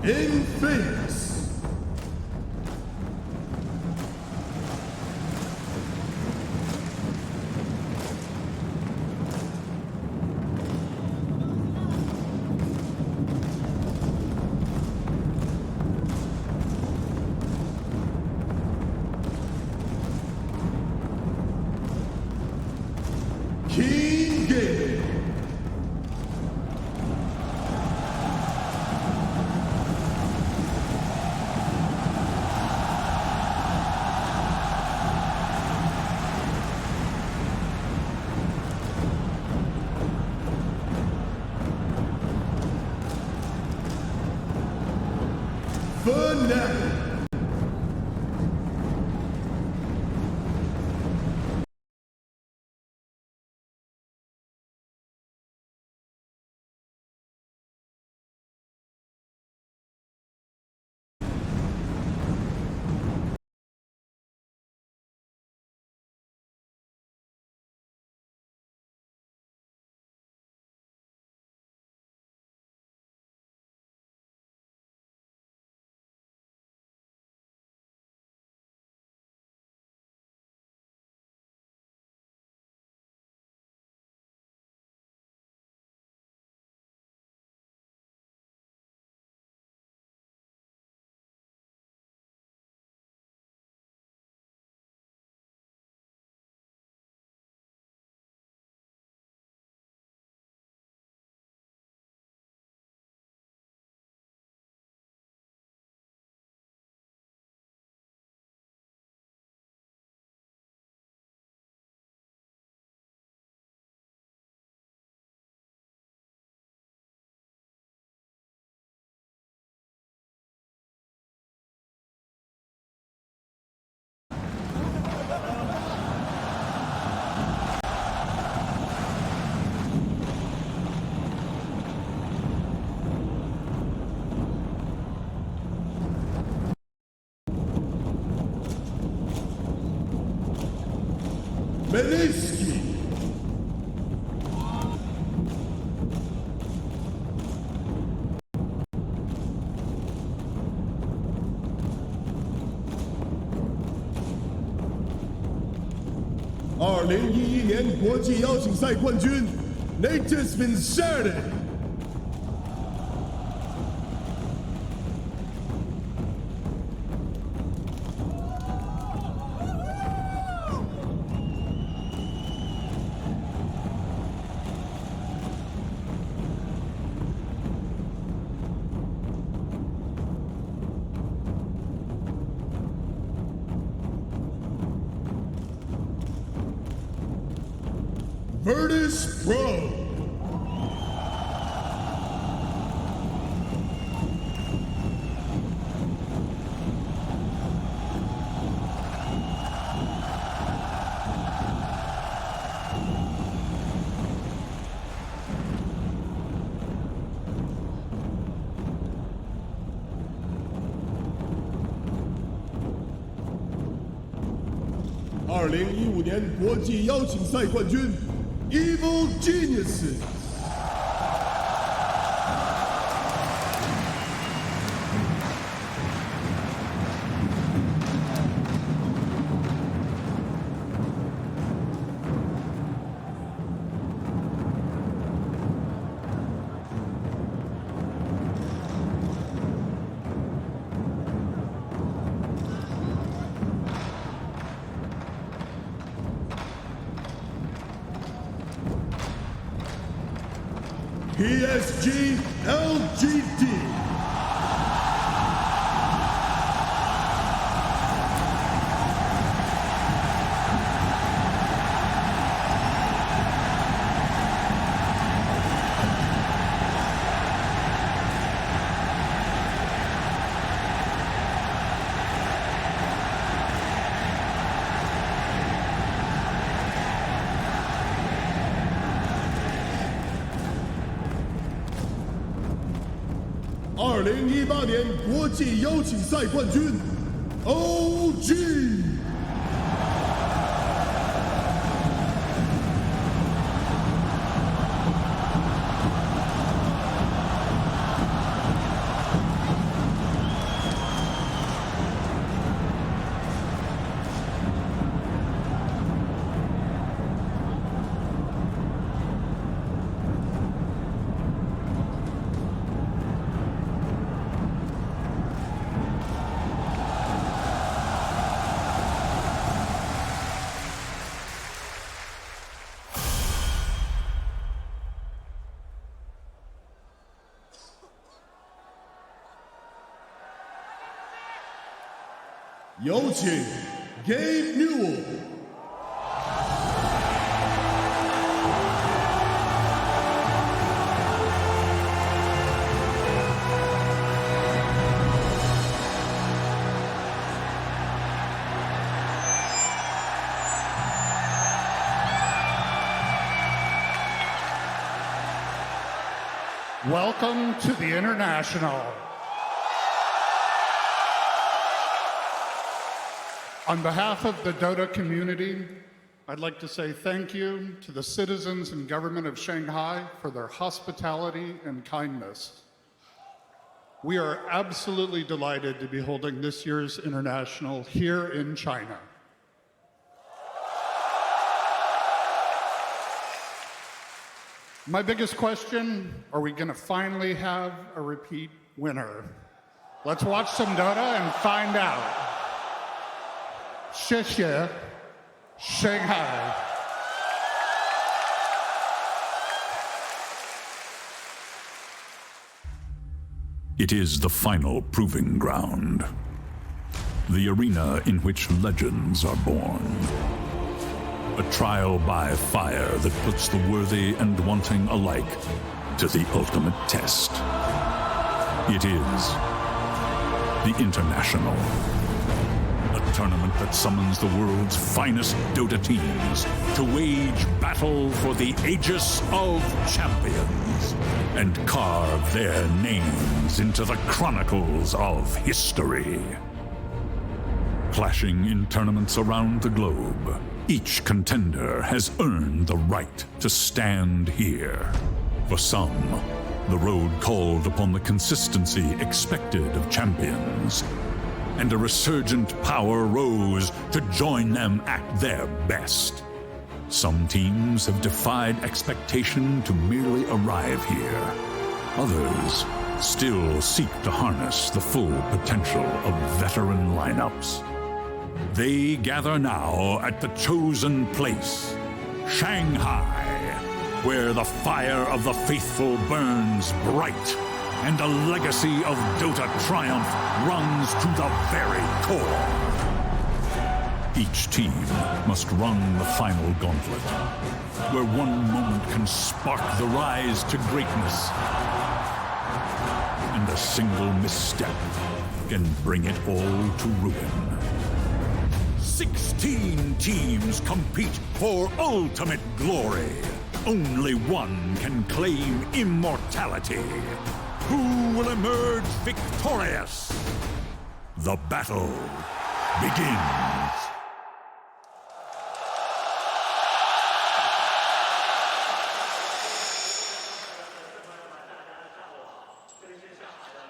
Infamous. King Game. Fanatic. Meliski.2011年国际邀请赛冠军 Natus Vincere。Virtus Pro.2015年国际邀请赛冠军 Evil Geniuses。PSG LGD。2018年国际邀请赛冠军 OG。有请 Gabe Newell。Welcome to the International. On behalf of the Dota community, I'd like to say thank you to the citizens and government of Shanghai for their hospitality and kindness. We are absolutely delighted to be holding this year's International here in China. My biggest question, are we going to finally have a repeat winner? Let's watch some Dota and find out. 谢谢 Shanghai. It is the final proving ground. The arena in which legends are born. A trial by fire that puts the worthy and wanting alike to the ultimate test. It is the International. A tournament that summons the world's finest Dota teams to wage battle for the Aegis of Champions and carve their names into the chronicles of history. Clashing in tournaments around the globe, each contender has earned the right to stand here. For some, the road called upon the consistency expected of champions, and a resurgent power rose to join them at their best. Some teams have defied expectation to merely arrive here. Others still seek to harness the full potential of veteran lineups. They gather now at the chosen place, Shanghai, where the fire of the faithful burns bright and a legacy of Dota triumph runs to the very core. Each team must run the final gauntlet, where one moment can spark the rise to greatness, and a single misstep can bring it all to ruin. 16 teams compete for ultimate glory. Only one can claim immortality. Who will emerge victorious? The battle begins.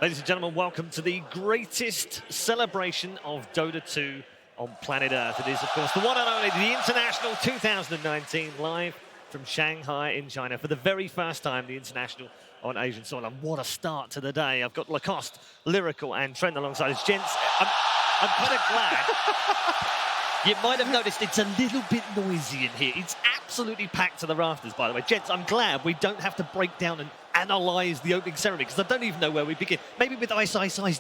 Ladies and gentlemen, welcome to the greatest celebration of Dota 2 on planet Earth. It is, of course, the one and only, the International 2019, live from Shanghai in China. For the very first time, the International on Asian soil. And what a start to the day. I've got Lacoste, Lyrical, and Trent alongside us. Gents, I'm kind of glad. You might have noticed it's a little bit noisy in here. It's absolutely packed to the rafters, by the way. Gents, I'm glad we don't have to break down and analyze the opening ceremony, because I don't even know where we begin. Maybe with Ice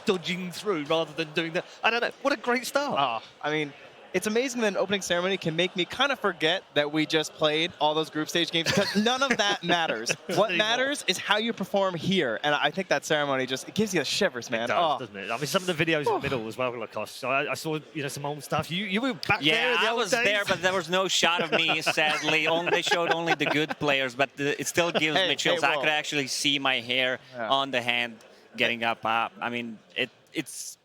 dodging through rather than doing that. I don't know. What a great start. I mean, it's amazing that an opening ceremony can make me kind of forget that we just played all those group stage games, because none of that matters. What matters is how you perform here, and I think that ceremony just, it gives you the shivers, man. It does, doesn't it? I mean, some of the videos in the middle as well, Lacoste. So I saw, you know, some old stuff. You were back there in the I old was days. there, but there was no shot of me, sadly. They showed only the good players, but it still gives me chills. I could actually see my hair on the hand getting up. I mean, it's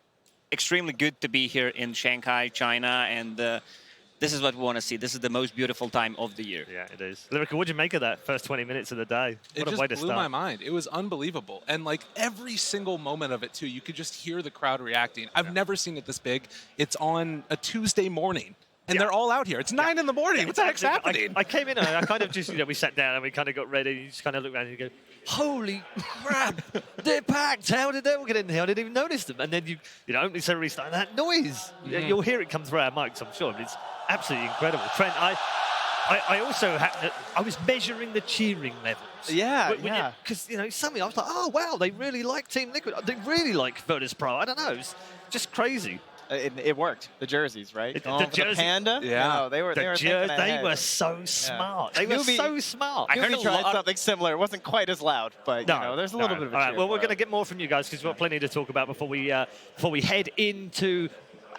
extremely good to be here in Shanghai, China, and this is what we want to see. This is the most beautiful time of the year. Yeah, it is. Lyrical, what did you make of that first 20 minutes of the day? What a way to start. It just blew my mind. It was unbelievable. And like every single moment of it too, you could just hear the crowd reacting. I've never seen it this big. It's on a Tuesday morning. And they're all out here. It's 9 in the morning. What the heck's happening? I came in and I kind of just, you know, we sat down and we kind of got ready. You just kind of look around and you go, holy crap, they're packed. How did they all get in here? I didn't even notice them. And then you know, opening ceremony started, that noise. You'll hear it come through our mics, I'm sure. But it's absolutely incredible. Trent, I also had, I was measuring the cheering levels. Yeah. Because, you know, suddenly I was like, oh, wow, they really like Team Liquid. They really like Virtus Pro. I don't know. It's just crazy. It worked. The jerseys, right? The jersey, the panda. Yeah. No, they were thinking ahead. They were so smart. They were so smart. I heard he tried something similar. It wasn't quite as loud, but you know, there's a little bit of a All right, cheer well, we're for going to it. get more from you guys because we've got plenty to talk about before we head into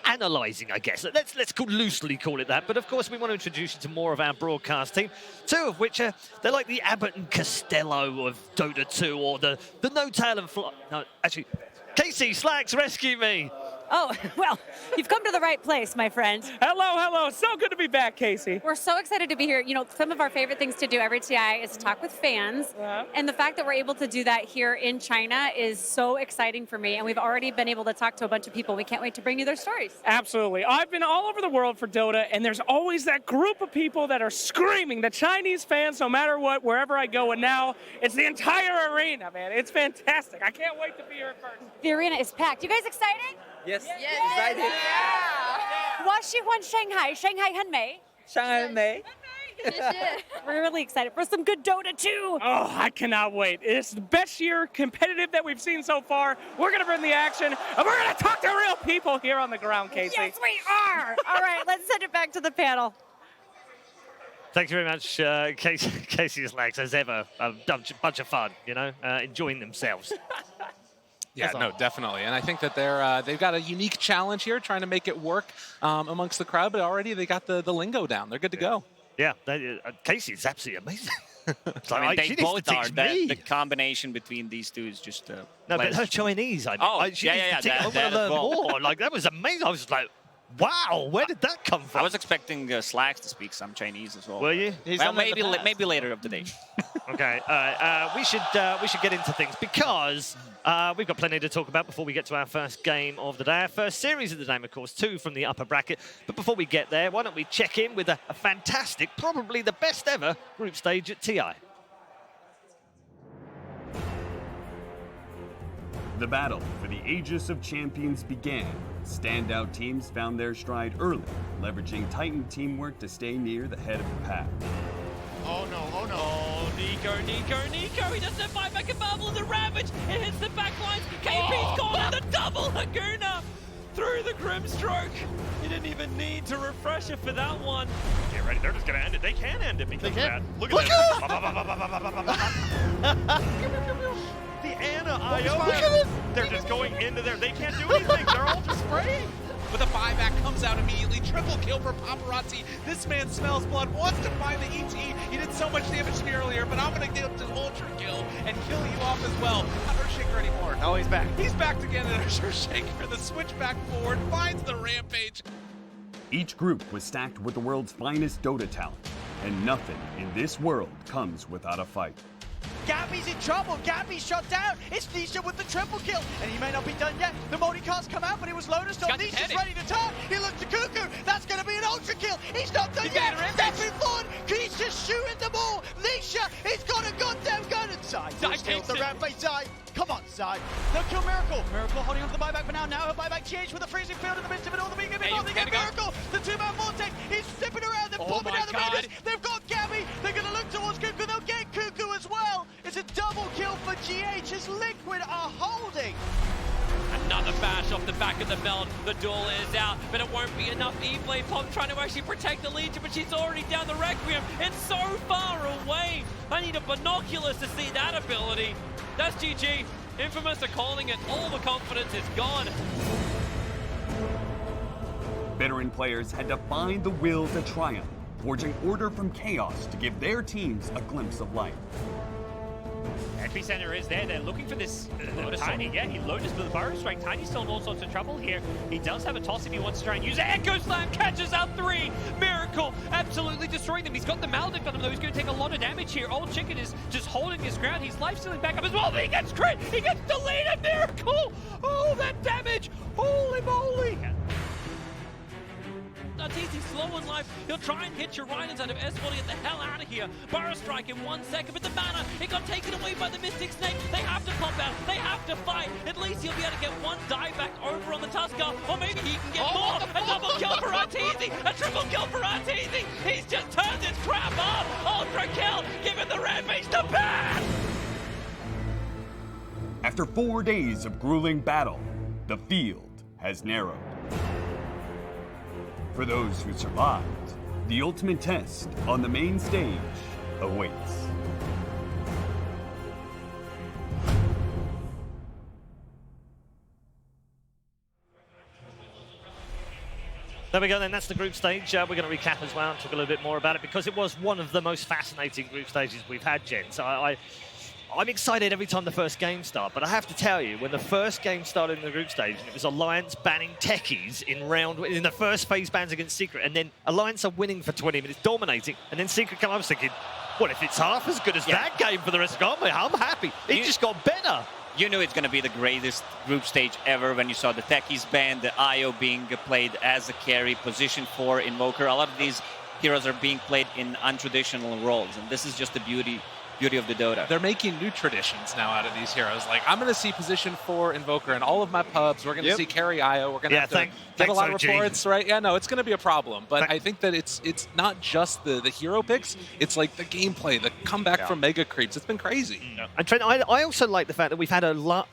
analysing, I guess. Let's loosely call it that. But of course, we want to introduce you to more of our broadcast team, two of which are they're like the Abbott and Costello of Dota 2, or the No Tail and Fly. No, actually, Casey Slacks, rescue me. Oh, well, you've come to the right place, my friend. Hello. So good to be back, Casey. We're so excited to be here. You know, some of our favorite things to do every TI is to talk with fans. And the fact that we're able to do that here in China is so exciting for me. And we've already been able to talk to a bunch of people. We can't wait to bring you their stories. Absolutely. I've been all over the world for Dota, and there's always that group of people that are screaming, the Chinese fans, no matter what, wherever I go. And now it's the entire arena, man. It's fantastic. I can't wait to be here in person. The arena is packed. You guys excited? Yes. Excited. Shanghai, Shanghai HERMES. Shanghai We're really excited for some good Dota 2. Oh, I cannot wait. It's the best year competitive that we've seen so far. We're going to bring the action, and we're going to talk to real people here on the ground, Casey. Yes, we are. All right, let's send it back to the panel. Thank you very much, Casey Slacks, as ever. A bunch of fun, you know, enjoying themselves. Yeah, no, definitely. And I think that they've got a unique challenge here, trying to make it work amongst the crowd, but already they got the lingo down. They're good to go. Yeah, Casey is absolutely amazing. I mean, they both are. The combination between these two is just No, but her Chinese, I want to learn more. Like, that was amazing. I was just like, wow, where did that come from? I was expecting Slacks to speak some Chinese as well. Were you? Well, maybe later of the day. Okay, we should get into things because we've got plenty to talk about before we get to our first game of the day. Our first series of the game, of course, 2 from the upper bracket. But before we get there, why don't we check in with a fantastic, probably the best ever group stage at TI. The battle for the Aegis of Champions began. Standout teams found their stride early, leveraging Titan teamwork to stay near the head of the pack. Oh no. Oh, Nico. He doesn't have buyback and Marvel. The Ravage. It hits the back lines. KP's gone and the double Laguna through the Grimstroke. You didn't even need to refresh it for that one. Get ready. They're just going to end it. They can end it because of that. Look at this. The Ana IO. They're just going into there. They can't do anything. They're all just spraying. But the buyback comes out immediately. Triple kill for Paparazzi. This man smells blood, wants to find the ET. He did so much damage to me earlier, but I'm going to get him to ultra kill and kill you off as well. Not Earthshaker anymore. Oh, he's back. He's back again, and Earthshaker, the switch back forward, finds the rampage. Each group was stacked with the world's finest Dota talent, and nothing in this world comes without a fight. Gabby's in trouble. Gabby's shot down. It's Nisha with the triple kill. And he may not be done yet. The multicast come out, but it was Lotus. Nisha's ready to turn. He looks to Cuckoo. That's going to be an ultra kill. He's not done yet. Stepping forward. He's just shooting them all. Nisha, he's got a goddamn gun inside. He's killed the rampage side. Come on, side. They'll kill Miracle. Miracle holding on to the buyback for now. Now her buyback GH with a freezing field in the midst of it all. The big they get Miracle. The 2-man vortex. He's zipping around. They're popping down the ranges. They've got Gabby. They're going to look towards Cuckoo. They'll get Cuckoo as well. It's a double kill for GH as Liquid are holding. Another bash off the back of the belt. The duel is out, but it won't be enough. E-Blade Pop trying to actually protect the Legion, but she's already down the Requiem. It's so far away. I need a binoculars to see that ability. That's GG. Infamous are calling it. All the confidence is gone. Veteran players had to find the will to triumph, forging order from chaos to give their teams a glimpse of light. Epicenter is there. They're looking for this Tiny. Yeah, he Lotus with the Burrow Strike. Tiny's still in all sorts of trouble here. He does have a toss if he wants to try and use it. Echo Slam catches out 3. Miracle absolutely destroying them. He's got the Maledict on him, though. He's going to take a lot of damage here. Old Chicken is just holding his ground. He's life-stealing back up as well, but he gets crit. He gets deleted. Miracle. Oh, that damage. Holy moly. That's easy, slow on life. He'll try and hit your Rhinans out of S1 to get the hell out of here. Burrow Strike in 1 second, but the mana, it got taken away by the Mystic Snake. They have to pop out. They have to fight. At least he'll be able to get 1 die back over on the Tusker, or maybe he can get more. A double kill for Arteezy. A triple kill for Arteezy. He's just turned his crap up. Ultra kill, giving the Rampage to Pat. After 4 days of grueling battle, the field has narrowed. For those who survived, the ultimate test on the main stage awaits. There we go then, that's the group stage. We're going to recap as well and talk a little bit more about it because it was one of the most fascinating group stages we've had, gents. I'm excited every time the first game starts, but I have to tell you, when the first game started in the group stage, it was Alliance banning techies in the first phase bans against Secret, and then Alliance are winning for 20 minutes, dominating, and then Secret come up thinking, well, if it's half as good as that game for the rest of the game, I'm happy. It just got better. You knew it's going to be the greatest group stage ever when you saw the techies ban, the IO being played as a carry, position 4 Invoker. A lot of these heroes are being played in untraditional roles, and this is just the beauty of the Dota. They're making new traditions now out of these heroes. Like, I'm going to see position 4 Invoker in all of my pubs. We're going to see carry IO. We're going to have to get a lot of reports, right? Yeah, no, it's going to be a problem. But I think that it's not just the hero picks. It's like the gameplay, the comeback from mega creeps. It's been crazy. And Trent, I also like the fact that we've had a lot.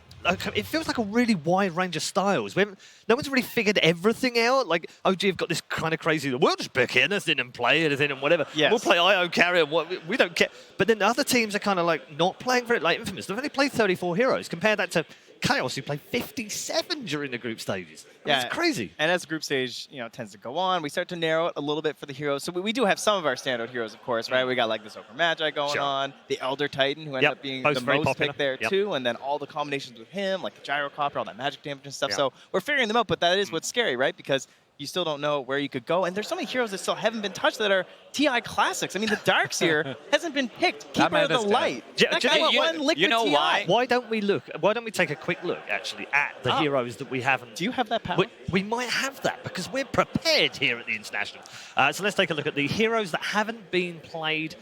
It feels like a really wide range of styles. No one's really figured everything out. Like, OG have got this kind of crazy, we'll just pick anything and play anything and whatever. Yes. We'll play IO carry and we don't care. But then the other teams are kind of like not playing for it. Like Infamous, they've only played 34 heroes. Compare that to Chaos, who played 57 during the group stages. It's crazy. And as the group stage, tends to go on, we start to narrow it a little bit for the heroes. So we do have some of our standout heroes, of course, right? We got like this Ogre Magi going on, the Elder Titan, who ended up being the most picked there too, and then all the combinations with him, like the Gyrocopter, all that magic damage and stuff. So we're figuring them out, but that is what's scary, right? Because you still don't know where you could go. And there's so many heroes that still haven't been touched that are TI classics. I mean, the Darkseer hasn't been picked. Keeper of the Light. That guy won Liquid TI. Why? Why don't we take a quick look, actually, at the heroes that we haven't... Do you have that power? We might have that, because we're prepared here at the International. So let's take a look at the heroes that haven't been played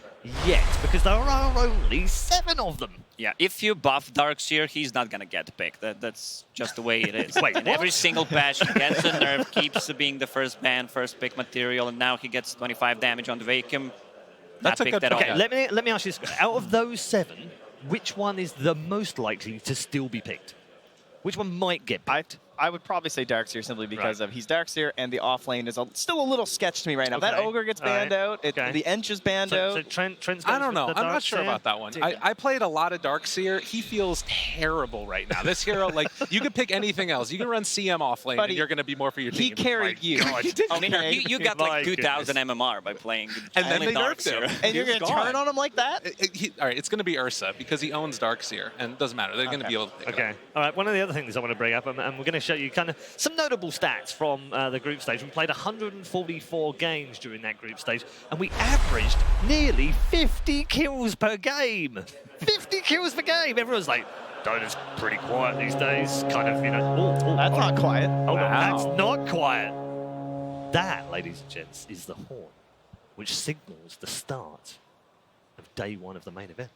yet, because there are only 7 of them. Yeah, if you buff Darkseer, he's not going to get picked. That's just the way it is. Wait, in every single patch, he gets a nerf, keeps being the first ban, first pick material, and now he gets 25 damage on the vacuum. That's a good point. Okay, let me ask you this. Out of those 7, which one is the most likely to still be picked? Which one might get picked? I would probably say Darkseer simply because of he's Darkseer and the off lane is still a little sketch to me right now. That Ogre gets banned out. The Ench is banned out. So Trent's I don't know. I'm not sure Darkseer? about that one. I played a lot of Darkseer. He feels terrible right now. This hero, like, you could pick anything else. You can run CM off lane and you're going to be more for your team. He carried you. You got like 2,000 MMR by playing and then they nerfed Darkseer. him. And you're going to turn on him like that? All right, it's going to be Ursa because he owns Darkseer, and it doesn't matter. They're going to be able to pick it up. All right, one of the other things I want to bring up, and we're going to show you kind of some notable stats from the group stage. We played 144 games during that group stage, and we averaged nearly 50 kills per game. 50 kills per game. Everyone's like, Dota's pretty quiet these days. Kind of, That's not quiet. Hold on, that's not quiet. That, ladies and gents, is the horn, which signals the start of day 1 of the main event.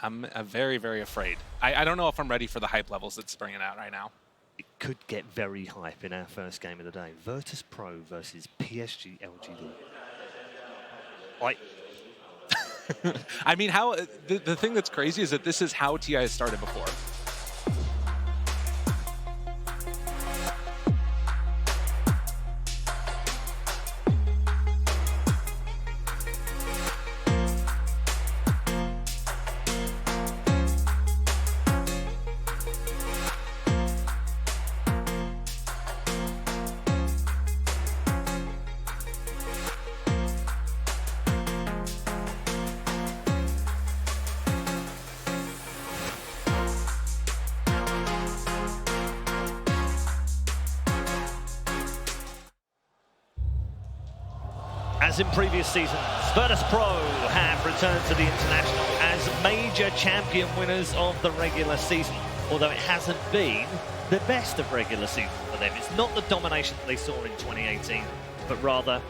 I'm very, very afraid. I don't know if I'm ready for the hype levels that's bringing out right now. It could get very hype in our first game of the day. Virtus Pro versus PSG LGD. I mean, the thing that's crazy is that this is how TI has started before. As in previous seasons, Virtus Pro have returned to the International as major champion winners of the regular season, although it hasn't been the best of regular season for them. It's not the domination that they saw in 2018, but rather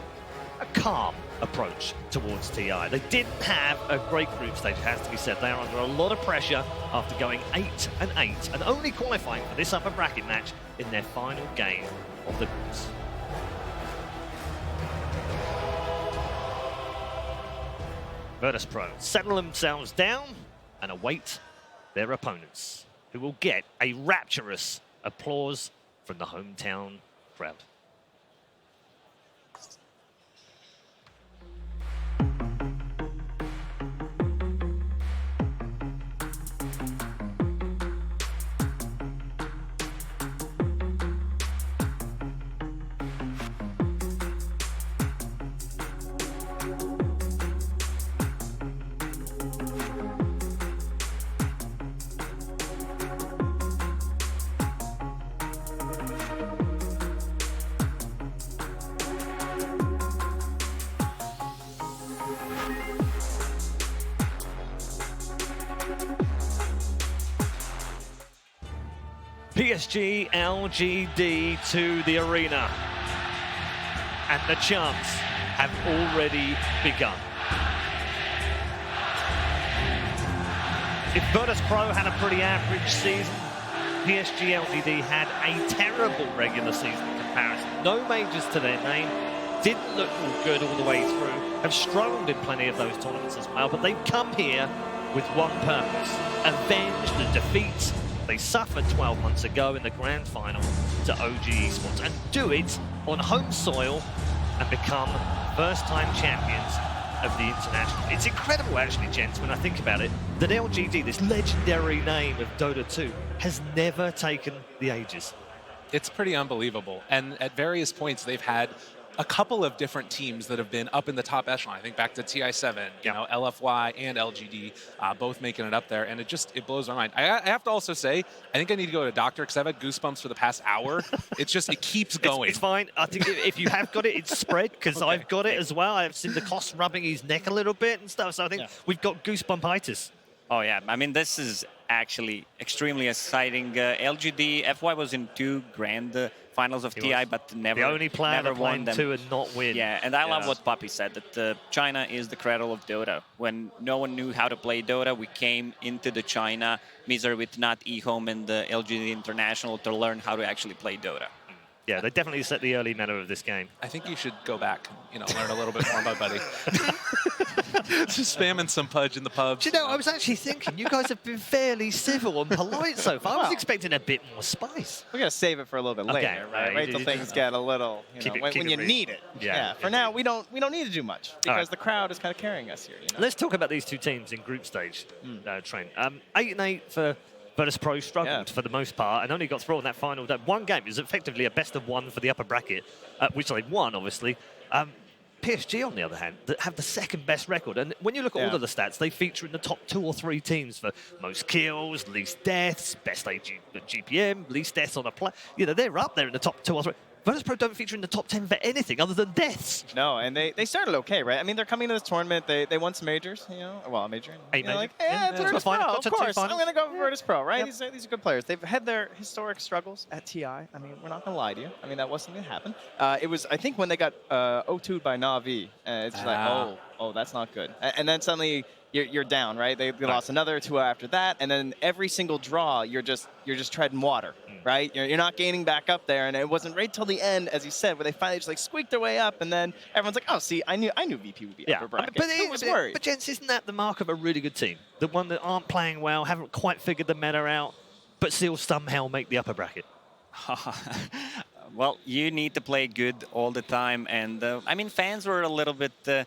a calm approach towards TI. They didn't have a great group stage, it has to be said. They are under a lot of pressure after going 8-8 and only qualifying for this upper bracket match in their final game of the groups. Virtus Pro settle themselves down and await their opponents, who will get a rapturous applause from the hometown crowd. PSG LGD to the arena. And the chants have already begun. If Virtus Pro had a pretty average season, PSG LGD had a terrible regular season comparison. No majors to their name, didn't look all good all the way through, have struggled in plenty of those tournaments as well, but they've come here with one purpose: avenge the defeats they suffered 12 months ago in the grand final to OG Esports, and do it on home soil and become first-time champions of the International. It's incredible, actually, gents, when I think about it, that LGD, this legendary name of Dota 2, has never taken the Aegis. It's pretty unbelievable. And at various points, they've had a couple of different teams that have been up in the top echelon. I think back to TI9, you know, LFY and LGD, both making it up there, and it blows my mind. I have to also say, I think I need to go to a doctor because I've had goosebumps for the past hour. It's just, it keeps going. It's fine. I think if you have got it, it's spread, because I've got it as well. I've seen the Koss rubbing his neck a little bit and stuff, so I think we've got goosebumpitis. Oh yeah, I mean, this is actually extremely exciting. LGD, FY was in 2 grand finals of TI, but never, the only player never to won them. 2 and not win. Yeah, and I love what Poppy said, that China is the cradle of Dota. When no one knew how to play Dota, we came into the China misery with not eHome and the LGD International to learn how to actually play Dota. Yeah, they definitely set the early meta of this game. I think you should go back, you know, learn a little bit more about Buddy. Just spamming some pudge in the pubs. Do you know, I was actually thinking, you guys have been fairly civil and polite so far. I was expecting a bit more spice. We're going to save it for a little bit later, right? Wait till things get a little, you know, when you need it. Yeah. For now, we don't need to do much because the crowd is kind of carrying us here. You know? Let's talk about these two teams in group stage, Trent. 8-8 for Virtus Pro, struggled for the most part and only got through on that final. That one game is effectively a best of one for the upper bracket, which they won, obviously. PSG, on the other hand, that have the second best record. And when you look at all of the stats, they feature in the top 2 or 3 teams for most kills, least deaths, best GPM, least deaths on a play. You know, they're up there in the top 2 or 3. Virtus Pro don't feature in the top 10 for anything other than deaths. No, and they started okay, right? I mean, they're coming to this tournament. They won some majors, you know. Well, a major. You know, like, it's Virtus Pro, of course. I'm going to go for Virtus Pro, right? These are good players. They've had their historic struggles at TI. I mean, we're not going to lie to you. I mean, that wasn't going to happen. It was, I think, when they got 0-2'd by Na'Vi. It's just like, oh, that's not good. And then suddenly you're down, right? They lost another 2 after that, and then every single draw, you're just treading water, right? You're not gaining back up there, and it wasn't right till the end, as you said, where they finally just like squeaked their way up, and then everyone's like, oh, see, I knew VP would be upper bracket. But I was worried. But gents, isn't that the mark of a really good team? The one that aren't playing well, haven't quite figured the meta out, but still somehow make the upper bracket. Well, you need to play good all the time, and I mean, fans were a little bit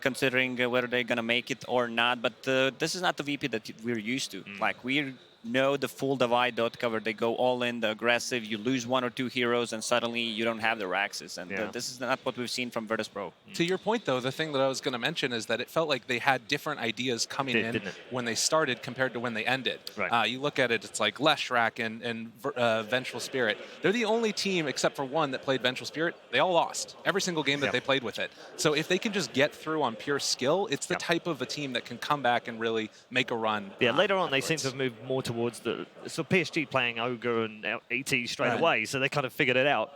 considering whether they're going to make it or not, but this is not the VP that we're used to. Like, we know the full divide Dota where they go all in, the aggressive, you lose 1 or 2 heroes and suddenly you don't have the Raxes, and this is not what we've seen from Virtus Pro. To your point, though, the thing that I was going to mention is that it felt like they had different ideas coming in when they started compared to when they ended. Right. You look at it, it's like Leshrac and Vengeful Spirit. They're the only team, except for one, that played Vengeful Spirit. They all lost every single game that they played with it. So if they can just get through on pure skill, it's the type of a team that can come back and really make a run. Yeah, later on, they seem to have moved more towards PSG playing Ogre and ET straight away, so they kind of figured it out.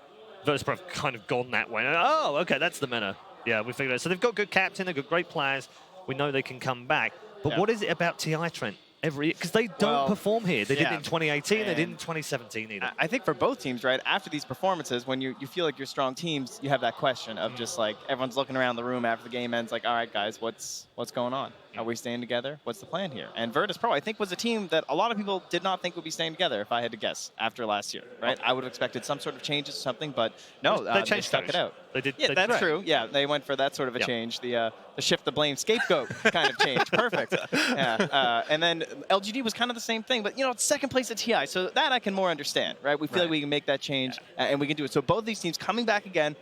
Virtus Pro have kind of gone that way. Oh, okay, that's the meta. Yeah, we figured it out. So they've got good captain, they've got great players. We know they can come back. But what is it about TI, Trent? Because they don't perform here. They did it in 2018, they did in 2017 either. I think for both teams, right, after these performances, when you feel like you're strong teams, you have that question of just like everyone's looking around the room after the game ends like, all right, guys, what's going on? Are we staying together? What's the plan here? And Virtus Pro, I think, was a team that a lot of people did not think would be staying together, if I had to guess, after last year, right? I would have expected some sort of changes or something, but no, they stuck it out. They did. Yeah, that's true. Yeah, they went for that sort of a change, the shift the blame scapegoat kind of change. Perfect. Yeah. And then LGD was kind of the same thing, but, you know, it's second place at TI, so that I can more understand, right? We feel like we can make that change, and we can do it. So both these teams coming back again,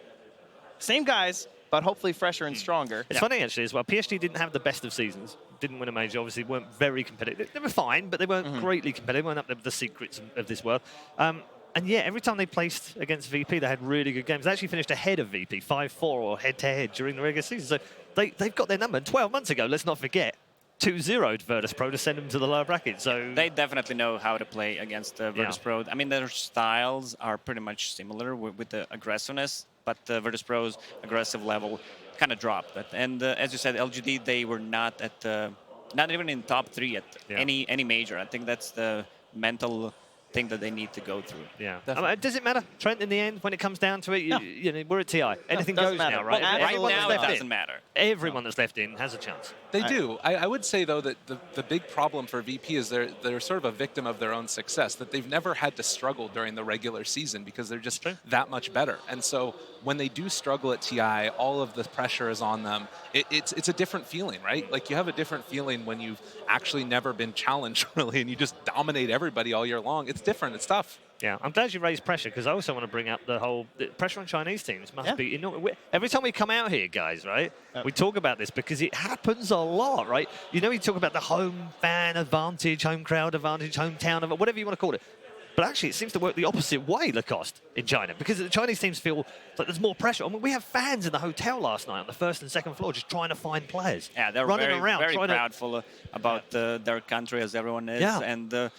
same guys, but hopefully fresher and stronger. It's funny, actually, as well. PSG didn't have the best of seasons. Didn't win a major, obviously, weren't very competitive. They were fine, but they weren't greatly competitive. Weren't up there with the secrets of this world. And yeah, every time they placed against VP, they had really good games. They actually finished ahead of VP, 5-4 or head-to-head during the regular season. So they've got their number. And 12 months ago, let's not forget, 2-0'd Virtus Pro to send them to the lower bracket. So they definitely know how to play against Virtus Pro. I mean, their styles are pretty much similar with the aggressiveness, but Virtus Pro's aggressive level kind of dropped. And as you said, LGD, they were not at not even in top 3 at any major. I think that's the mental thing that they need to go through. Yeah. Does it matter, Trent, in the end, when it comes down to it? You know, we're at TI. Anything goes matter. now, right? Well, right now, it doesn't matter. Everyone that's left in has a chance. They do. I would say, though, that the big problem for VP is they're sort of a victim of their own success, that they've never had to struggle during the regular season because they're just that much better. And so when they do struggle at TI, all of the pressure is on them. It's a different feeling, right? Like, you have a different feeling when you've actually never been challenged, really, and you just dominate everybody all year long. It's different. It's tough. Yeah, I'm glad you raised pressure, because I also want to bring up the pressure on Chinese teams must be enormous. Every time we come out here, guys, right, we talk about this because it happens a lot, right? You know, we talk about the home fan advantage, home crowd advantage, hometown, whatever you want to call it. But actually, it seems to work the opposite way, Lacoste, in China, because the Chinese teams feel like there's more pressure. I mean, we have fans in the hotel last night on the first and second floor just trying to find players. Yeah, they're running very, around, very proudful about their country, as everyone is. Yeah. And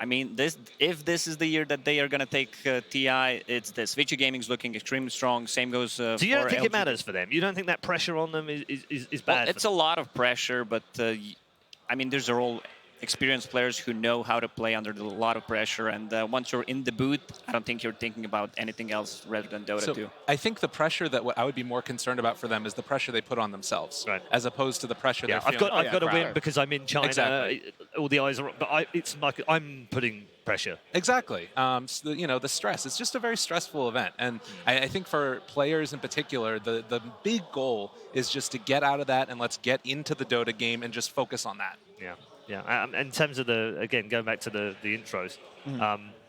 I mean, if this is the year that they are going to take TI, it's this. Vici Gaming's looking extremely strong. Same goes for So you don't think LGD. it matters for them? You don't think that pressure on them is bad? Well, it's a lot of pressure, but I mean, these are all experienced players who know how to play under a lot of pressure. And once you're in the booth, I don't think you're thinking about anything else rather than Dota 2. I think the pressure that I would be more concerned about for them is the pressure they put on themselves, as opposed to the pressure they're feeling. I've got to win because I'm in China. Exactly. All the eyes are on, but it's like I'm putting pressure. Exactly. So the stress. It's just a very stressful event. And I think for players in particular, the big goal is just to get out of that and let's get into the Dota game and just focus on that. Yeah. Yeah, in terms of again, going back to the intros,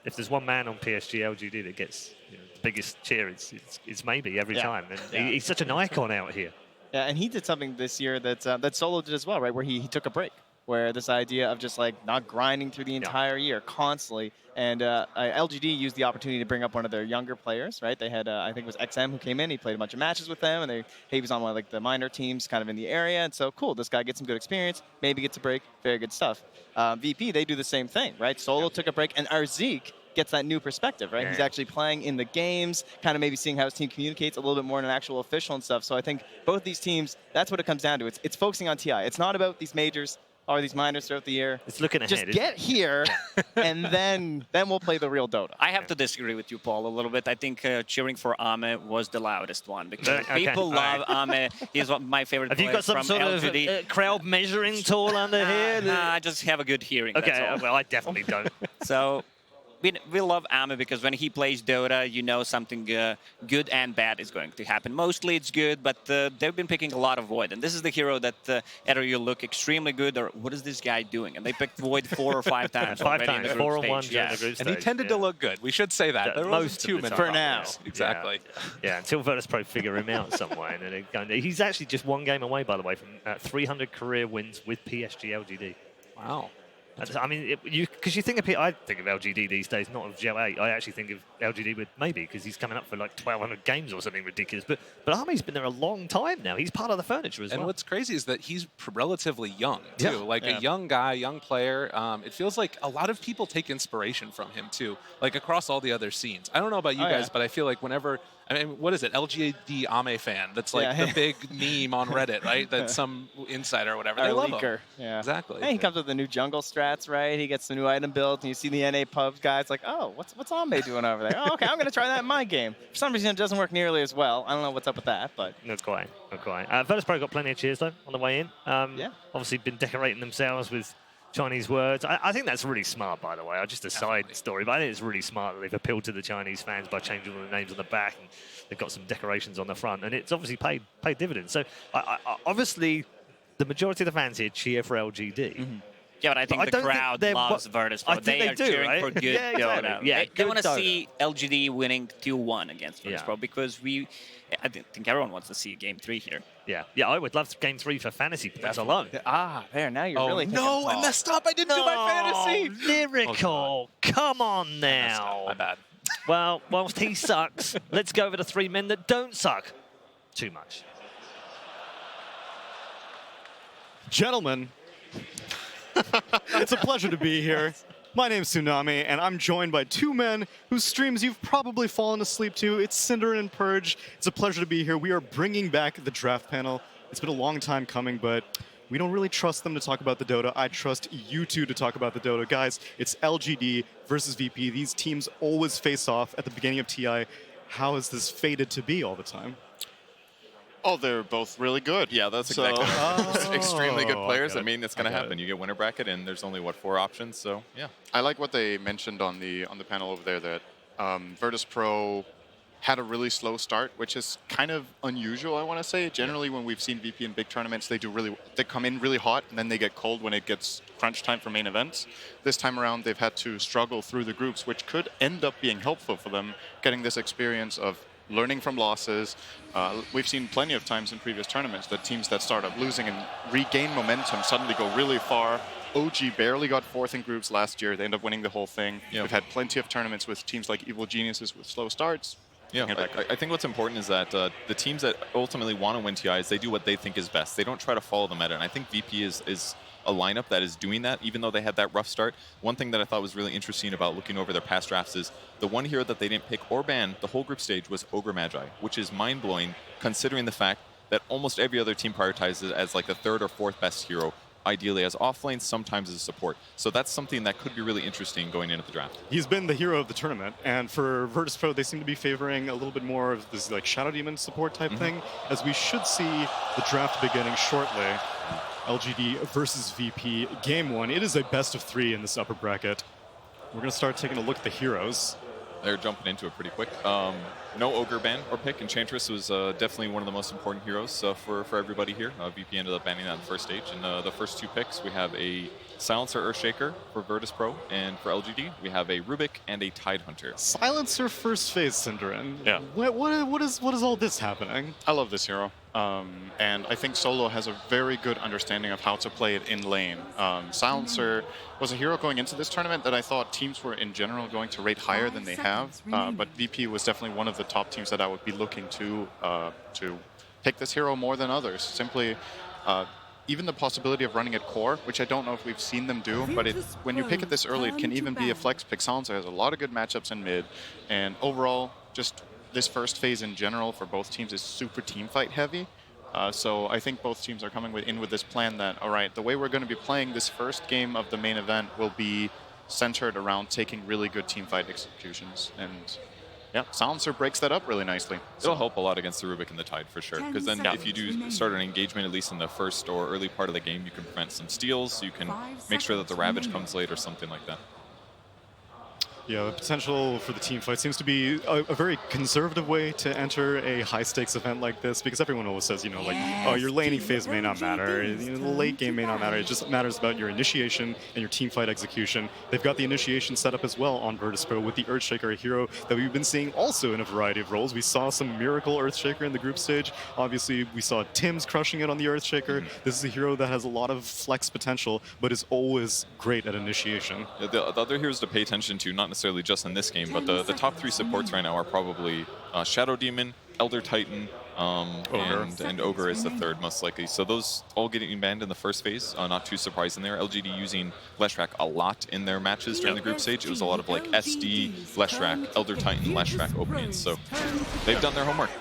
if there's one man on PSG LGD that gets the biggest cheer, it's maybe every time. And he's such an icon out here. Yeah, and he did something this year that Solo did as well, right? Where he took a break. Where this idea of just like not grinding through the entire year constantly. And LGD used the opportunity to bring up one of their younger players, right? They had, I think it was XM who came in. He played a bunch of matches with them, and he was on one of like the minor teams kind of in the area. And so, cool, this guy gets some good experience, maybe gets a break, very good stuff. VP, they do the same thing, right? Solo took a break, and Arzik gets that new perspective, right? He's actually playing in the games, kind of maybe seeing how his team communicates a little bit more in an actual official and stuff. So I think both these teams, that's what it comes down to. It's focusing on TI. It's not about these majors or these minors throughout the year. It's looking ahead. Just get here, and then we'll play the real Dota. I have to disagree with you, Paul, a little bit. I think cheering for Ame was the loudest one because people love Ame. He's one of my favorite players. Have you got some sort LGD. of crowd measuring tool under here? Nah, I just have a good hearing. Okay, well, I definitely don't. So we love Ame because when he plays Dota, you know something good and bad is going to happen. Mostly it's good, but they've been picking a lot of Void. And this is the hero that either you look extremely good or what is this guy doing? And they picked Void 4 or 5 times. 5 times, 4-on-1 stage. Yeah. stage. And he tended to look good. We should say that. There Most too many for now. Exactly. Yeah, until Virtus Pro figure him out some way. And then he's actually just one game away, by the way, from 300 career wins with PSG LGD. Wow. I mean, because you think I think of LGD these days, not of Gel8. I actually think of LGD with maybe because he's coming up for like 1,200 games or something ridiculous. But Ame's been there a long time now. He's part of the furniture as well. And what's crazy is that he's relatively young too. A young guy, young player. It feels like a lot of people take inspiration from him too. Like across all the other scenes. I don't know about you guys, but I feel like whenever. I mean, what is it? LGD Ame fan. That's like the big meme on Reddit, right? That's some insider or whatever. They love him. Yeah. Exactly. And he comes with the new jungle strats, right? He gets the new item build, and you see the NA pubs guys like, oh, what's Ame doing over there? Oh, okay, I'm gonna try that in my game. For some reason, it doesn't work nearly as well. I don't know what's up with that, but not quite. Virtus Pro got plenty of cheers though on the way in. Obviously, been decorating themselves with Chinese words. I think that's really smart, by the way. Just a side story, but I think it's really smart that they've appealed to the Chinese fans by changing all the names on the back, and they've got some decorations on the front, and it's obviously paid dividends. So, obviously, the majority of the fans here cheer for LGD. Yeah, but I think the crowd loves Virtus Pro. They are cheering for good Dota. They want to see LGD winning 2-1 against Virtus Pro because I think everyone wants to see Game 3 here. Yeah, I would love Game 3 for fantasy points alone. There, now you're really no, I messed up. I didn't do my fantasy. Lyrical. Come on now. My bad. Well, whilst he sucks, let's go over to 3 men that don't suck too much. Gentlemen, It's a pleasure to be here. My name's Tsunami, and I'm joined by two men whose streams you've probably fallen asleep to. It's Cinder and Purge. It's a pleasure to be here. We are bringing back the draft panel. It's been a long time coming, but we don't really trust them to talk about the Dota. I trust you two to talk about the Dota. Guys, it's LGD versus VP. These teams always face off at the beginning of TI. How is this fated to be all the time? Oh, they're both really good. Yeah, that's exactly extremely good players. I mean, it's going to happen. You get winner bracket, and there's only, what, 4 options? So, yeah. I like what they mentioned on the panel over there, that Virtus Pro had a really slow start, which is kind of unusual, I want to say. Generally, when we've seen VP in big tournaments, they come in really hot, and then they get cold when it gets crunch time for main events. This time around, they've had to struggle through the groups, which could end up being helpful for them, getting this experience of learning from losses. We've seen plenty of times in previous tournaments that teams that start up losing and regain momentum suddenly go really far. OG barely got 4th in groups last year. They end up winning the whole thing. Yep. We've had plenty of tournaments with teams like Evil Geniuses with slow starts. Yeah, I think what's important is that the teams that ultimately want to win TIs, they do what they think is best. They don't try to follow the meta, and I think VP is a lineup that is doing that, even though they had that rough start. One thing that I thought was really interesting about looking over their past drafts is the one hero that they didn't pick or ban the whole group stage was Ogre Magi, which is mind-blowing considering the fact that almost every other team prioritizes it as like the 3rd or 4th best hero, ideally as offlane, sometimes as support. So that's something that could be really interesting going into the draft. He's been the hero of the tournament, and for Virtus Pro, they seem to be favoring a little bit more of this like Shadow Demon support type thing, as we should see the draft beginning shortly. LGD versus VP, game 1. It is a best of 3 in this upper bracket. We're going to start taking a look at the heroes. They're jumping into it pretty quick. No Ogre ban or pick. Enchantress was definitely one of the most important heroes for everybody here. VP ended up banning that in the first stage. In the first 2 picks, we have a Silencer Earthshaker for Virtus Pro, and for LGD, we have a Rubik and a Tidehunter. Silencer first phase, Cinderin. Yeah. What is all this happening? I love this hero. And I think Solo has a very good understanding of how to play it in lane. Silencer was a hero going into this tournament that I thought teams were in general going to rate higher than they have, but VP was definitely one of the top teams that I would be looking to pick this hero more than others. Simply, even the possibility of running it core, which I don't know if we've seen them do, but when you pick it this early, it can even be a flex pick. Silencer has a lot of good matchups in mid, and overall, just this first phase in general for both teams is super teamfight heavy. So I think both teams are coming in with this plan that, all right, the way we're going to be playing this first game of the main event will be centered around taking really good teamfight executions. And yeah, Silencer breaks that up really nicely. It'll help a lot against the Rubik and the Tide for sure, because then if you do start an engagement, at least in the first or early part of the game, you can prevent some steals, you can make sure that the Ravage comes late or something like that. Yeah, the potential for the team fight seems to be a very conservative way to enter a high-stakes event like this, because everyone always says, you know, like, oh, your laning phase may not matter, you know, the late game may not matter. It just matters about your initiation and your team fight execution. They've got the initiation set up as well on Virtus Pro with the Earthshaker, a hero that we've been seeing also in a variety of roles. We saw some Miracle Earthshaker in the group stage. Obviously, we saw Tim's crushing it on the Earthshaker. This is a hero that has a lot of flex potential, but is always great at initiation. Yeah, the other heroes to pay attention to, not necessarily just in this game, but the top 3 supports right now are probably Shadow Demon, Elder Titan, and Ogre is the 3rd most likely. So those all getting banned in the first phase, not too surprising there. LGD using Leshrac a lot in their matches during the group stage. It was a lot of like SD, Leshrac, Elder Titan, Leshrac openings. So they've done their homework.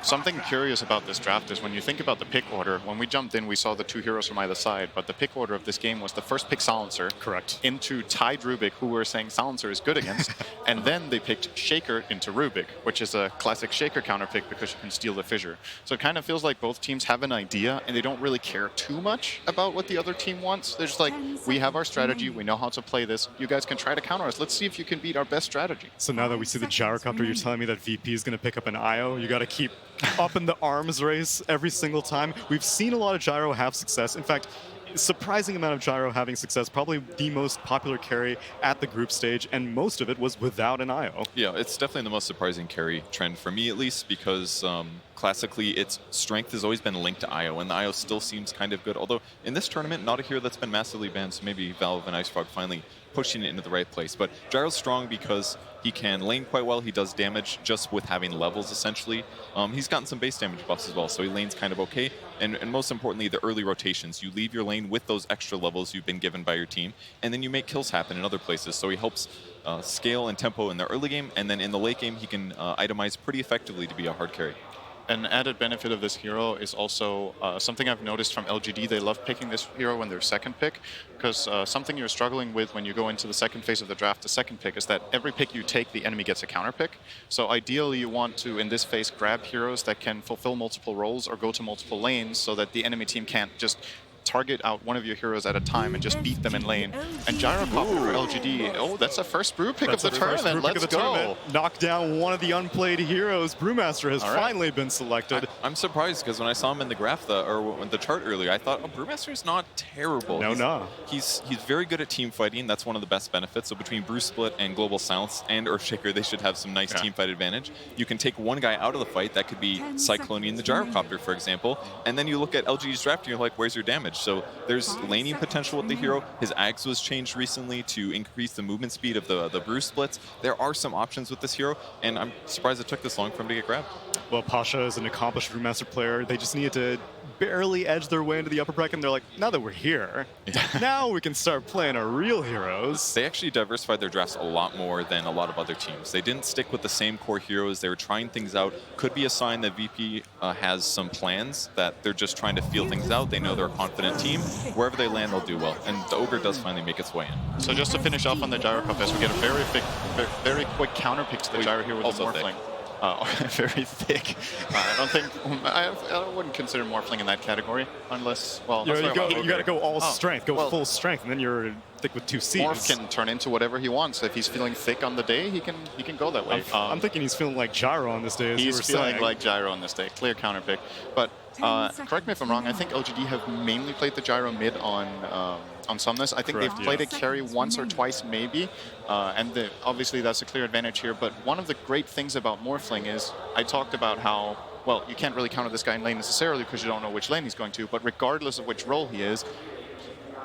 Something curious about this draft is when you think about the pick order, when we jumped in, we saw the 2 heroes from either side, but the pick order of this game was the first pick Silencer. Correct. Into Tide Rubik, who we're saying Silencer is good against, and then they picked Shaker into Rubik, which is a classic Shaker counter pick because you can steal the Fissure. So it kind of feels like both teams have an idea, and they don't really care too much about what the other team wants. They're just like, we have our strategy, we know how to play this, you guys can try to counter us. Let's see if you can beat our best strategy. So now that we see the Gyrocopter, you're telling me that VP is going to pick up an IO? You got to keep up in the arms race every single time. We've seen a lot of Gyro have success. In fact, surprising amount of Gyro having success, probably the most popular carry at the group stage, and most of it was without an IO. Yeah, it's definitely the most surprising carry trend for me, at least, because classically its strength has always been linked to IO, and the IO still seems kind of good, although in this tournament, not a hero that's been massively banned, so maybe Valve and IceFrog finally pushing it into the right place. But Gyro's strong because he can lane quite well. He does damage just with having levels, essentially. He's gotten some base damage buffs as well, so he lanes kind of okay. And most importantly, the early rotations. You leave your lane with those extra levels you've been given by your team, and then you make kills happen in other places. So he helps scale and tempo in the early game, and then in the late game, he can itemize pretty effectively to be a hard carry. An added benefit of this hero is also something I've noticed from LGD. They love picking this hero when they're second pick, because something you're struggling with when you go into the second phase of the draft, the second pick, is that every pick you take, the enemy gets a counter pick. So ideally, you want to, in this phase, grab heroes that can fulfill multiple roles or go to multiple lanes so that the enemy team can't just target out one of your heroes at a time and just beat them in lane. And Gyrocopter for LGD, oh, that's the first brew pick of the tournament. Let's go. Knock down one of the unplayed heroes. Brewmaster has finally been selected. I'm surprised because when I saw him in the graph, or the chart earlier, I thought, oh, Brewmaster's not terrible. No. He's very good at team fighting. That's one of the best benefits. So between Brew Split and Global Silence and Earthshaker, they should have some nice team fight advantage. You can take one guy out of the fight. That could be Cyclonian the Gyrocopter, for example. And then you look at LGD's draft and you're like, where's your damage? So there's laning potential with the hero. His Ags was changed recently to increase the movement speed of the Brew Splits. There are some options with this hero, and I'm surprised it took this long for him to get grabbed. Well, Pasha is an accomplished Brewmaster player. They just needed to barely edge their way into the upper bracket, and they're like, now that we're here, now we can start playing our real heroes. They actually diversified their drafts a lot more than a lot of other teams. They didn't stick with the same core heroes. They were trying things out. Could be a sign that VP has some plans, that they're just trying to feel things out. They know they're a confident team. Wherever they land, they'll do well. And the Ogre does finally make its way in. So just to finish off on the Gyrocopter, we get a very quick counter pick to the Gyro here with the Morphling. Very thick. I don't think I wouldn't consider Morphling in that category unless, well, you got to go all strength, full strength, and then you're thick with 2 C's. Morph can turn into whatever he wants. If he's feeling thick on the day, he can go that way. I'm thinking he's feeling like Gyro on this day. He's feeling like Gyro on this day. Clear counter pick. But correct me if I'm wrong. I think LGD have mainly played the Gyro mid on Somnus. I think they've played a carry once or twice, maybe. And obviously that's a clear advantage here. But one of the great things about Morphling is I talked about how, well, you can't really counter this guy in lane necessarily because you don't know which lane he's going to. But regardless of which role he is,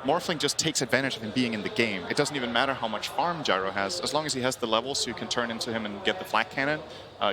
Morphling just takes advantage of him being in the game. It doesn't even matter how much farm Gyro has. As long as he has the levels so you can turn into him and get the flak cannon,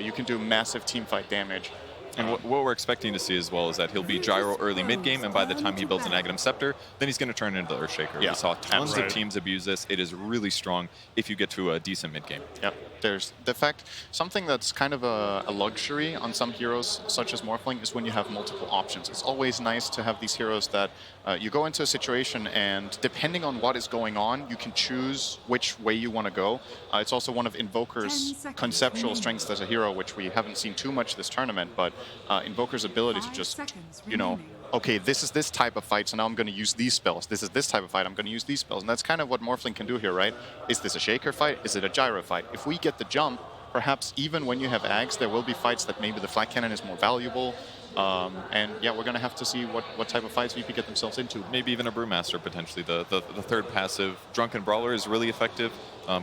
you can do massive teamfight damage. And what we're expecting to see as well is that he'll be Gyro early mid-game, and by the time he builds an Aghanim-Scepter, then he's going to turn into the Earthshaker. We saw tons of teams abuse this. It is really strong if you get to a decent mid-game. Yep. There's the fact, something that's kind of a luxury on some heroes, such as Morphling, is when you have multiple options. It's always nice to have these heroes that you go into a situation and depending on what is going on, you can choose which way you want to go. It's also one of Invoker's conceptual strengths as a hero, which we haven't seen too much this tournament, but Invoker's ability to just, you know, okay, this is this type of fight, so now I'm going to use these spells. This is this type of fight, I'm going to use these spells. And that's kind of what Morphling can do here, right? Is this a Shaker fight? Is it a Gyro fight? If we get the jump, perhaps even when you have Ags, there will be fights that maybe the Flak Cannon is more valuable. And yeah, we're going to have to see what type of fights VP get themselves into. Maybe even a Brewmaster, potentially. The third passive, Drunken Brawler, is really effective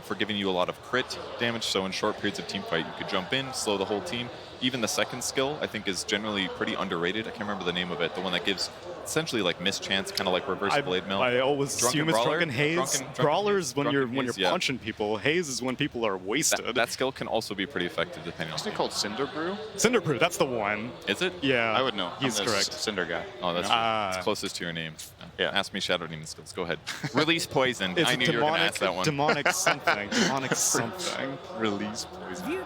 for giving you a lot of crit damage. So in short periods of team fight, you could jump in, slow the whole team. Even the second skill, I think, is generally pretty underrated. I can't remember the name of it. The one that gives essentially like mischance, kind of like reverse blade mail. I always assume it's Drunken Haze. Brawlers when you're yeah. punching people. Haze is when people are wasted. That skill can also be pretty effective depending on. Isn't it called Cinder Brew? Cinder Brew, that's the one. Is it? Yeah. I would know. He's I'm correct. Cinder guy. Oh, that's closest to your name. Yeah. Ask me Shadow Demon skills. Go ahead. Release poison. I knew you were going to ask that one. Demonic something. Demonic something. Release poison.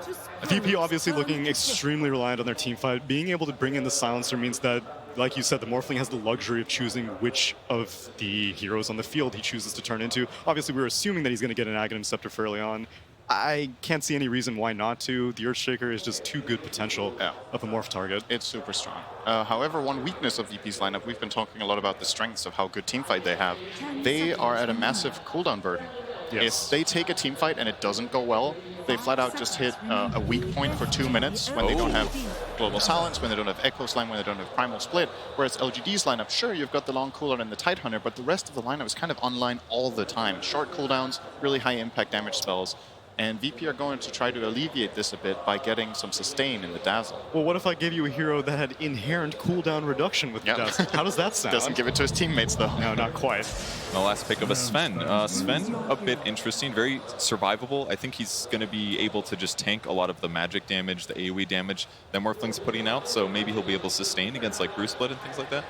VP obviously looking extremely reliant on their team fight. Being able to bring in the Silencer means that, like you said, the Morphling has the luxury of choosing which of the heroes on the field he chooses to turn into. Obviously, we're assuming that he's going to get an Aghanim-Scepter fairly on. I can't see any reason why not to. The Earthshaker is just too good potential of a morph target. It's super strong. However, one weakness of VP's lineup, we've been talking a lot about the strengths of how good teamfight they have. They are at a massive cooldown burden. Yes. If they take a team fight and it doesn't go well, they flat out just hit a weak point for 2 minutes when they don't have Global Silence, when they don't have Echo Slam, when they don't have Primal Split. Whereas LGD's lineup, sure, you've got the long cooldown and the Tidehunter, but the rest of the lineup is kind of online all the time. Short cooldowns, really high impact damage spells. And VP are going to try to alleviate this a bit by getting some sustain in the Dazzle. Well, what if I gave you a hero that had inherent cooldown reduction with the Dazzle? How does that sound? Doesn't give it to his teammates, though. No, not quite. The last pick of a Sven. Sven, a bit interesting, very survivable. I think he's going to be able to just tank a lot of the magic damage, the AoE damage that Morphling's putting out, so maybe he'll be able to sustain against like Bruce Blood and things like that.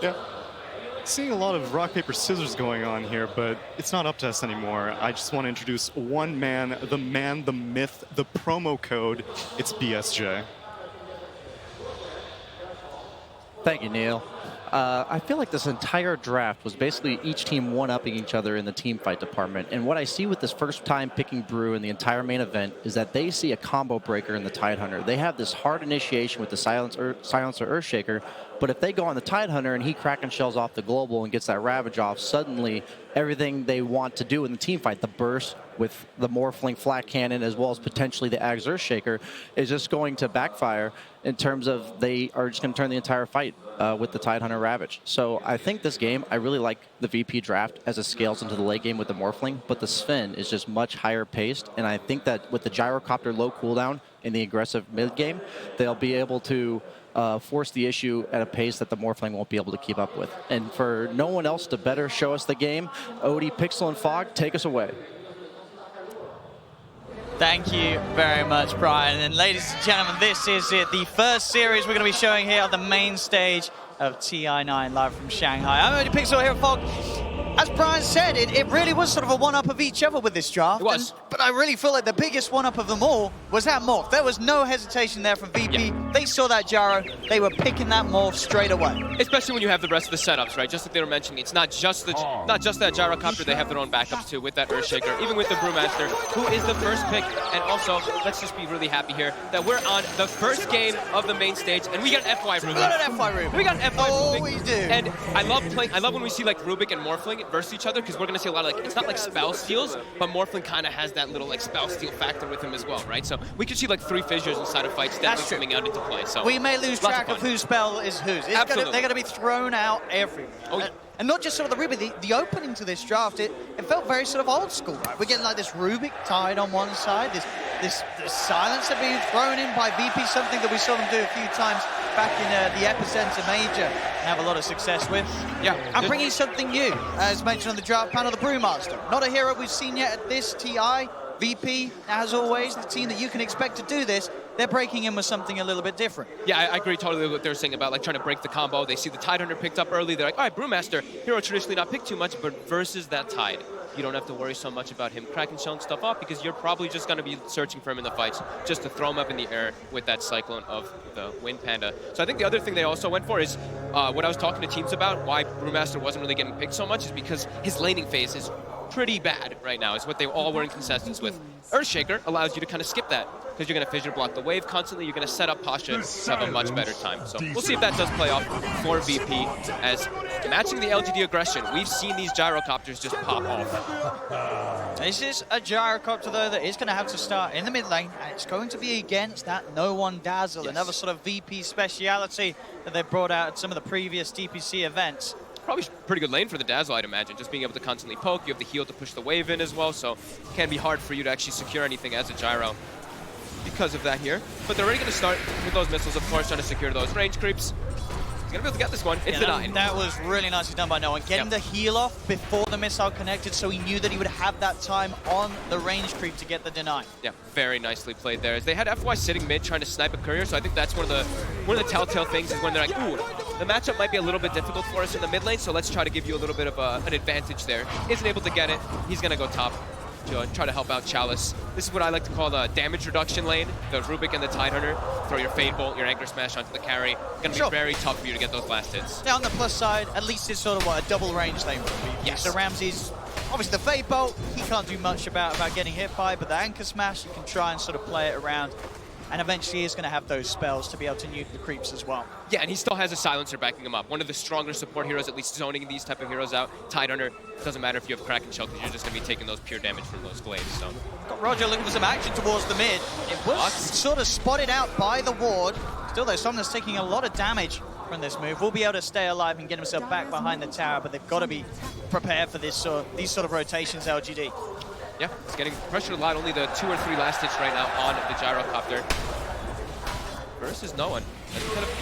Yeah. Seeing a lot of rock, paper, scissors going on here, but it's not up to us anymore. I just want to introduce one man, the myth, the promo code. It's BSJ. Thank you, Neil. I feel like this entire draft was basically each team one-upping each other in the team fight department. And what I see with this first time picking Brew in the entire main event is that they see a combo breaker in the Tidehunter. They have this hard initiation with the Silencer Earthshaker, but if they go on the Tidehunter and he Kraken shells off the global and gets that Ravage off, suddenly everything they want to do in the team fight, the burst with the Morphling flat cannon as well as potentially the Ags Earthshaker, is just going to backfire in terms of they are just going to turn the entire fight with the Tidehunter Ravage. So I think this game, I really like the VP draft as it scales into the late game with the Morphling, but the Sven is just much higher paced, and I think that with the Gyrocopter low cooldown in the aggressive mid game, they'll be able to force the issue at a pace that the Morphling won't be able to keep up with. And for no one else to better show us the game, Odie, Pixel, and Fog, take us away. Thank you very much, Brian. And ladies and gentlemen, this is it. The first series we're going to be showing here on the main stage of TI9 live from Shanghai. I'm Odie Pixel here at Fog. As Brian said, it really was sort of a one-up of each other with this draft. It was. But I really feel like the biggest one-up of them all was that morph. There was no hesitation there from VP. Yeah. They saw that gyro. They were picking that morph straight away. Especially when you have the rest of the setups, right? Just like they were mentioning, it's not just that gyrocopter. They have their own backups too with that Earthshaker, even with the Brewmaster, who is the first pick. And also, let's just be really happy here that we're on the first game of the main stage, and we got an FY Rubik. We got an FY Rubik. We got an FY Rubik. Oh, we do. And I love when we see like Rubik and Morphling versus each other, because we're going to see a lot of like, it's not like spell steals, but Morphling kind of has that little like spell steal factor with him as well, right? So we could see like 3 fissures inside of fights definitely coming out into play. So we may lose track of whose spell is whose. They're going to be thrown out everywhere. Oh, yeah. And not just sort of the Rubik, the opening to this draft, it felt very sort of old school, right? We're getting like this Rubik tied on one side, this silencer being thrown in by VP, something that we saw them do a few times back in the Epicenter Major and have a lot of success with. Yeah. I'm bringing something new, as mentioned on the draft panel, the Brewmaster. Not a hero we've seen yet at this TI. VP, as always, the team that you can expect to do this, they're breaking in with something a little bit different. Yeah, I agree totally with what they're saying about like trying to break the combo. They see the Tidehunter picked up early. They're like, all right, Brewmaster, hero traditionally not picked too much, but versus that Tide, you don't have to worry so much about him cracking showing stuff off, because you're probably just going to be searching for him in the fights just to throw him up in the air with that Cyclone of the Wind Panda. So I think the other thing they also went for is what I was talking to teams about, why Brewmaster wasn't really getting picked so much, is because his laning phase is pretty bad right now, is what they all were in consensus with. Earthshaker allows you to kind of skip that, because you're going to fissure block the wave constantly. You're going to set up Pasha to have a much better time. So we'll see if that does play off for VP, as matching the LGD aggression, we've seen these gyrocopters just pop off. This is a gyrocopter, though, that is going to have to start in the mid lane, and it's going to be against that no-one Dazzle, another sort of VP speciality that they brought out at some of the previous DPC events. Probably pretty good lane for the Dazzle, I'd imagine. Just being able to constantly poke, you have the heal to push the wave in as well, so it can be hard for you to actually secure anything as a gyro because of that here. But they're already going to start with those missiles, of course, trying to secure those range creeps. He's going to be able to get this one. It's denied. That was really nicely done by Noah. Getting the heal off before the missile connected, so he knew that he would have that time on the range creep to get the deny. Yeah, very nicely played there. As they had FY sitting mid trying to snipe a courier, so I think that's one of the telltale things, is when they're like, ooh, the matchup might be a little bit difficult for us in the mid lane, so let's try to give you a little bit of an advantage there. Isn't able to get it. He's going to go top to try to help out Chalice. This is what I like to call the damage reduction lane. The Rubik and the Tidehunter. Throw your Fade Bolt, your Anchor Smash onto the carry. Going to be very tough for you to get those last hits. Yeah, on the plus side, at least it's sort of a double range lane for me. Yes. So Ramsey's, obviously the Fade Bolt, he can't do much about getting hit by, but the Anchor Smash, you can try and sort of play it around. And eventually he's going to have those spells to be able to nuke the creeps as well. Yeah, and he still has a Silencer backing him up. One of the stronger support heroes, at least zoning these type of heroes out. Tidehunter, doesn't matter if you have Kraken Shell, because you're just going to be taking those pure damage from those glaives. So got Roger looking for some action towards the mid. It was sort of spotted out by the ward. Still though, Somna's taking a lot of damage from this move. Will be able to stay alive and get himself back behind the tower, but they've got to be prepared for this these sort of rotations, LGD. Yeah, it's getting pressured a lot. Only the 2 or 3 last hits right now on the gyrocopter. Versus no one.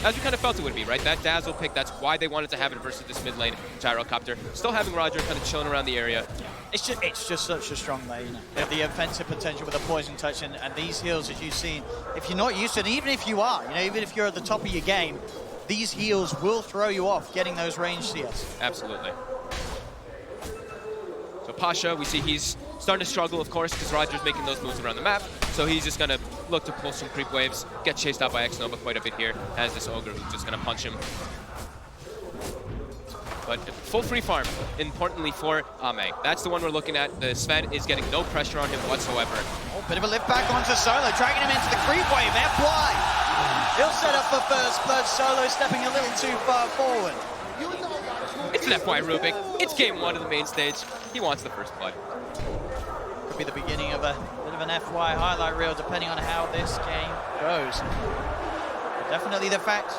As we kind of felt it would be, right? That dazzle pick, that's why they wanted to have it versus this mid lane gyrocopter. Still having Roger kind of chilling around the area. It's just such a strong lane. They have the offensive potential with a poison touch, and these heals, as you've seen, if you're not used to it, and even if you are, even if you're at the top of your game, these heals will throw you off getting those ranged CS. Absolutely. So Pasha, we see he's starting to struggle, of course, because Roger's making those moves around the map. So he's just going to look to pull some creep waves, get chased out by X-Nova quite a bit here, as this Ogre who's just going to punch him. But full free farm, importantly for Ame. That's the one we're looking at. The Sven is getting no pressure on him whatsoever. Oh, bit of a lift back onto Solo, dragging him into the creep wave. FY! He'll set up for first blood. Solo stepping a little too far forward. It's an FY Rubik. It's game 1 of the main stage. He wants the first blood. Could be the beginning of a bit of an FY highlight reel, depending on how this game goes. But definitely the fact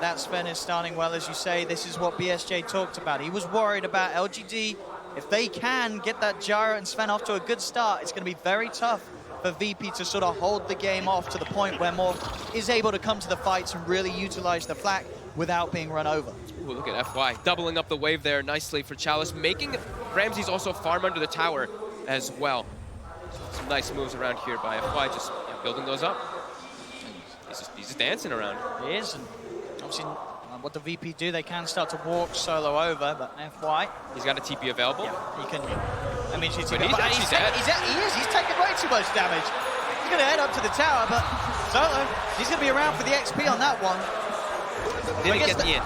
that Sven is starting well, as you say, this is what BSJ talked about. He was worried about LGD. If they can get that Gyro and Sven off to a good start, it's going to be very tough for VP to sort of hold the game off to the point where Morph is able to come to the fights and really utilize the flak without being run over. Ooh, look at FY doubling up the wave there nicely for Chalice, making Ramses also farm under the tower as well. Some nice moves around here by FY, just building those up. He's just dancing around. He is, and obviously what the VP do, they can start to walk Solo over, but FY... He's got a TP available. Yeah, he can... I mean, he's actually dead. He's taking way too much damage. He's going to head up to the tower, but Solo, he's going to be around for the XP on that one. Didn't get in.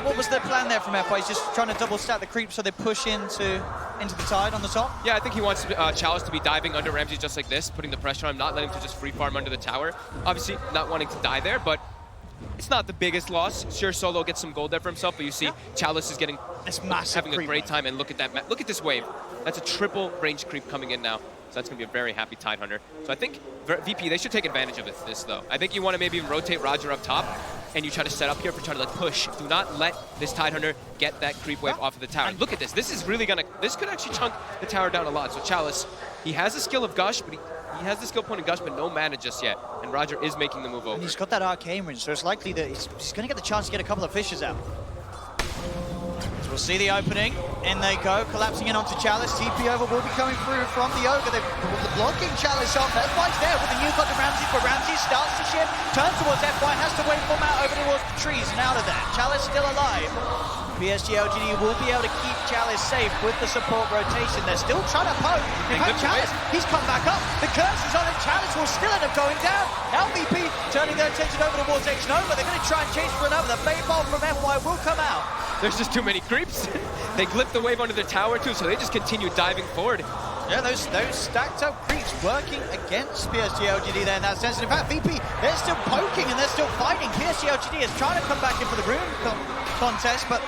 What was the plan there from FY? He's just trying to double stack the creep so they push into the tide on the top? Yeah, I think he wants Chalice to be diving under Ramsey just like this, putting the pressure on him, not letting him to just free farm under the tower. Obviously, not wanting to die there, but it's not the biggest loss. Sure, Solo gets some gold there for himself, but you see Chalice is getting having a great time, and look at that. Look at this wave. That's a triple range creep coming in now. So that's going to be a very happy Tide Hunter. So I think VP, they should take advantage of this, though. I think you want to maybe even rotate Roger up top, and you try to set up here for trying to push. Do not let this Tide Hunter get that creep wave off of the tower. And look at this. This is really going to... This could actually chunk the tower down a lot. So Chalice, he has the skill of Gush, but he has the skill point in Gush, but no mana just yet. And Roger is making the move over. And he's got that Arcane Ring, so it's likely that he's going to get the chance to get a couple of fishes out. So we'll see the opening. In they go, collapsing in onto Chalice. TP over will be coming through from the Ogre. They're blocking Chalice off. FY's there with the new cut to Ramsey, but Ramsey starts to shift, turns towards FY, has to wait for him out over towards the trees, and out of there. Chalice still alive. PSG LGD will be able to keep Chalice safe with the support rotation. They're still trying to poke. In fact, Chalice, he's come back up. The curse is on him. Chalice will still end up going down. Now VP turning their attention over towards X-Nova. They're going to try and chase for another. The Fade Ball from FY will come out. There's just too many creeps. They clipped the wave under the tower too, so they just continue diving forward. Yeah, those stacked up creeps working against PSG LGD there in that sense. And in fact, VP, they're still poking and they're still fighting. PSG LGD is trying to come back in for the rune contest, but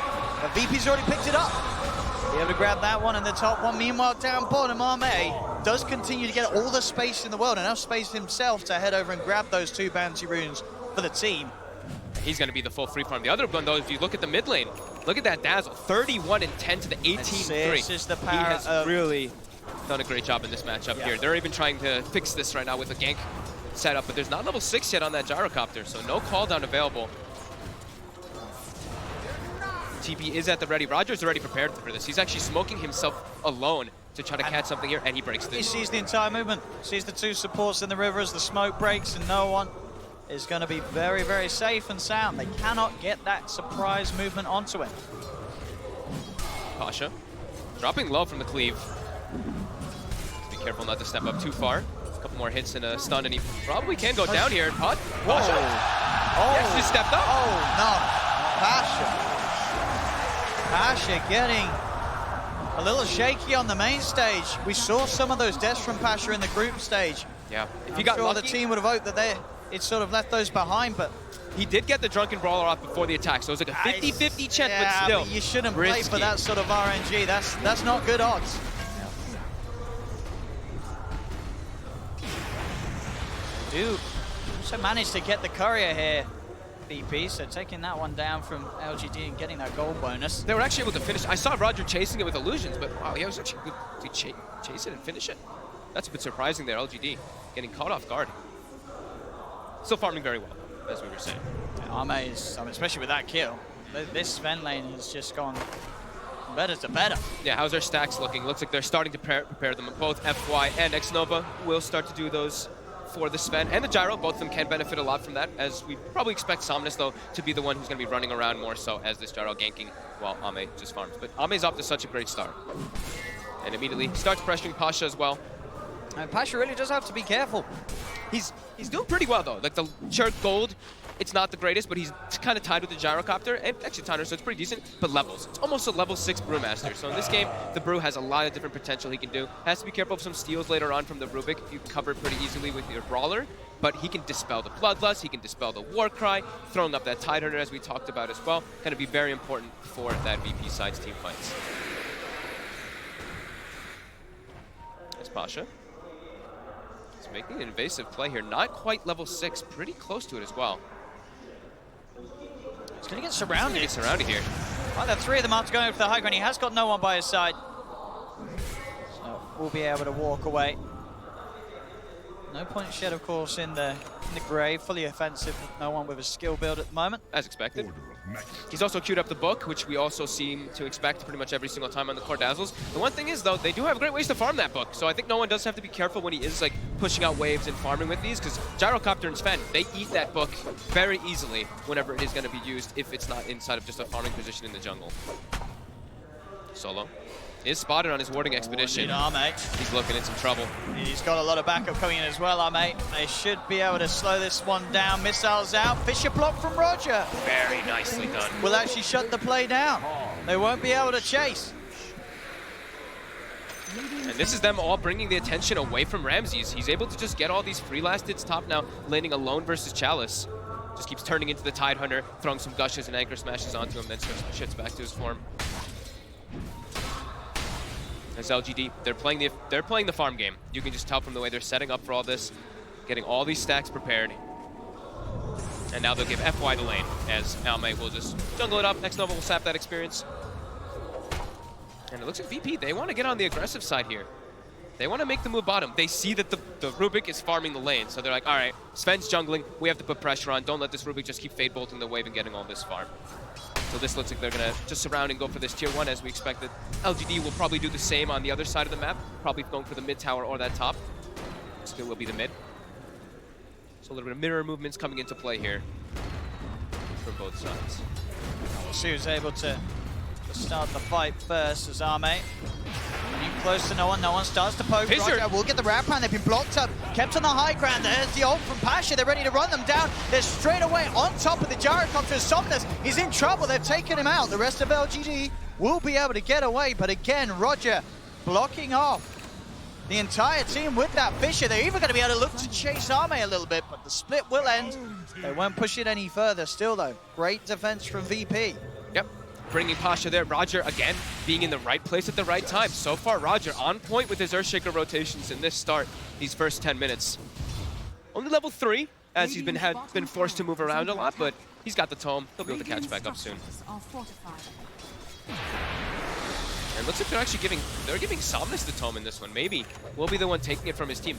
VP's already picked it up. Be able to grab that one and the top one. Meanwhile, down bottom, Arme does continue to get all the space in the world, enough space himself to head over and grab those 2 bounty runes for the team. He's going to be the full free farm. The other one, though, if you look at the mid lane, look at that dazzle. 31 and 10 to the 18-3. He has really done a great job in this matchup here. They're even trying to fix this right now with a gank setup, but there's not level 6 yet on that gyrocopter, so no call down available. TP is at the ready. Roger's already prepared for this. He's actually smoking himself alone to try to catch something here, and he breaks this. He sees the entire movement, sees the 2 supports in the river as the smoke breaks, and no one is going to be very, very safe and sound. They cannot get that surprise movement onto him. Pasha dropping low from the cleave. Be careful not to step up too far. A couple more hits and a stun, and he probably can go down here. Pasha. Oh, yes, he stepped up. Oh, no. Pasha getting a little shaky on the main stage. We saw some of those deaths from Pasha in the group stage. Yeah. If you got sure lucky, the team would have hoped that it sort of left those behind, but he did get the Drunken Brawler off before the attack, so it was like a 50-50 chance, but still. But you shouldn't play for that sort of RNG. That's not good odds. Do also managed to get the courier here. BP, so taking that one down from LGD and getting that gold bonus. They were actually able to finish. I saw Roger chasing it with illusions, but wow, he was actually good to chase it and finish it. That's a bit surprising there, LGD, getting caught off guard. Still farming very well, as we were saying. Arme is, especially with that kill, this Sven lane has just gone better to better. Yeah, how's their stacks looking? Looks like they're starting to prepare them. Both FY and Xnova will start to do those for the Sven and the Gyro. Both of them can benefit a lot from that, as we probably expect Somnus, though, to be the one who's going to be running around more so as this Gyro ganking while Ame just farms. But Ame's off to such a great start. And immediately starts pressuring Pasha as well. And Pasha really does have to be careful. He's doing pretty well, though. Like, the Chert Gold, it's not the greatest, but he's kind of tied with the Gyrocopter, and actually Tanner, so it's pretty decent, but levels. It's almost a level 6 Brewmaster. So in this game, the Brew has a lot of different potential he can do. Has to be careful of some steals later on from the Rubik. You can cover it pretty easily with your Brawler, but he can dispel the Bloodlust, he can dispel the Warcry, throwing up that Tidehunter as we talked about as well. Going to be very important for that VP side's team fights. There's Pasha. He's making an invasive play here. Not quite level 6, pretty close to it as well. He's going to get surrounded. He's surrounded here. Well, the three of them are going for the high ground. He has got no one by his side. So we'll be able to walk away. No point shed, of course, in the grave. Fully offensive. No one with a skill build at the moment. As expected. He's also queued up the book, which we also seem to expect pretty much every single time on the Core Dazzles. The one thing is, though, they do have great ways to farm that book. So I think no one does have to be careful when he is like pushing out waves and farming with these, because Gyrocopter and Sven, they eat that book very easily whenever it is going to be used, if it's not inside of just a farming position in the jungle. Solo is spotted on his warding expedition. He's looking in some trouble. He's got a lot of backup coming in as well, Arme. They should be able to slow this one down. Missiles out. Fisher block from Roger. Very nicely done. Will actually shut the play down. They won't be able to chase. And this is them all bringing the attention away from Ramses. He's able to just get all these free last hits top now, landing alone versus Chalice. Just keeps turning into the Tidehunter, throwing some gushes and anchor smashes onto him, then shifts back to his form. As LGD, they're playing the farm game. You can just tell from the way they're setting up for all this, getting all these stacks prepared. And now they'll give FY the lane, as Almay will just jungle it up. Xnova will sap that experience. And it looks like VP, they want to get on the aggressive side here. They want to make the move bottom. They see that the Rubik is farming the lane, so they're like, all right, Sven's jungling, we have to put pressure on. Don't let this Rubik just keep fade bolting the wave and getting all this farm. So this looks like they're going to just surround and go for this tier 1, as we expect that LGD will probably do the same on the other side of the map, probably going for the mid tower or that top. Still will be the mid. So a little bit of mirror movements coming into play here from both sides. She was able to start the fight first as Arme. Close to no one starts to poke. Roger will get the wrap round. They've been blocked up, kept on the high ground. There's the ult from Pasha. They're ready to run them down. They're straight away on top of the Gyrocopter. Somnus, he's in trouble. They've taken him out. The rest of LGD will be able to get away, but again, Roger blocking off the entire team with that Fisher. They're even going to be able to look to chase Arme a little bit, but the split will end. They won't push it any further still, though. Great defense from VP. Yep. Bringing Pasha there. Roger, again, being in the right place at the right time. So far, Roger on point with his Earthshaker rotations in this start, these first 10 minutes. Only level 3, as he's been forced to move around a lot, but he's got the tome. He'll be able to catch back up soon. And it looks like they're actually giving Somnus the tome in this one. Maybe will be the one taking it from his team.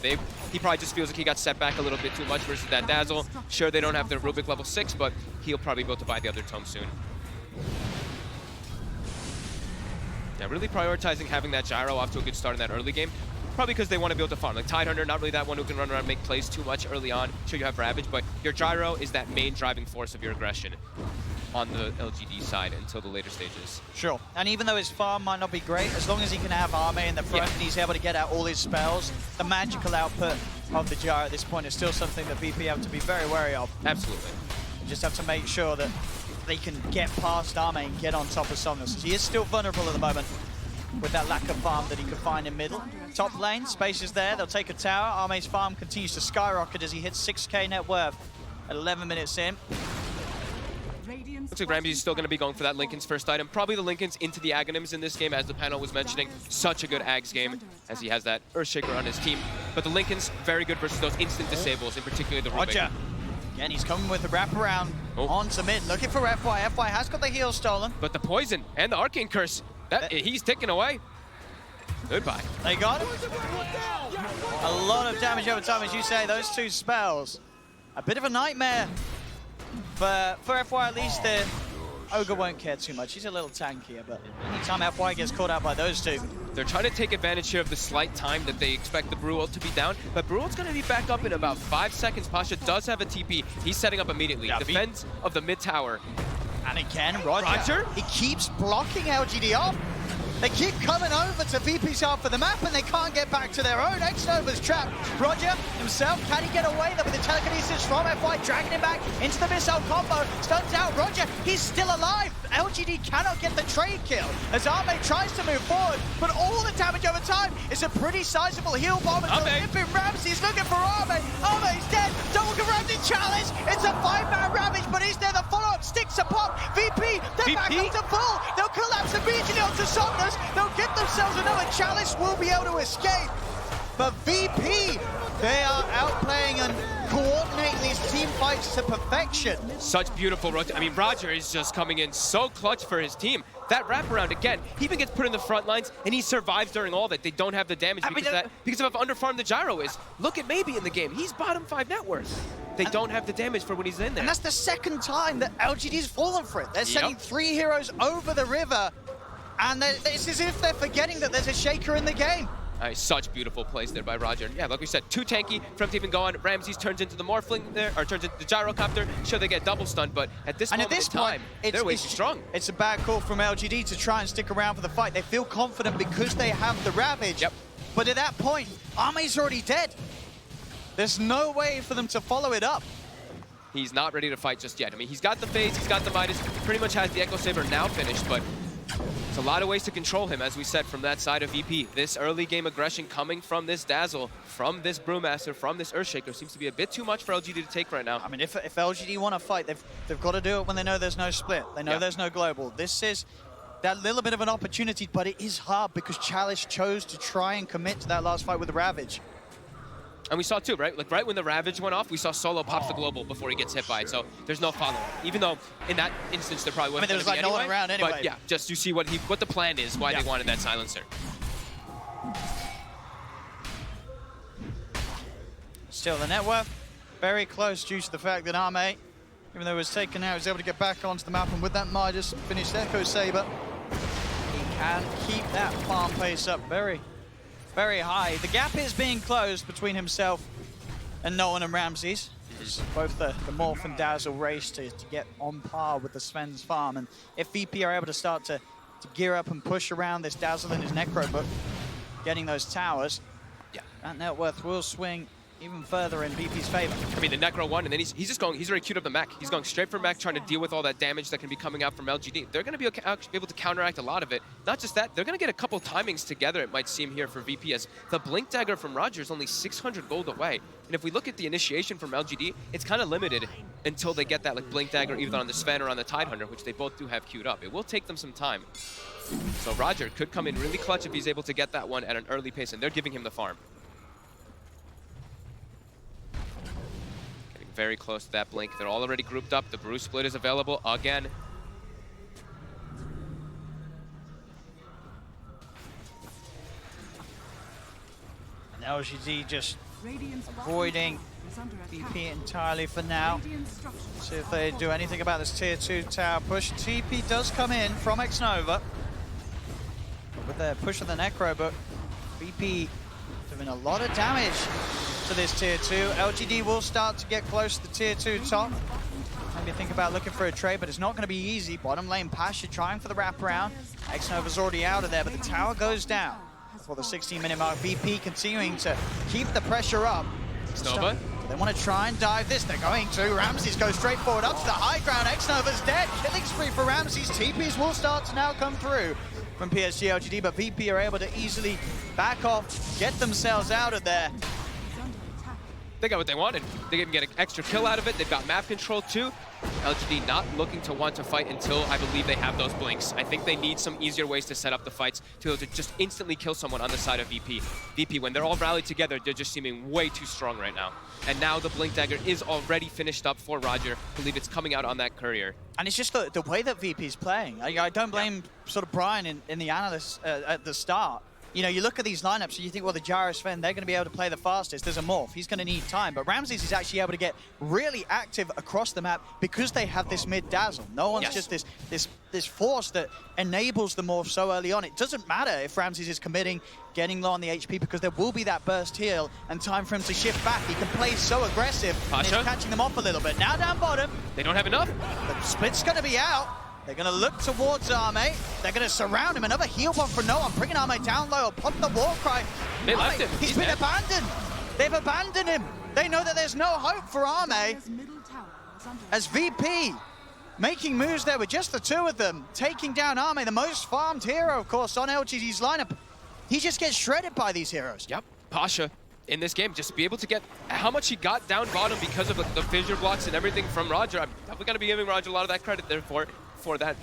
He probably just feels like he got set back a little bit too much versus that Dazzle. Sure, they don't have their Rubik level 6, but he'll probably be able to buy the other tome soon. Yeah, really prioritizing having that Gyro off to a good start in that early game. Probably because they want to be able to farm. Like Tidehunter, not really that one who can run around and make plays too much early on. Sure, you have Ravage, but your Gyro is that main driving force of your aggression on the LGD side until the later stages. Sure, and even though his farm might not be great, as long as he can have Arme in the front and he's able to get out all his spells, the magical output of the Gyro at this point is still something that VP have to be very wary of. Absolutely. You just have to make sure that they can get past Arme and get on top of Somnus. He is still vulnerable at the moment with that lack of farm that he could find in middle. Top lane, space is there, they'll take a tower. Arme's farm continues to skyrocket as he hits 6k net worth at 11 minutes in. Looks like Ramsey's still going to be going for that Linken's first item. Probably the Linken's into the Aghanims in this game, as the panel was mentioning. Such a good Aghs game, as he has that Earthshaker on his team. But the Linken's very good versus those instant disables, in particular the Rubik. Roger Again, he's coming with the wraparound onto mid, looking for FY. FY has got the heal stolen. But the poison and the arcane curse, he's taken away. Goodbye. They got him. A lot of damage over time, as you say. Those two spells, a bit of a nightmare for FY. At least the Ogre won't care too much. He's a little tankier, but anytime FY gets caught out by those two. They're trying to take advantage here of the slight time that they expect the Brew ult to be down, but Brew ult's going to be back up in about 5 seconds. Pasha does have a TP. He's setting up immediately. Yeah, defense of the mid tower. And again, Roger. He keeps blocking LGD off. They keep coming over to VP's half of the map, and they can't get back to their own. X-Nova's trapped. Roger himself, can he get away there with the telekinesis from FY, dragging him back into the missile combo. Stuns out Roger, he's still alive. LGD cannot get the trade kill as Arme tries to move forward, but all the damage over time is a pretty sizable heal bomb. Limping Ramsey's looking for Arme. Arme's dead. Double Ramsey challenge. It's a 5-man Ravage, but is there the follow-up? Sticks a pop. VP, they're back up to full. They'll collapse immediately onto Somnus. They'll get themselves another chalice, will be able to escape. But VP, they are outplaying and coordinating these team fights to perfection. Such beautiful rotation. I mean, Roger is just coming in so clutch for his team. That wraparound, again, he even gets put in the front lines, and he survives during all that. They don't have the damage because of how underfarmed the gyro is. Look at Maybe in the game. He's bottom 5 net worth. They don't have the damage for when he's in there. And that's the second time that LGD's fallen for it. They're sending 3 heroes over the river, and it's as if they're forgetting that there's a shaker in the game. Such beautiful plays there by Roger. Yeah, like we said, too tanky for him to even go on. Ramses turns into the Morphling there, or turns into the Gyrocopter. Sure, they get double stunned, but at this moment in time, they're way too strong. It's a bad call from LGD to try and stick around for the fight. They feel confident because they have the Ravage. Yep. But at that point, Arme's already dead. There's no way for them to follow it up. He's not ready to fight just yet. I mean, he's got the Phase, he's got the Midas, pretty much has the Echo Saber now finished, but there's a lot of ways to control him, as we said, from that side of VP. This early game aggression coming from this Dazzle, from this Brewmaster, from this Earthshaker seems to be a bit too much for LGD to take right now. I mean, if LGD want to fight, they've got to do it when they know there's no split. They know there's no global. This is that little bit of an opportunity, but it is hard because Chalice chose to try and commit to that last fight with the Ravage. And we saw too, right? Like right when the Ravage went off, we saw Solo pop the global before he gets hit by it. So there's no follow-up. Even though in that instance there probably wasn't. I mean, there was like no one around anyway. But yeah, just to see what the plan is, why they wanted that silencer. Still, the net worth very close due to the fact that Arme, even though it was taken out, was able to get back onto the map, and with that Midas finished Echo Saber, he can keep that farm pace up very high. The gap is being closed between himself and Nolan and Ramses. Both the Morph and Dazzle race to get on par with the Sven's farm. And if VP are able to start to gear up and push around this Dazzle and his Necro, but getting those towers, that net worth will swing even further in VP's favor. I mean, the Necro one, and then he's already queued up the mech. He's going straight for mech, trying to deal with all that damage that can be coming out from LGD. They're going to be able to counteract a lot of it. Not just that, they're going to get a couple timings together, it might seem, here for VP, as the Blink Dagger from Roger is only 600 gold away. And if we look at the initiation from LGD, it's kind of limited until they get that like Blink Dagger either on the Sven or on the Tidehunter, which they both do have queued up. It will take them some time. So Roger could come in really clutch if he's able to get that one at an early pace, and they're giving him the farm. Very close to that Blink. They're all already grouped up. The Brew Split is available again. And LGD just avoiding VP entirely for now. See if they do anything about this tier 2 tower push. TP does come in from X-Nova with their push of the Necro, but VP doing a lot of damage to this tier 2. LGD will start to get close to the tier 2 top. Maybe think about looking for a trade, but it's not going to be easy. Bottom lane, Pasha trying for the wraparound. X-Nova's already out of there, but the tower goes down for the 16-minute mark. VP continuing to keep the pressure up. X-Nova. They want to try and dive this. They're going to. Ramses goes straight forward up to the high ground. X-Nova's dead. Killing spree for Ramses. TPs will start to now come through from PSG LGD, but VP are able to easily back off, get themselves out of there. they got what they wanted. They can get an extra kill out of it. They've got map control too. LGD not looking to want to fight until I believe they have those blinks. I think they need some easier ways to set up the fights to be able to just instantly kill someone on the side of VP. VP, when they're all rallied together, they're just seeming way too strong right now. And now the Blink Dagger is already finished up for Roger. I believe it's coming out on that Courier. And it's just the way that VP's playing. I don't blame sort of Brian in the analysts at the start. You know, you look at these lineups and you think, well, the Gyro Sven, they're going to be able to play the fastest. There's a Morph. He's going to need time. But Ramses is actually able to get really active across the map because they have this mid-dazzle. No one's just this force that enables the Morph so early on. It doesn't matter if Ramses is committing, getting low on the HP, because there will be that burst heal and time for him to shift back. He can play so aggressive, and it's catching them off a little bit. Now down bottom. They don't have enough. The split's going to be out. They're going to look towards Arme. They're going to surround him. Another heal bomb for no one. Bringing Arme down low. Pop the war cry. They left him. He's been abandoned. They've abandoned him. They know that there's no hope for Arme. As VP making moves there with just the two of them, taking down Arme, the most farmed hero, of course, on LGD's lineup. He just gets shredded by these heroes. Yep. Pasha in this game, just be able to get how much he got down bottom because of the fissure blocks and everything from Roger. I'm definitely going to be giving Roger a lot of that credit there for that,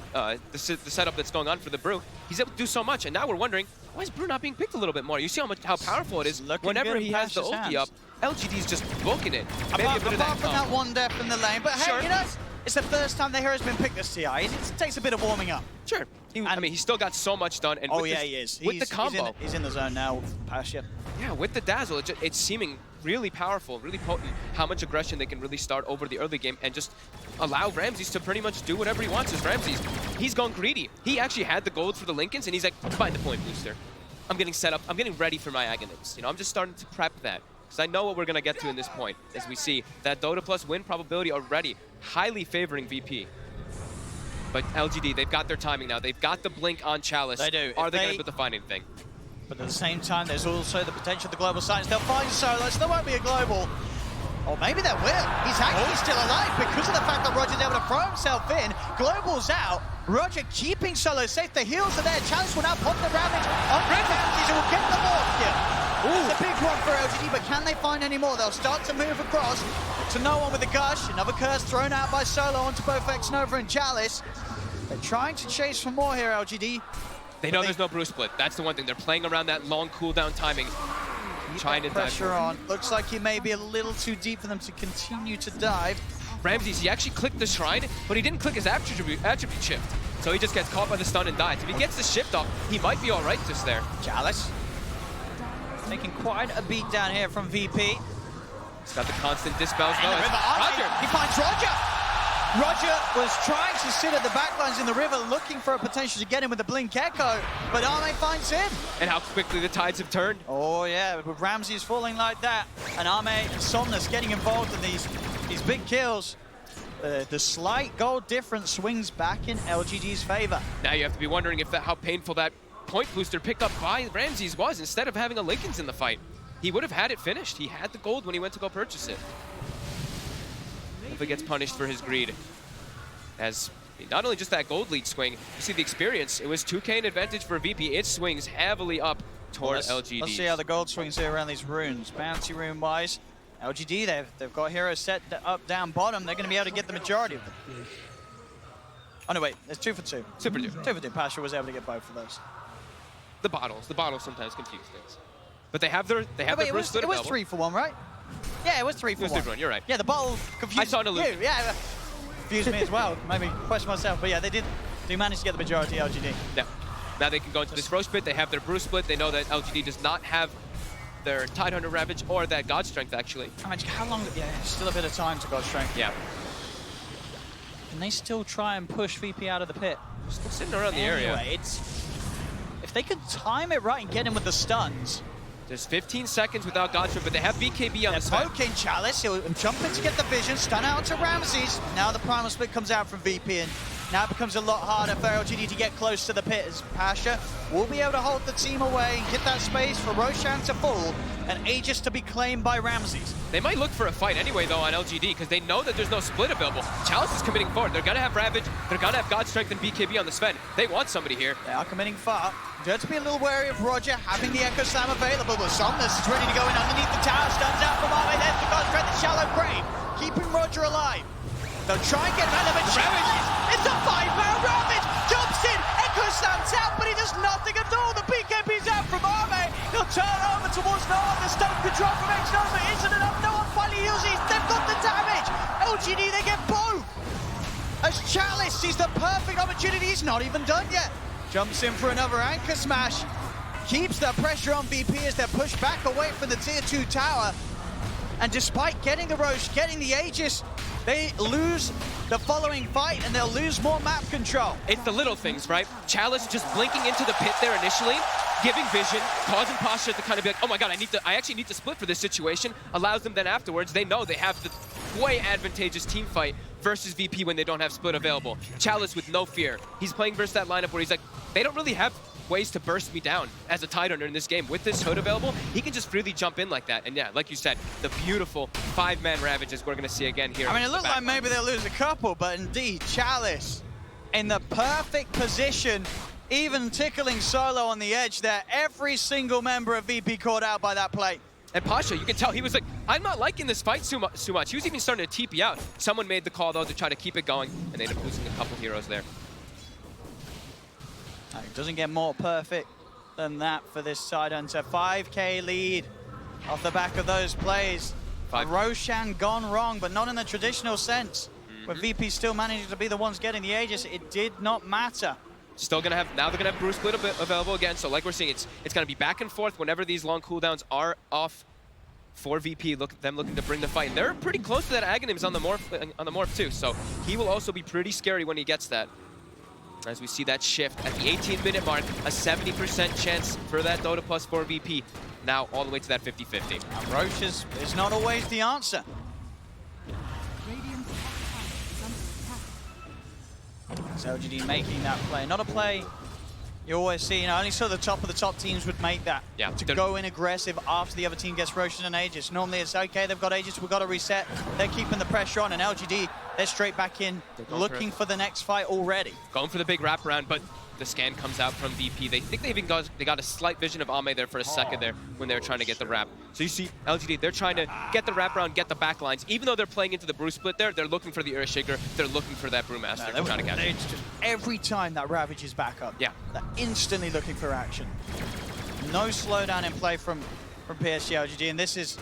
the setup that's going on for the Brew. He's able to do so much, and now we're wondering, why is Brew not being picked a little bit more? You see how powerful it is. Whenever he has the ulti up, LGD's just booking it. Apart from that one death in the lane, but hey, you know, it's the first time the hero's been picked this TI. It takes a bit of warming up. Sure. I mean, he's still got so much done. And he is. With the combo. He's in the zone now with Pasha. Yeah, with the Dazzle, it's seeming really powerful, really potent, how much aggression they can really start over the early game and just allow Ramses to pretty much do whatever he wants. As Ramses, he's gone greedy. He actually had the gold for the Lincolns, and he's like, find the point booster. I'm getting set up. I'm getting ready for my Aghanim's. You know, I'm just starting to prep that. Because I know what we're going to get to in this point, as we see that Dota plus win probability already highly favoring VP. But LGD, they've got their timing now. They've got the blink on Chalice. They do. Are they going to put the find anything? But at the same time, there's also the potential of the global science. They'll find Solo, so there won't be a global. Or maybe there will. He's actually still alive because of the fact that Roger's able to throw himself in. Global's out. Roger keeping Solo safe. The heals are there. Chalice will now pop the Ravage on Ramses and will get the Morph kill. It's a big one for LGD, but can they find any more? They'll start to move across to no one with a Gush. Another curse thrown out by Solo onto both X-Nova and Chalice. They're trying to chase for more here, LGD. They know there's no Brew split. That's the one thing. They're playing around that long cooldown timing. Trying to pressure on. Looks like he may be a little too deep for them to continue to dive. Ramses, he actually clicked the Shrine, but he didn't click his attribute shift. So he just gets caught by the stun and dies. If he gets the shift off, he might be all right just there. Chalice taking quite a beat down here from VP. He's got the constant dispels. No, Roger! He finds Roger! Roger was trying to sit at the backlines in the river, looking for a potential to get him with the Blink Echo, but Arme finds him. And how quickly the tides have turned. Oh yeah, with Ramses falling like that, and Arme and Somnus getting involved in these big kills. The slight gold difference swings back in LGD's favor. Now you have to be wondering if how painful that point booster picked up by Ramses was. Instead of having a Lincolns in the fight, he would have had it finished. He had the gold when he went to go purchase it. If it gets punished for his greed. As not only just that gold lead swing, you see the experience. It was 2K in advantage for VP. It swings heavily up towards LGD. Let's see how the gold swings here around these runes. Bounty rune wise, LGD, they've got heroes set up, down, bottom. They're going to be able to get the majority of them. Oh no, wait, it's 2 for 2. 2 for 2. 2 for 2. Pasha was able to get both of those. The bottles sometimes confuse things. But they have their it was 3 for 1, right? Yeah, it was 3 for 1. 3 for 1, you're right. Yeah, the bottle confused I saw an illusion. Yeah, confused me as well. Maybe question myself, but yeah, they did manage to get the majority LGD. Yeah. Now they can go into this Roche split. They have their Brew split. They know that LGD does not have their Tidehunter Ravage or that God Strength, actually. How long? Yeah, still a bit of time to God Strength. Yeah. Can they still try and push VP out of the pit? Still sitting around the area. If they could time it right and get him with the stuns. There's 15 seconds without God Strength, but they have BKB on the side. Poking Chalice. He'll jump in to get the vision. Stun out to Ramses. Now the Primal Split comes out from VP, and Now it becomes a lot harder for LGD to get close to the pit as Pasha will be able to hold the team away, get that space for Roshan to fall and Aegis to be claimed by Ramses. They might look for a fight anyway, though, on LGD, because they know that there's no split available. Chalice is committing forward. They're going to have Ravage. They're going to have God Strength and BKB on the Sven. They want somebody here. They are committing far. You have to be a little wary of Roger having the Echo Slam available, but Somnus is ready to go in underneath the tower. Stuns out from Arme, there's the God Strength, the Shallow Grave, keeping Roger alive. They'll try and get Element. Ravage! It's a 5-man Ravage! Jumps in, Echo Slams out, but he does nothing at all. The BKB's out from Arme. He'll turn over towards Noah. The stun control from X-Nova isn't enough. No one finally heals it. They've got the damage. LGD, they get both. As Chalice sees the perfect opportunity. He's not even done yet. Jumps in for another anchor smash. Keeps the pressure on VP as they're pushed back away from the tier 2 tower. And despite getting the Roche, getting the Aegis, they lose the following fight and they'll lose more map control. It's the little things, right? Chalice just blinking into the pit there initially, giving vision, causing Pasha to kind of be like, oh my god, I actually need to split for this situation. Allows them then afterwards, they know they have the way advantageous team fight versus VP when they don't have split available. Chalice with no fear. He's playing versus that lineup where he's like, they don't really have ways to burst me down as a tide earner in this game. With this hood available, he can just freely jump in like that. And yeah, like you said, the beautiful 5-man Ravages we're going to see again here. I mean, it looks like maybe they'll lose a couple, but indeed, Chalice in the perfect position, even tickling Solo on the edge there. Every single member of VP caught out by that play. And Pasha, you can tell he was like, I'm not liking this fight too much. He was even starting to TP out. Someone made the call, though, to try to keep it going, and they ended up losing a couple heroes there. It doesn't get more perfect than that for this side hunter. 5K lead off the back of those plays. Roshan gone wrong, but not in the traditional sense. Where VP still managing to be the ones getting the Aegis, it did not matter. Still gonna have, now they're gonna have Bruce Split available again, so like we're seeing, it's gonna be back and forth whenever these long cooldowns are for VP, them looking to bring the fight. And they're pretty close to that Aghanims on the morph too, so he will also be pretty scary when he gets that. As we see that shift at the 18-minute mark, a 70% chance for that Dota plus 4 VP. Now all the way to that 50-50. Roche is not always the answer. So LGD making that play. Not a play you always see, only so the top of the top teams would make that. Yeah, to go in aggressive after the other team gets Roshan and Aegis. Normally it's okay, they've got Aegis, we've got to reset. They're keeping the pressure on, and LGD, they're straight back in, looking for the next fight already. Going for the big wraparound, but the scan comes out from VP. They think they got a slight vision of Ame there for a second there when they were trying to get the wrap. So you see LGD, they're trying to get the wraparound, get the backlines. Even though they're playing into the Bruce Split there, they're looking for the Earthshaker. They're looking for that Brewmaster. They're trying to catch it. It's just every time that Ravage is back up, they're instantly looking for action. No slowdown in play from PSG LGD, and this is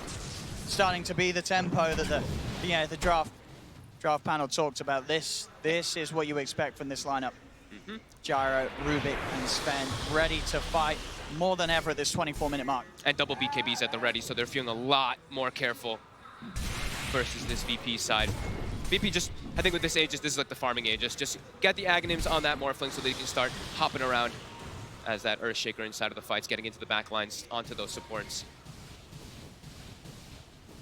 starting to be the tempo that the draft panel talked about. This is what you expect from this lineup. Gyro, Rubik, and Sven ready to fight more than ever at this 24-minute mark. And double BKBs at the ready, so they're feeling a lot more careful versus this VP side. VP just, I think with this Aegis, this is like the farming Aegis. Just get the Aghanims on that Morphling so they can start hopping around as that Earthshaker inside of the fight's getting into the back lines onto those supports.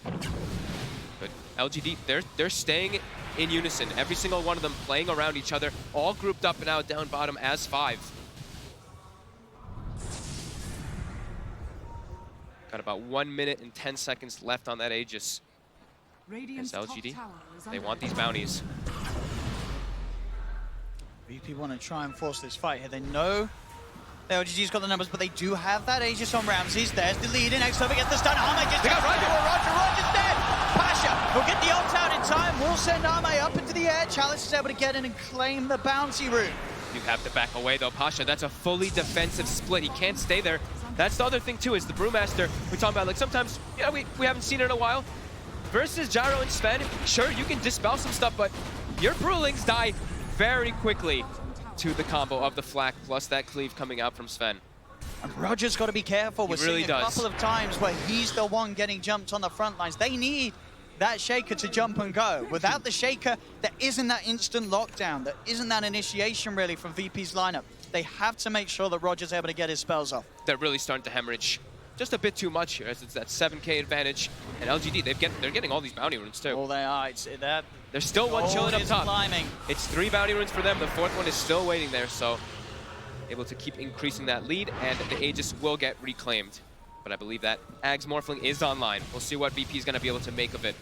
But LGD, they're staying in unison. Every single one of them playing around each other, all grouped up and out down bottom as 5. Got about 1 minute and 10 seconds left on that Aegis. As LGD, they want these bounties. VP want to try and force this fight here. They know the LGD's got the numbers, but they do have that Aegis on Ramses. There's the lead in. X-Over gets the stun. Arme just got Roger's dead. Pasha will get the ult out in time. Will send Arme up into the air. Chalice is able to get in and claim the bounty room. You have to back away though, Pasha. That's a fully defensive split. He can't stay there. That's the other thing too, is the Brewmaster. We're talking about, like, sometimes, we haven't seen it in a while. Versus Gyro and Sven, sure, you can dispel some stuff, but your Brewlings die very quickly to the combo of the Flak plus that cleave coming out from Sven. And Roger's got to be careful. We're seeing a couple of times where he's the one getting jumped on the front lines. They need that Shaker to jump and go. Without the Shaker, there isn't that instant lockdown. There isn't that initiation, really, from VP's lineup. They have to make sure that Roger's able to get his spells off. They're really starting to hemorrhage just a bit too much here, as it's that 7K advantage. And LGD, they're getting all these bounty runes too. Oh, they are. There's still one chilling up top. Climbing. It's 3 bounty runes for them. The 4th one is still waiting there, so able to keep increasing that lead, and the Aegis will get reclaimed. But I believe that Ags Morphling is online. We'll see what VP is going to be able to make of it.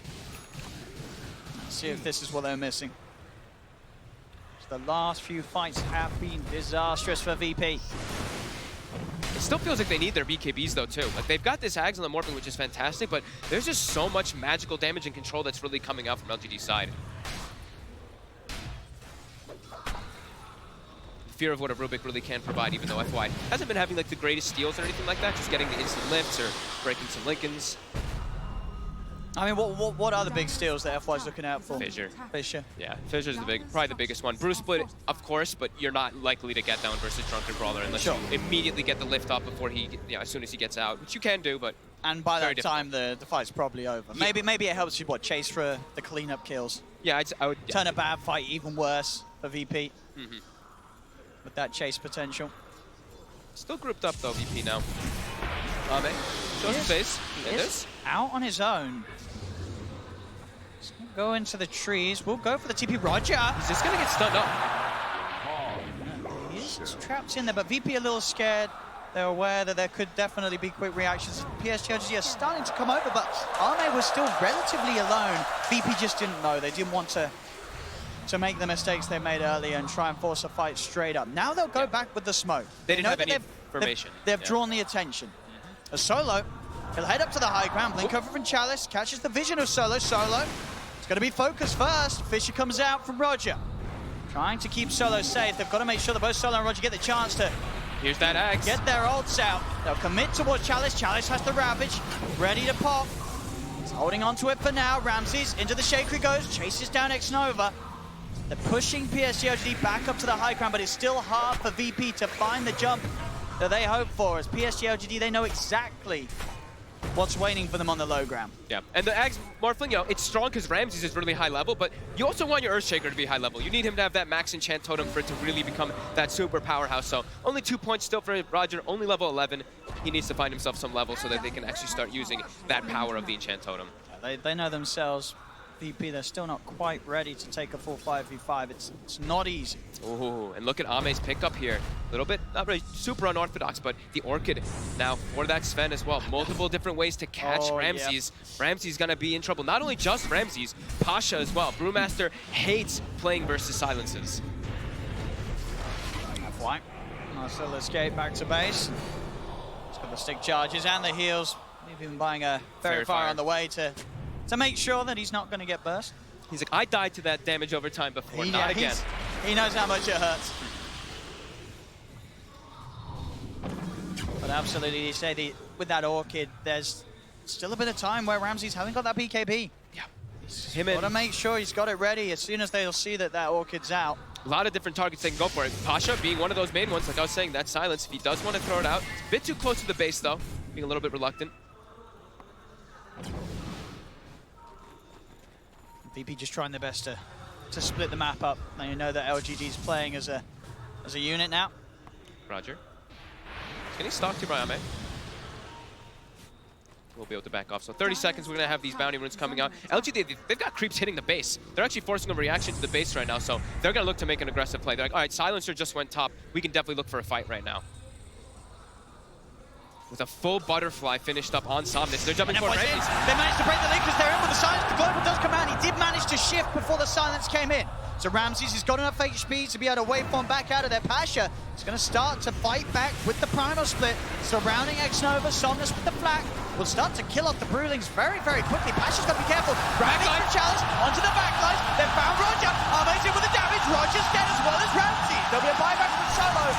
Let's see if this is what they're missing. The last few fights have been disastrous for VP. It still feels like they need their BKBs though too. Like they've got this Ags on the Morphling, which is fantastic, but there's just so much magical damage and control that's really coming out from LGD's side. Fear of what a Rubik really can provide, even though FY hasn't been having like the greatest steals or anything like that, just getting the instant lifts or breaking some Lincolns. I mean, what are the big steals that FY's looking out for? Fissure. Fissure. Yeah, Fissure's probably the biggest one. Bruce Split, of course, but you're not likely to get down versus Drunken Brawler unless you immediately get the lift up before as soon as he gets out, which you can do, but and by that time the fight's probably over. Yeah. Maybe it helps you chase for the cleanup kills. Yeah, I would turn a bad fight even worse for VP. With that chase potential. Still grouped up though, VP now. Ame shows his face. He is out on his own. He's gonna go into the trees. We'll go for the TP. Roger. He's just gonna get stunned up. He is trapped in there, but VP a little scared. They're aware that there could definitely be quick reactions. PSG LGD are starting to come over, but Ame was still relatively alone. VP just didn't know. They didn't want to make the mistakes they made earlier and try and force a fight straight up. Now they'll go back with the smoke. They didn't have any information. They've drawn the attention. A Solo, he'll head up to the high ground, blink over from Chalice, catches the vision of Solo. Solo, it's going to be focused first. Fissure comes out from Roger. Trying to keep Solo safe. They've got to make sure that both Solo and Roger get the chance to Here's that Axe. Get their ults out. They'll commit towards Chalice. Chalice has the Ravage, ready to pop. He's holding on to it for now. Ramses into the Shaker he goes, chases down X-Nova. They're pushing PSG LGD back up to the high ground, but it's still hard for VP to find the jump that they hope for. As PSG LGD, they know exactly what's waiting for them on the low ground. Yeah, and the Ags Morphling, it's strong because Ramses is really high level, but you also want your Earthshaker to be high level. You need him to have that max enchant totem for it to really become that super powerhouse. So only 2 points still for Roger, only level 11. He needs to find himself some level so that they can actually start using that power of the enchant totem. Yeah, they know themselves. VP, they're still not quite ready to take a full 5v5. It's not easy. Ooh, and look at Ame's pickup here. A little bit, not really super unorthodox, but the Orchid now for that Sven as well. Multiple different ways to catch Ramses. Yep. Ramses gonna be in trouble. Not only just Ramses, Pasha as well. Brewmaster hates playing versus silences. FY. Nice little escape back to base. He's got the stick charges and the heals. We've been buying a Fairy Fire on the way to make sure that he's not going to get burst. He's like, I died to that damage over time before, not again. He knows how much it hurts. But absolutely, you say with that Orchid, there's still a bit of time where Ramses hasn't got that BKB. Yeah. He's got to make sure he's got it ready as soon as they'll see that Orchid's out. A lot of different targets they can go for it. Pasha being one of those main ones, like I was saying, that silence, if he does want to throw it out. It's a bit too close to the base though, being a little bit reluctant. VP just trying their best to split the map up. Now you know that LGD's playing as a unit now. Roger. He's getting stalked here by Ame. We'll be able to back off. So 30 seconds, we're going to have these bounty runes coming out. LGD, they've got creeps hitting the base. They're actually forcing a reaction to the base right now, so they're going to look to make an aggressive play. They're like, all right, Silencer just went top. We can definitely look for a fight right now. With a full butterfly finished up on Somnus. They're jumping for Ramses. They managed to break the link because they're in with the silence. The global does come out. He did manage to shift before the silence came in. So Ramses has got enough HP to be able to waveform back out of their Pasha. He's going to start to fight back with the Primal Split. Surrounding X-Nova, Somnus with the flak. Will start to kill off the Brewlings very, very quickly. Pasha's got to be careful. Ramming from Chalice onto the backline. They found Roger. Ame's in with the damage. Roger's dead as well as Ramses. There'll be a buyback from Solo.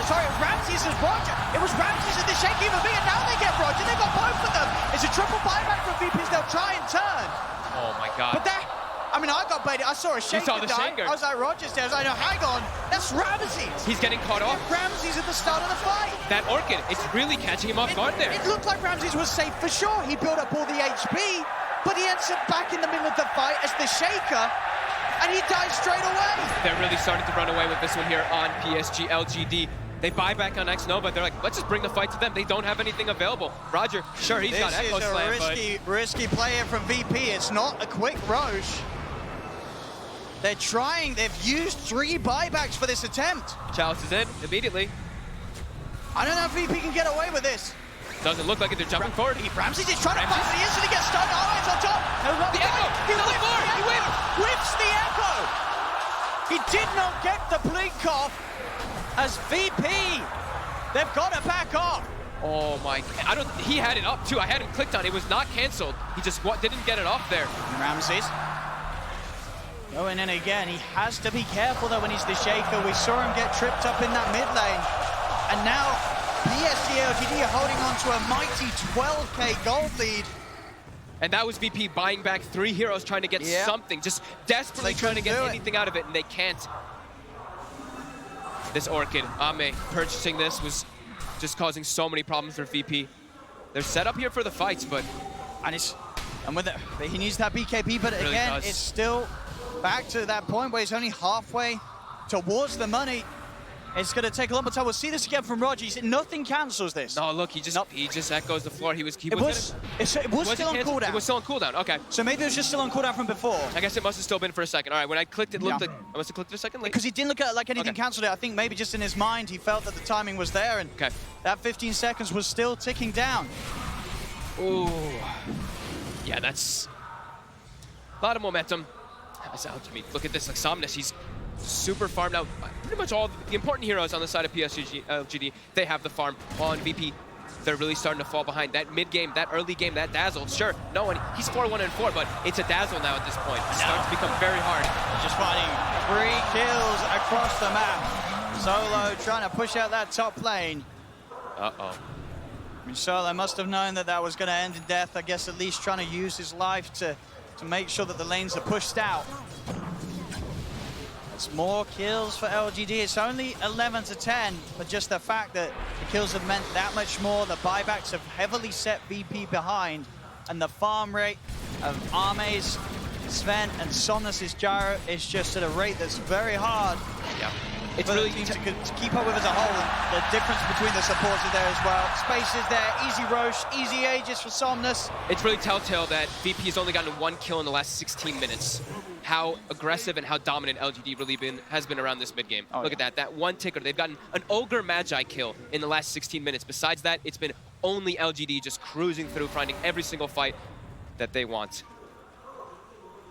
Sorry, Ramses is Roger. It was Ramses and the Shake even and now they get Roger. They've got both of them. It's a triple buyback from VPs. They'll try and turn. Oh my God. But I mean, I got baited. I saw a Shaker die. I was like, Roger's there. I was like, no, hang on. That's Ramses. He's getting caught off. Ramses at the start of the fight. That Orchid, it's really catching him off guard there. It looked like Ramses was safe for sure. He built up all the HP, but he ends up back in the middle of the fight as the Shaker. And he dies straight away. They're really starting to run away with this one here on PSG LGD. They buy back on X Nova. They're like, let's just bring the fight to them. They don't have anything available. Roger, sure, he's got Echo Slam, This is a risky play here from VP. It's not a quick Roche. They're trying. They've used 3 buybacks for this attempt. Chalice is in immediately. I don't know if VP can get away with this. Doesn't look like it. They're jumping forward. Ramsey's just trying to fight, but he instantly gets stunned. Always on top. The Echo! He's on the floor! He whiffs the Echo! He did not get the blink off as VP. They've got to back off. Oh my, he had it up too. I hadn't clicked on it. It was not canceled. He just didn't get it off there. Ramses going in again. He has to be careful though when he's the Shaker. We saw him get tripped up in that mid lane. And now PSG LGD are holding on to a mighty 12K gold lead. And that was VP buying back 3 heroes trying to get something, just desperately trying to get anything out of it, and they can't. This Orchid, Ame, purchasing this was just causing so many problems for VP. They're set up here for the fights, but... And with it, he needs that BKB, but really again, it's still back to that point where he's only halfway towards the money. It's going to take a lot more time. We'll see this again from Roger. He said nothing cancels this. No, look, he just echoes the floor. It was still on cooldown. It was still on cooldown. Okay. So maybe it was just still on cooldown from before. I guess it must have still been for a second. All right, when I clicked, it looked like I must have clicked it a second later. Because he didn't look at it like anything canceled it. I think maybe just in his mind he felt that the timing was there, and that 15 seconds was still ticking down. Ooh. Yeah, that's a lot of momentum. Look at this, like Somnus, he's super farmed out. Pretty much all the important heroes on the side of PSG LGD, they have the farm. On VP, they're really starting to fall behind. That mid game, that early game, that dazzle, sure, no one, he's 4-1-4, but it's a dazzle now at this point. It starts to become very hard. Just finding 3 kills across the map. Solo trying to push out that top lane. Uh-oh. I mean, Solo must have known that that was going to end in death. I guess at least trying to use his life to make sure that the lanes are pushed out. It's more kills for LGD. It's only 11-10, but just the fact that the kills have meant that much more. The buybacks have heavily set VP behind, and the farm rate of Armes, Sven, and Somnus' Gyro is just at a rate that's very hard. Yeah. It's really to keep up with as a whole. And the difference between the supports are there as well. Space is there, easy Roche, easy Aegis for Somnus. It's really telltale that VP has only gotten 1 kill in the last 16 minutes. How aggressive and how dominant LGD really has been around this mid game. Look at that 1 ticker. They've gotten an Ogre Magi kill in the last 16 minutes. Besides that, it's been only LGD just cruising through, finding every single fight that they want.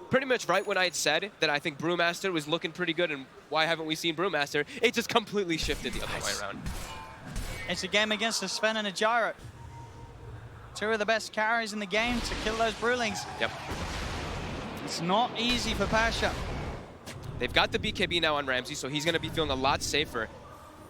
Pretty much right when I had said that I think Brewmaster was looking pretty good and why haven't we seen Brewmaster, it just completely shifted the other way around. It's a game against a Sven and a Gyro. 2 of the best carries in the game to kill those Brewlings. Yep. It's not easy for Pasha. They've got the BKB now on Ramsey, so he's going to be feeling a lot safer.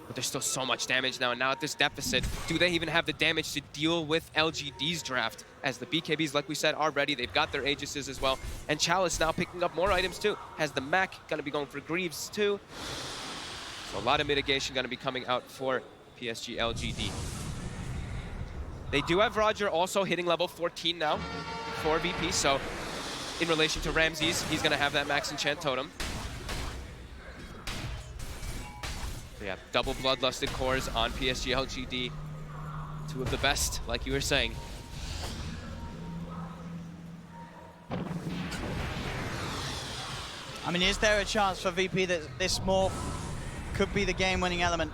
But there's still so much damage now, and now at this deficit, do they even have the damage to deal with LGD's draft? As the BKBs, like we said, are ready. They've got their Aegises as well. And Chalice now picking up more items too. Has the Mac, going to be going for Greaves too. So a lot of mitigation going to be coming out for PSG LGD. They do have Roger also hitting level 14 now for VP, so in relation to Ramses, he's going to have that Max Enchant Totem. Yeah, double Bloodlusted cores on PSG LGD. 2 of the best, like you were saying. I mean, is there a chance for VP that this morph could be the game-winning element?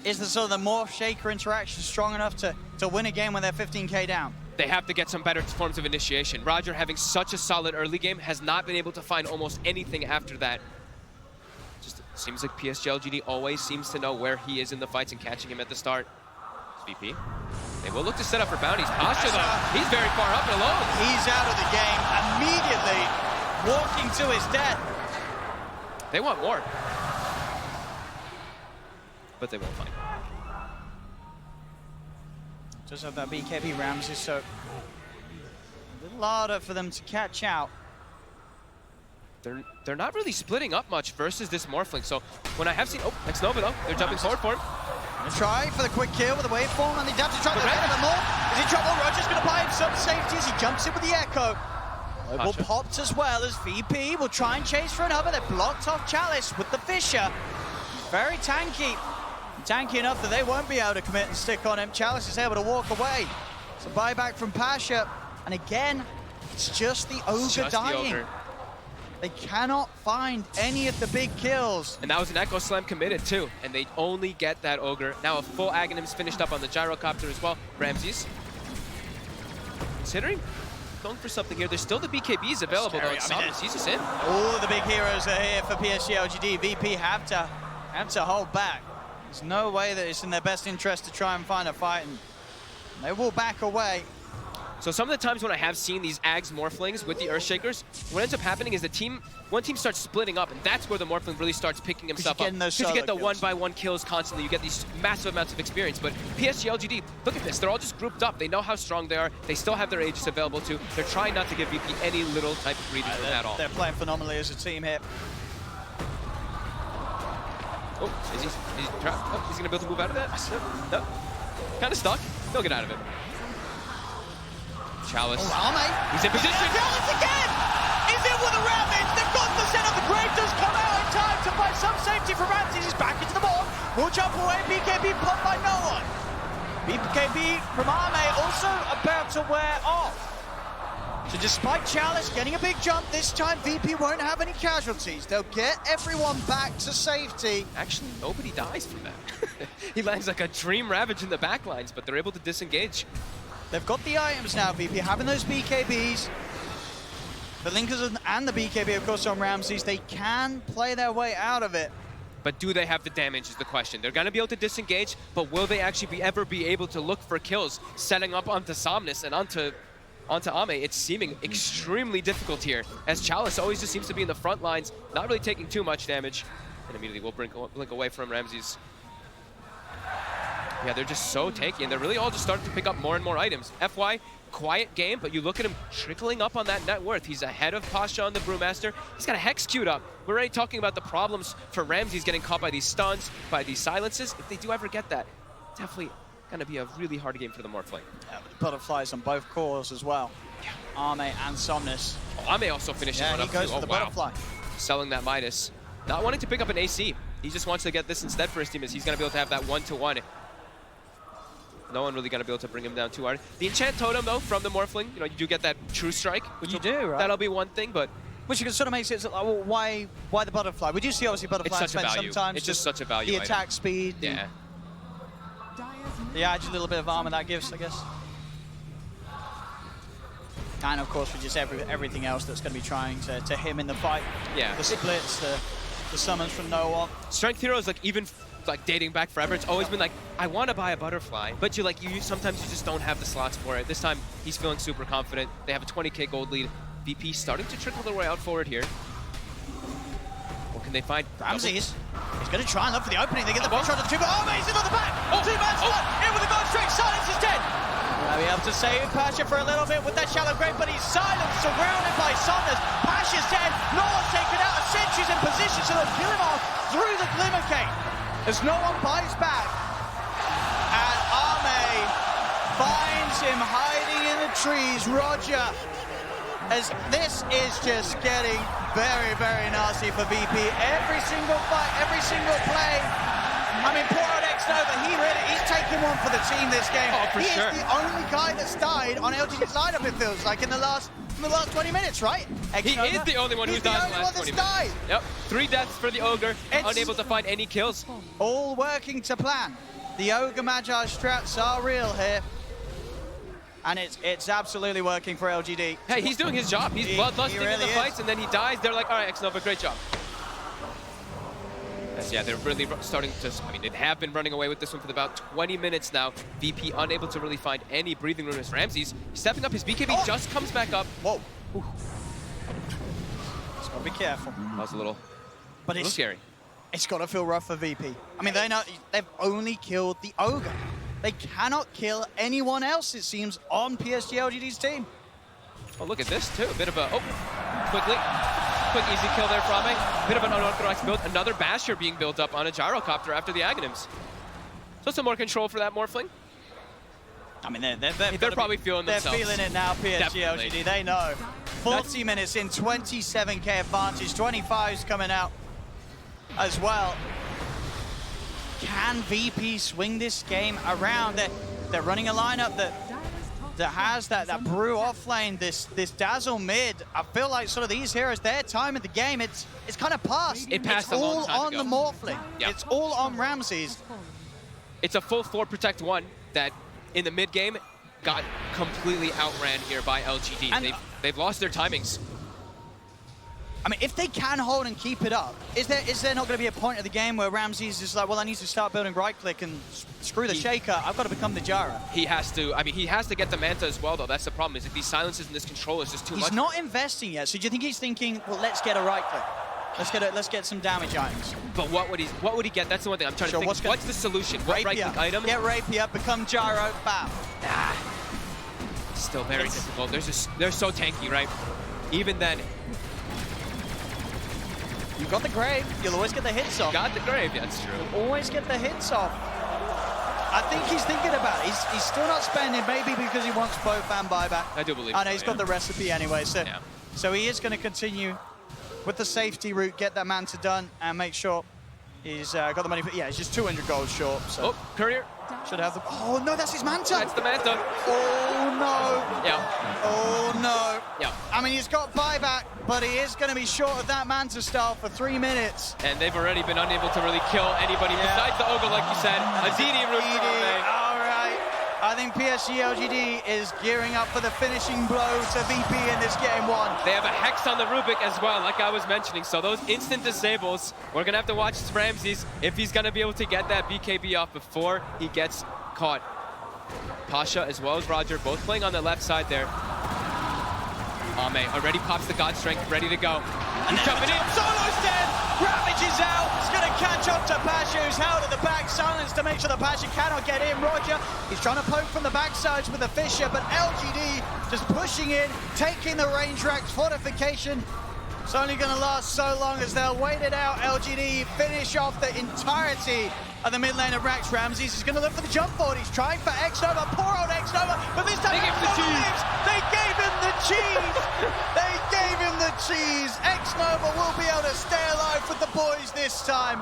Is the sort of the morph shaker interaction strong enough to win a game when they're 15K down? They have to get some better forms of initiation. Roger, having such a solid early game, has not been able to find almost anything after that. Just seems like PSG LGD always seems to know where he is in the fights and catching him at the start. It's VP. They will look to set up for bounties. Pasha, though, he's very far up and alone. He's out of the game immediately, walking to his death. They want more. But they won't find. Just have that BKB Ramses, so a little harder for them to catch out. They're not really splitting up much versus this Morphling. So when I have seen, X Nova though, they're jumping forward for him. Gonna try for the quick kill with the waveform, and they have to try to get him more. Is in trouble? Roger's gonna buy himself safety as he jumps in with the Echo. Global popped as well as VP will try and chase for another. They're blocked off Chalice with the Fisher. Very tanky. Tanky enough that they won't be able to commit and stick on him. Chalice is able to walk away. So buyback from Pasha. And again, it's just the Ogre dying. The Ogre. They cannot find any of the big kills. And that was an Echo Slam committed too. And they only get that Ogre. Now a full Aghanims finished up on the Gyrocopter as well. Ramses. Considering going for something here. There's still the BKBs available though. He's just in. All of the big heroes are here for PSG LGD. VP have to hold back. There's no way that it's in their best interest to try and find a fight, and they will back away. So some of the times when I have seen these Ags Morphlings with the Earthshakers, what ends up happening is one team starts splitting up, and that's where the Morphling really starts picking himself up. Because you get the one-by-one kills constantly, you get these massive amounts of experience. But PSG LGD, look at this, they're all just grouped up. They know how strong they are. They still have their Aegis available too. They're trying not to give VP any little type of breathing room at all. They're playing phenomenally as a team here. Oh, he's gonna be able to move out of that? No. Kind of stuck. He'll get out of it. Chalice. He's in position. Chalice again! He's in with a Ravage. They've got the set up. The Grave does come out in time to find some safety for Ramses. He's back into the ball. Will jump away. BKB popped by no one. BKB from Arme also about to wear off. So despite Chalice getting a big jump, this time VP won't have any casualties. They'll get everyone back to safety. Actually, nobody dies from that. He lands like a Dream Ravage in the backlines, but they're able to disengage. They've got the items now, VP, having those BKBs. The Linkers and the BKB, of course, on Ramses. They can play their way out of it. But do they have the damage is the question. They're going to be able to disengage, but will they actually ever be able to look for kills, setting up onto Somnus and onto Ame? It's seeming extremely difficult here, as Chalice always just seems to be in the front lines, not really taking too much damage. And immediately we'll blink away from Ramses. Yeah, they're just so tanky, and they're really all just starting to pick up more and more items. FY, quiet game, but you look at him trickling up on that net worth. He's ahead of Pasha on the Brewmaster. He's got a Hex queued up. We're already talking about the problems for Ramses getting caught by these stuns, by these silences. If they do ever get that, definitely going to be a really hard game for the Morphling. Yeah, with the butterflies on both cores as well. Yeah. Arme and Somnus. Oh, Arme also finishing one up too. Yeah, he goes for the butterfly. Selling that Midas. Not wanting to pick up an AC. He just wants to get this instead for his team, as he's going to be able to have that one-to-one. No one really going to be able to bring him down too hard. The Enchant Totem, though, from the Morphling, you do get that True Strike. Which you do, right? That'll be one thing, but... Which sort of makes it, well, why the butterfly? We do see, obviously, butterfly it's such a value. Sometimes it's just such a value the attack speed. Yeah. Yeah, just a little bit of armor that gives, I guess. And, of course, for just everything else that's going to be trying to him in the fight. Yeah. The splits, the summons from no one. Strength heroes, like, even... like dating back forever, it's always been like, I want to buy a butterfly, but sometimes you just don't have the slots for it. This time he's feeling super confident. They have a 20k gold lead. VP starting to trickle their way out forward here. What can they find? Ramses. He's going to try and look for the opening. They get the ball shot to the two, but he's in on the back. Two-man shot. In with the gold strike. Silence is dead. They'll be able to save Pasha for a little bit with that shallow grave, but he's silenced, surrounded by Somnus. Pasha's dead. No one's taken out. A Sentry's in position, so they'll kill him off through the Glimmer Cape. As no one buys back, and Arme finds him hiding in the trees. Roger, as this is just getting very, very nasty for VP. Every single fight, every single play. I mean, poor old X-Nova, he's taking one for the team this game. Oh, for sure. He is the only guy that's died on LGD's lineup, it feels like, in the last 20 minutes, right? He is the only one who's died in the last 20 minutes. Yep, 3 deaths for the Ogre, unable to find any kills. All working to plan. The Ogre Magi strats are real here. And it's absolutely working for LGD. Hey, he's doing his job. He's bloodlusting really in the fights, and then he dies. They're like, all right, X-Nova, great job. Yes, yeah, they're really starting to, I mean, they have been running away with this one for about 20 minutes now. VP unable to really find any breathing room as Ramses. He's stepping up, his BKB just comes back up. Whoa. Just gotta be careful. That was a little scary. It's gotta feel rough for VP. I mean, they've only killed the Ogre. They cannot kill anyone else, it seems, on PSG LGD's team. Oh, look at this, too. A bit of a, quick easy kill there from a bit of an unorthodox build. Another Basher being built up on a Gyrocopter after the Aghanims. So some more control for that Morphling. I mean, they're probably feeling themselves. They're feeling it now, PSG LGD. They know. 40 minutes in, 27k advantage. 25's coming out as well. Can VP swing this game around? They're running a lineup that has that Brew off lane, this Dazzle mid. I feel like sort of these heroes, their time in the game, it's kind of passed. It passed it's a long all time on ago. the Morphling. Yeah. It's all on Ramses. It's a full 4 Protect 1 that in the mid game got completely outran here by LGD. And they've lost their timings. I mean, if they can hold and keep it up, is there not going to be a point of the game where Ramses is like, well, I need to start building right click and screw the Shaker. I've got to become the Jara. He has to. I mean, he has to get the Manta as well, though. That's the problem. Is if these silences and this control is just too much. He's not investing yet. So do you think he's thinking, well, let's get a right click. Let's get some damage items. But what would he get? That's the one thing I'm trying to think. What's the solution? What right click item? Get Rapier, become Gyro, bam. Still very difficult. They're so tanky, right? Even then. You've got the Grave. You'll always get the hits off. Got the Grave, yeah, that's true. You'll always get the hits off. I think he's thinking about it. He's still not spending, maybe because he wants both and buyback. I do believe I know so, he's got the recipe anyway, so he is going to continue with the safety route, get that Manta done, and make sure he's got the money. Yeah, he's just 200 gold short. So. Oh, Courier. Should have the. Oh no, that's his Manta. That's the Manta. Oh no. Yeah. Oh no. Yeah. I mean, he's got buyback, but he is going to be short of that Manta style for 3 minutes. And they've already been unable to really kill anybody besides the Ogre, like you said. Azidi route for Ame. All right. I think PSG LGD is gearing up for the finishing blow to VP in this game 1. They have a Hex on the Rubik as well, like I was mentioning. So those instant disables, we're going to have to watch Ramses if he's going to be able to get that BKB off before he gets caught. Pasha as well as Roger, both playing on the left side there. Ame already pops the God Strength, ready to go. He's jumping in. Solo's dead. Ravage is out. He's going to catch up to Pasha, who's held at the back. Silence to make sure that Pasha cannot get in. Roger, he's trying to poke from the backsides with the Fisher, but LGD just pushing in, taking the range racks, fortification. It's only going to last so long as they'll wait it out. LGD finish off the entirety of the mid lane of Rax. Ramses is going to look for the jump forward. He's trying for X-Nova. Poor old X-Nova. But this time they gave him the cheese. They gave him the cheese. They gave him the cheese. X-Nova will be able to stay alive with the boys this time.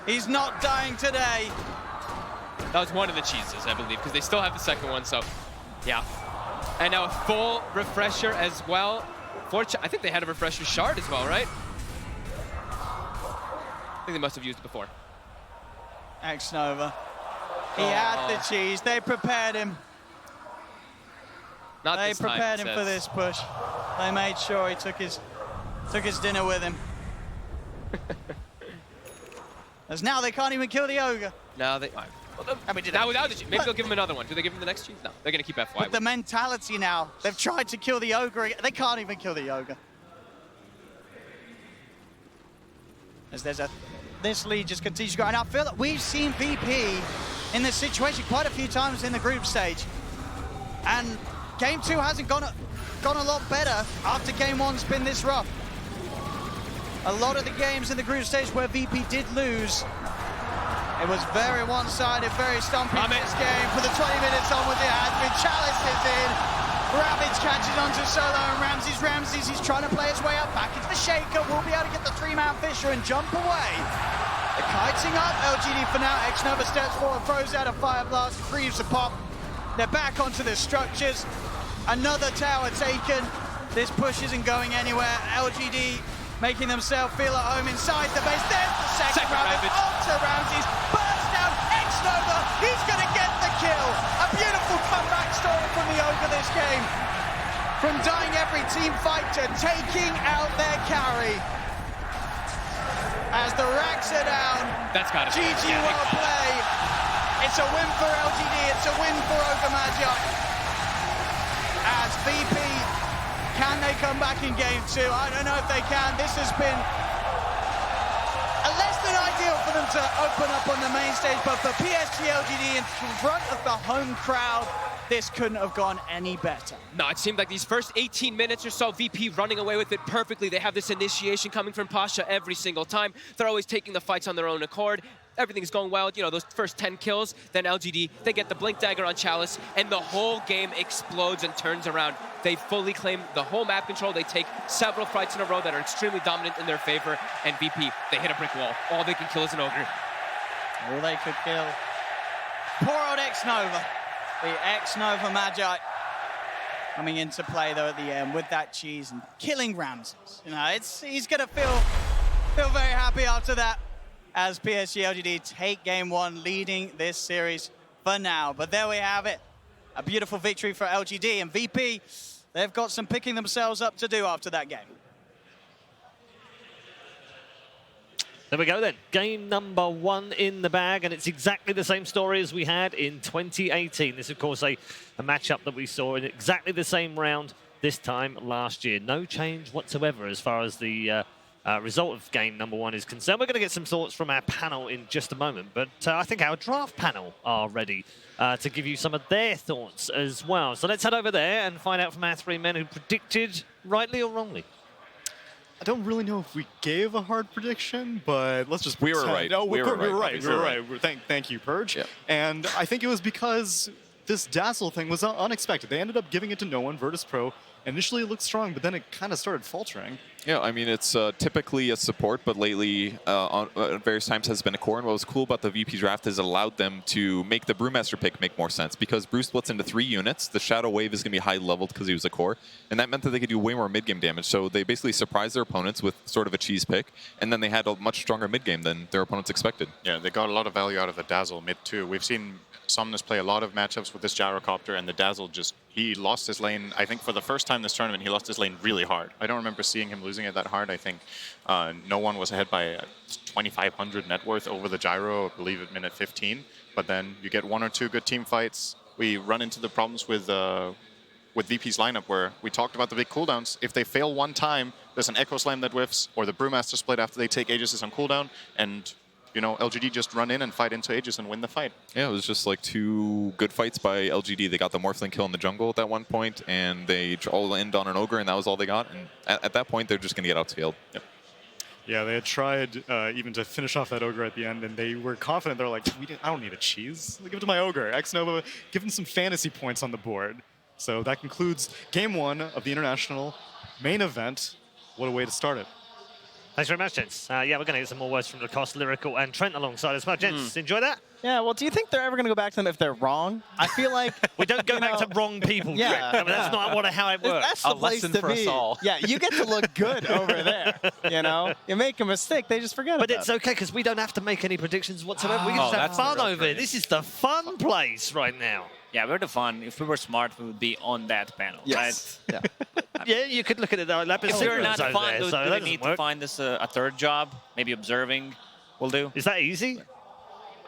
He's not dying today. That was one of the cheeses, I believe, because they still have the second one, so yeah. And now a full refresher as well. I think they had a refresher shard as well, right? I think they must have used it before. X-Nova. He had the cheese. They prepared him. They prepared him for this push. They made sure he took his dinner with him. As now they can't even kill the Ogre. No, they. I mean, maybe they'll give him another one. Do they give him the next cheese? No, they're gonna keep FY. But the mentality now, they've tried to kill the Ogre. They can't even kill the Ogre. As this lead just continues to go. And I feel that we've seen VP in this situation quite a few times in the group stage. And game 2 hasn't gone a lot better after game 1's been this rough. A lot of the games in the group stage where VP did lose, it was very one-sided, very stompy in this game. For the 20 minutes onwards, it has been. Chalice is in. Ravage catches onto Solo and Ramses. Ramses, he's trying to play his way up back into the Shaker. Will be able to get the 3-man Fisher and jump away. They're kiting up LGD for now. X-Nova steps forward, throws out a Fire Blast, grieves a pop. They're back onto the structures. Another tower taken. This push isn't going anywhere. LGD making themselves feel at home inside the base. There's the second Ravage onto Ramses. Burst down, X-Nova, he's going to get the kill. A beautiful comeback story from the Ogre this game. From dying every team fight to taking out their carry. As the racks are down, that's got to GG well play. It's a win for LGD, it's a win for Ogre Magi. As VP, can they come back in game 2? I don't know if they can. This has been less than ideal for them to open up on the main stage, but for PSG LGD in front of the home crowd, this couldn't have gone any better. No, it seemed like these first 18 minutes or so, VP running away with it perfectly. They have this initiation coming from Pasha every single time. They're always taking the fights on their own accord. Everything's going well, you know, those first 10 kills, then LGD, they get the Blink Dagger on Chalice, and the whole game explodes and turns around. They fully claim the whole map control. They take several fights in a row that are extremely dominant in their favor, and VP, they hit a brick wall. All they can kill is an Ogre. All they could kill. Poor old X-Nova. The X-Nova Magi coming into play though at the end with that cheese and killing Ramses. You know, he's gonna feel very happy after that as PSG LGD take game 1, leading this series for now. But there we have it. A beautiful victory for LGD, and VP, they've got some picking themselves up to do after that game. There we go then. Game number 1 in the bag, and it's exactly the same story as we had in 2018. This, of course, a matchup that we saw in exactly the same round this time last year. No change whatsoever as far as the result of game number 1 is concerned. We're going to get some thoughts from our panel in just a moment, but I think our draft panel are ready to give you some of their thoughts as well. So let's head over there and find out from our 3 men who predicted rightly or wrongly. I don't really know if we gave a hard prediction, but let's just pretend. We were right. No, we were right. We were right. Thank you, Purge. Yep. And I think it was because this Dazzle thing was unexpected. They ended up giving it to no one, Virtus Pro. Initially it looked strong, but then it kind of started faltering. Yeah, I mean, it's typically a support, but lately, at various times, has been a core. And what was cool about the VP draft is it allowed them to make the Brewmaster pick make more sense, because Brew splits into 3 units. The Shadow Wave is going to be high leveled because he was a core, and that meant that they could do way more mid-game damage. So they basically surprised their opponents with sort of a cheese pick, and then they had a much stronger mid-game than their opponents expected. Yeah, they got a lot of value out of the Dazzle mid too. We've seen Somnus play a lot of matchups with this Gyrocopter, and the Dazzle he lost his lane. I think for the first time this tournament, he lost his lane really hard. I don't remember seeing him losing it that hard. I think no one was ahead by 2,500 net worth over the Gyro, I believe at minute 15. But then you get 1 or 2 good team fights. We run into the problems with VP's lineup where we talked about the big cooldowns. If they fail one time, there's an Echo Slam that whiffs, or the Brewmaster split after they take Aegis on cooldown, and you know, LGD just run in and fight into Aegis and win the fight. Yeah, it was just like 2 good fights by LGD. They got the Morphling kill in the jungle at that one point, and they all end on an Ogre, and that was all they got. And at that point, they're just going to get outscaled. Yep. Yeah, they had tried even to finish off that Ogre at the end, and they were confident. They're like, I don't need a cheese. Give it to my Ogre. X-Nova, give him some fantasy points on the board. So that concludes game 1 of the International main event. What a way to start it. Thanks very much, gents. Yeah, we're going to get some more words from Lacoste, Lyrical, and Trent alongside as well. Gents, enjoy that? Yeah, well, do you think they're ever going to go back to them if they're wrong? I feel like... we don't go back to wrong people. Yeah. I mean, that's not how it works. That's the place to be. Yeah, you get to look good over there, you know? You make a mistake, they just forget about it. But it's okay, because we don't have to make any predictions whatsoever. We can just have fun over here. This is the fun place right now. Yeah, we're the fun. If we were smart, we would be on that panel, yes. right? Yeah. Yeah, you could look at it though. If we're not fun, do we need to find this a 3rd job? Maybe observing will do. Is that easy?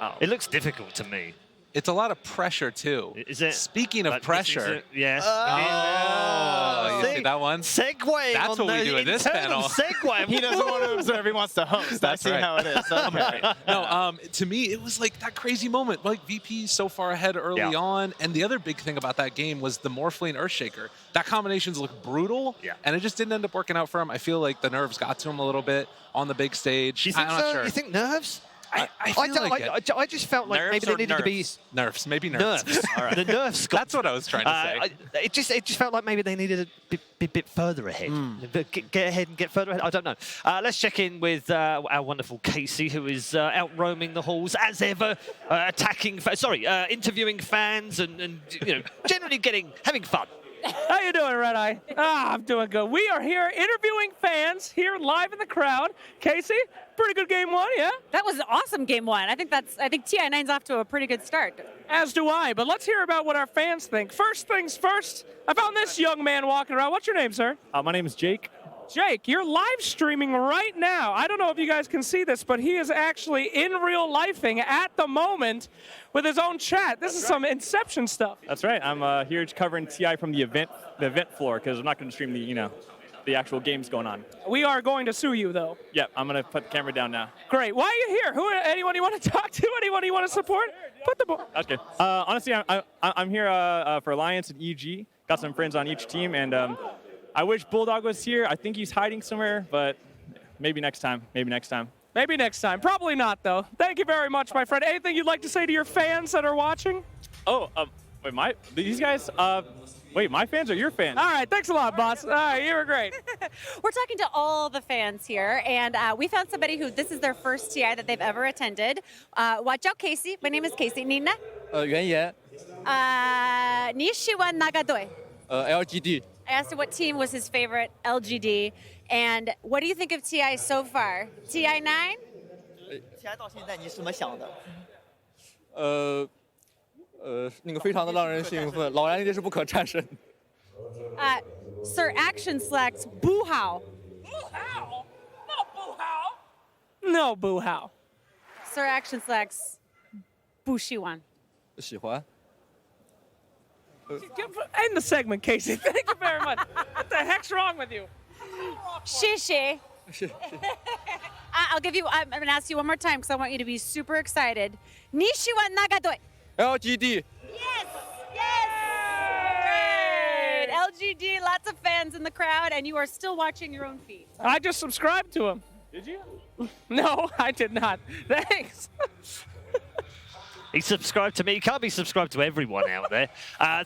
Oh. It looks difficult to me. It's a lot of pressure, too. Is it? Speaking of pressure. Yes. You see that one? Segue. That's what we do at this panel. Segue. He doesn't want to observe. He wants to host. That's right. How it is. Okay. No, to me, it was like that crazy moment. Like VP so far ahead early on. And the other big thing about that game was the Morphling Earthshaker. That combinations looked brutal. Yeah. And it just didn't end up working out for him. I feel like the nerves got to him a little bit on the big stage. You think I'm not sure. You think nerves? I just felt like nerves maybe they needed to be nerves. Maybe nerves. All right. The nerves. That's what I was trying to say. It just felt like maybe they needed a bit further ahead. Get ahead and get further ahead. I don't know. Let's check in with our wonderful Casey, who is out roaming the halls as ever, interviewing fans and generally having fun. How you doing, Red Eye? I'm doing good. We are here interviewing fans here live in the crowd. Casey, pretty good game 1, yeah? That was an awesome game 1. I think TI9's off to a pretty good start. As do I, but let's hear about what our fans think. First things first, I found this young man walking around. What's your name, sir? My name is Jake. Jake, you're live streaming right now. I don't know if you guys can see this, but he is actually in real lifing at the moment with his own chat. This is some Inception stuff. That's right. I'm here covering TI from the event floor because I'm not going to stream the actual games going on. We are going to sue you, though. Yep, I'm going to put the camera down now. Great. Why are you here? Anyone you want to talk to? Anyone you want to support? Put the ball. Okay. Honestly, I'm here for Alliance and EG. Got some friends on each team, and I wish Bulldog was here. I think he's hiding somewhere, but maybe next time. Maybe next time. Maybe next time. Probably not, though. Thank you very much, my friend. Anything you'd like to say to your fans that are watching? Oh, wait, these guys, Wait, my fans or your fans? All right, thanks a lot, boss. All right, you were great. We're talking to all the fans here, and we found somebody who this is their first TI that they've ever attended. Watch out, Casey. My name is Casey. Nina? 原野 你喜欢哪个队? LGD I asked him what team was his favorite, LGD. And what do you think of TI so far? TI9? TI 到现在你是怎么想的？那个非常的让人兴奋，老杨一定是不可战胜。Sir Action selects Boo How. No boo how. Sir Action selects Boo Shiwan. 喜欢。 End the segment, Casey. Thank you very much. What the heck's wrong with you? Shishi. I'll give you, I'm going to ask you one more time because I want you to be super excited. Nishiwa Nagadoi. LGD. Yes! Yes! Great! LGD, lots of fans in the crowd, and you are still watching your own feed. I just subscribed to him. Did you? No, I did not. Thanks. He subscribed to me. He can't be subscribed to everyone out there.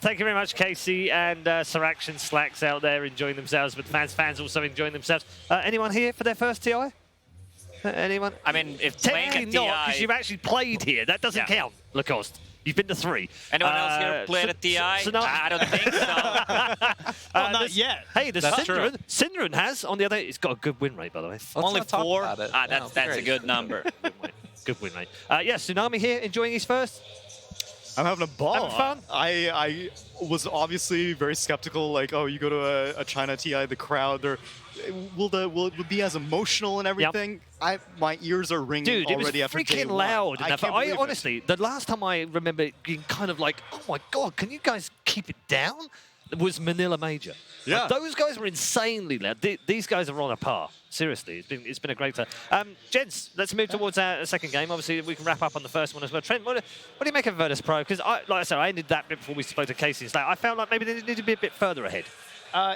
Thank you very much, Casey, and Sir Action Slacks out there enjoying themselves, but fans also enjoying themselves. Anyone here for their first TI? Anyone? I mean, if technically playing a not, because TI... you've actually played here. That doesn't count, Lacoste. You've been to 3. Anyone else here played a TI? I don't think so. Well, not yet. Hey, the Synderen has, on the other, it's got a good win rate, by the way. Only 4? That's a good number. Good win rate. Yeah, Tsunami here, enjoying his first. I'm having a ball. Having fun? I was obviously very skeptical, like, oh, you go to a China TI, the crowd, will it be as emotional and everything? Yep. My ears are ringing already after day 1. Dude, it was freaking loud. I honestly, the last time I remember it being kind of like, oh my God, can you guys keep it down? It was Manila Major. Yeah. Like, those guys were insanely loud. These guys are on a par. Seriously, it's been a great time. Gents, let's move towards our second game. Obviously, we can wrap up on the first one as well. Trent, what do you make of Virtus Pro? Because, like I said, I ended that bit before we spoke to Casey. And I felt like maybe they need to be a bit further ahead.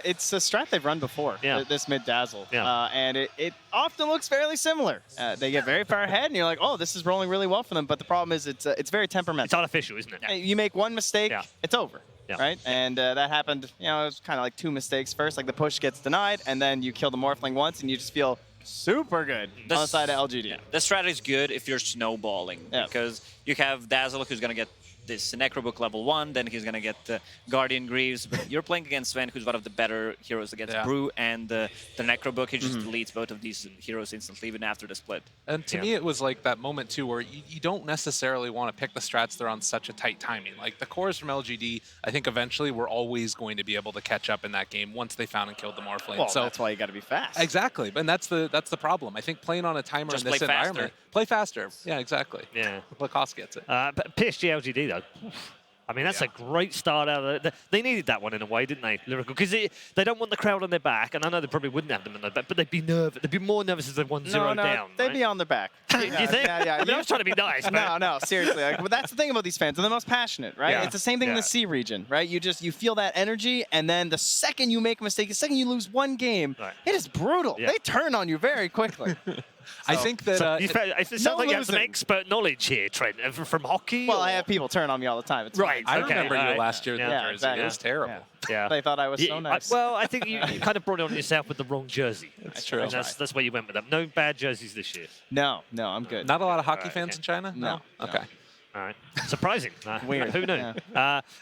It's a strat they've run before, this mid-dazzle. Yeah. And it often looks fairly similar. They get very far ahead, and you're like, oh, this is rolling really well for them. But the problem is it's very temperamental. It's artificial, isn't it? You make one mistake, it's over. Yeah. Right? And that happened, it was kind of like 2 mistakes first. Like the push gets denied, and then you kill the Morphling once, and you just feel super good on the side of LGD. Yeah. The strategy is good if you're snowballing, because you have Dazzle, who's going to get this Necrobook level 1, then he's going to get the Guardian Greaves. But you're playing against Sven, who's one of the better heroes against Brew and the Necrobook. He just deletes both of these heroes instantly, even after the split. And to me, it was like that moment, too, where you don't necessarily want to pick the strats that are on such a tight timing. Like, the cores from LGD, I think eventually were always going to be able to catch up in that game once they found and killed the Morphling. Well, so that's why you got to be fast. Exactly, and that's the problem. I think playing on a timer in this environment... Play faster. Yeah, exactly. Yeah. Lacoste gets it. But PSG LGD, though, I mean, that's a great start out of it. They needed that one in a way, didn't they, Lyrical? Because they don't want the crowd on their back, and I know they probably wouldn't have them on their back, but they'd be nervous. They'd be more nervous if they won 0 down. They'd be on their back. You think? Yeah. I mean, I was trying to be nice, man. No, seriously. But that's the thing about these fans. They're the most passionate, right? Yeah. It's the same thing in the C region, right? You feel that energy, and then the second you make a mistake, the second you lose one game, it is brutal. Yeah. They turn on you very quickly. I think that... it sounds like you have some expert knowledge here, Trent, from hockey. Well, I have people turn on me all the time. It's right. I remember you last year in the jersey. Exactly. It was terrible. Yeah. They thought I was so nice. Well, I think you kind of brought it on yourself with the wrong jersey. That's true. And that's where you went with them. No bad jerseys this year. No, I'm good. Not a lot of hockey fans in China? No. Okay. All right. Surprising. Weird. Who knew?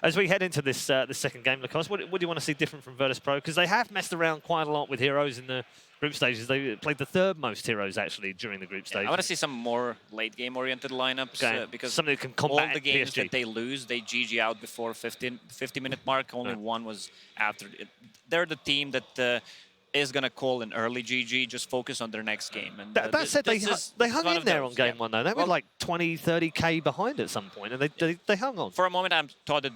As we head into this the second game, Lacoste, what do you want to see different from Virtus Pro? Because they have messed around quite a lot with heroes in the group stages. They played the 3rd most heroes, actually, during the group stage. I want to see some more late-game oriented lineups because somebody can combat all the games PSG. that they lose, they GG out before 50-minute mark. Only one was after. They're the team that is going to call an early GG, just focus on their next game. And that said, they hung in there on game 1, though. They were like 20, 30K behind at some point, and they hung on. For a moment, I thought that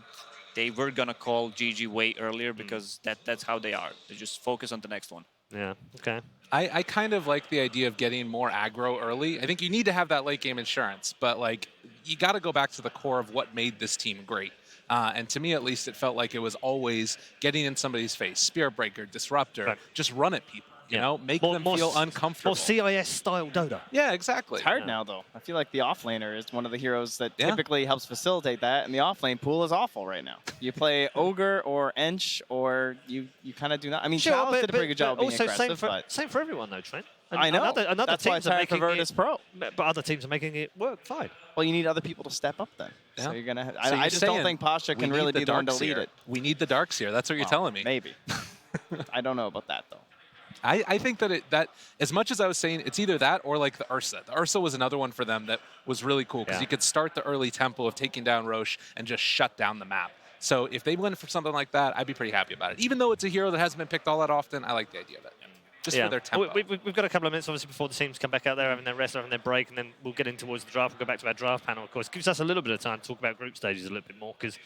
they were going to call GG way earlier because that's how they are. They just focus on the next one. Yeah, okay. I kind of like the idea of getting more aggro early. I think you need to have that late game insurance, but like you got to go back to the core of what made this team great. And to me, at least, it felt like it was always getting in somebody's face, Spirit Breaker, Disruptor, just run at people. You know, make them feel uncomfortable. More CIS-style Dota. Yeah, exactly. It's hard now, though. I feel like the offlaner is one of the heroes that typically helps facilitate that, and the offlane pool is awful right now. You play Ogre or Ench, or you kind of do not. I mean, Chalice did a pretty good job being also aggressive, same for everyone, though, Trent. I know. Another That's why teams it's are hard for making Virtus Pro. But other teams are making it work fine. Well, you need other people to step up then. Yeah. So you're gonna. So I just don't think Pasha we can need really be the one to darks lead here. it. We need the darks here. That's what you're telling me. Maybe. I don't know about that though. I think that as much as I was saying, it's either that or like the Ursa. The Ursa was another one for them that was really cool because you could start the early tempo of taking down Roche and just shut down the map. So if they went for something like that, I'd be pretty happy about it. Even though it's a hero that hasn't been picked all that often, I like the idea of it. Just for their tempo. We've got a couple of minutes, obviously, before the teams come back out there, having their rest, having their break, and then we'll get in towards the draft. We'll go back to our draft panel, of course. Gives us a little bit of time to talk about group stages a little bit more, because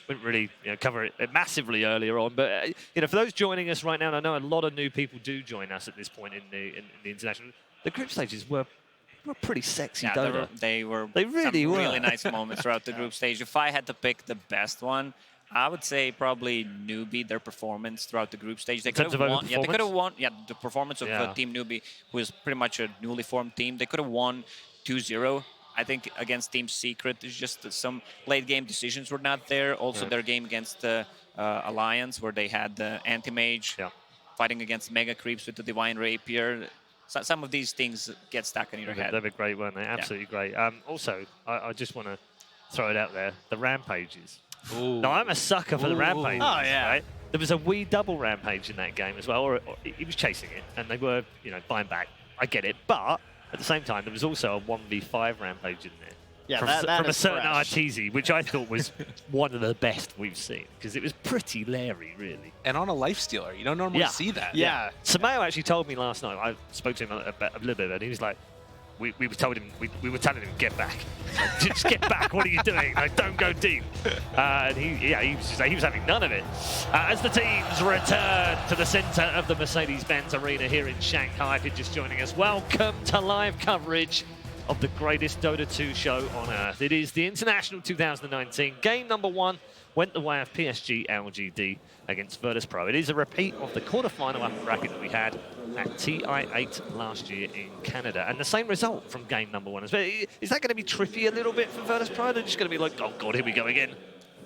we didn't really cover it massively earlier on. But for those joining us right now, and I know a lot of new people do join us at this point in the international, the group stages were pretty sexy. Dota. They really were. Really nice moments throughout the group stage. If I had to pick the best one, I would say probably Newbie, their performance throughout the group stage. They could have won. Yeah, they could have won. Yeah, the performance of Team Newbie, who is pretty much a newly formed team. They could have won 2-0. I think against Team Secret, there's just some late game decisions were not there. Also, their game against the Alliance, where they had the Anti-Mage fighting against Mega Creeps with the Divine Rapier. So some of these things get stuck in your head. They were great, weren't they? Absolutely great. Also, I just want to throw it out there: the Rampages. Ooh. Now, I'm a sucker for the Rampage. Oh, yeah. Right? There was a wee double Rampage in that game as well, or he was chasing it, and they were, buying back. I get it. But at the same time, there was also a 1v5 Rampage in there. Yeah, from a certain fresh. Arteezy, which I thought was one of the best we've seen, because it was pretty Larry, really. And on a lifestealer, you don't normally see that. Yeah. Sameo actually told me last night, I spoke to him a little bit, and he was like, we were telling him, get back. Like, just get back, what are you doing? Like, don't go deep. And he was having none of it. As the teams return to the center of the Mercedes-Benz Arena here in Shanghai, if you're just joining us, welcome to live coverage of the greatest Dota 2 show on Earth. It is the International 2019. Game number 1 went the way of PSG LGD against Virtus Pro. It is a repeat of the quarterfinal upper bracket that we had at TI9 last year in Canada. And the same result from game number 1. Is that going to be tricky a little bit for Virtus Pro? They're just going to be like, oh God, here we go again.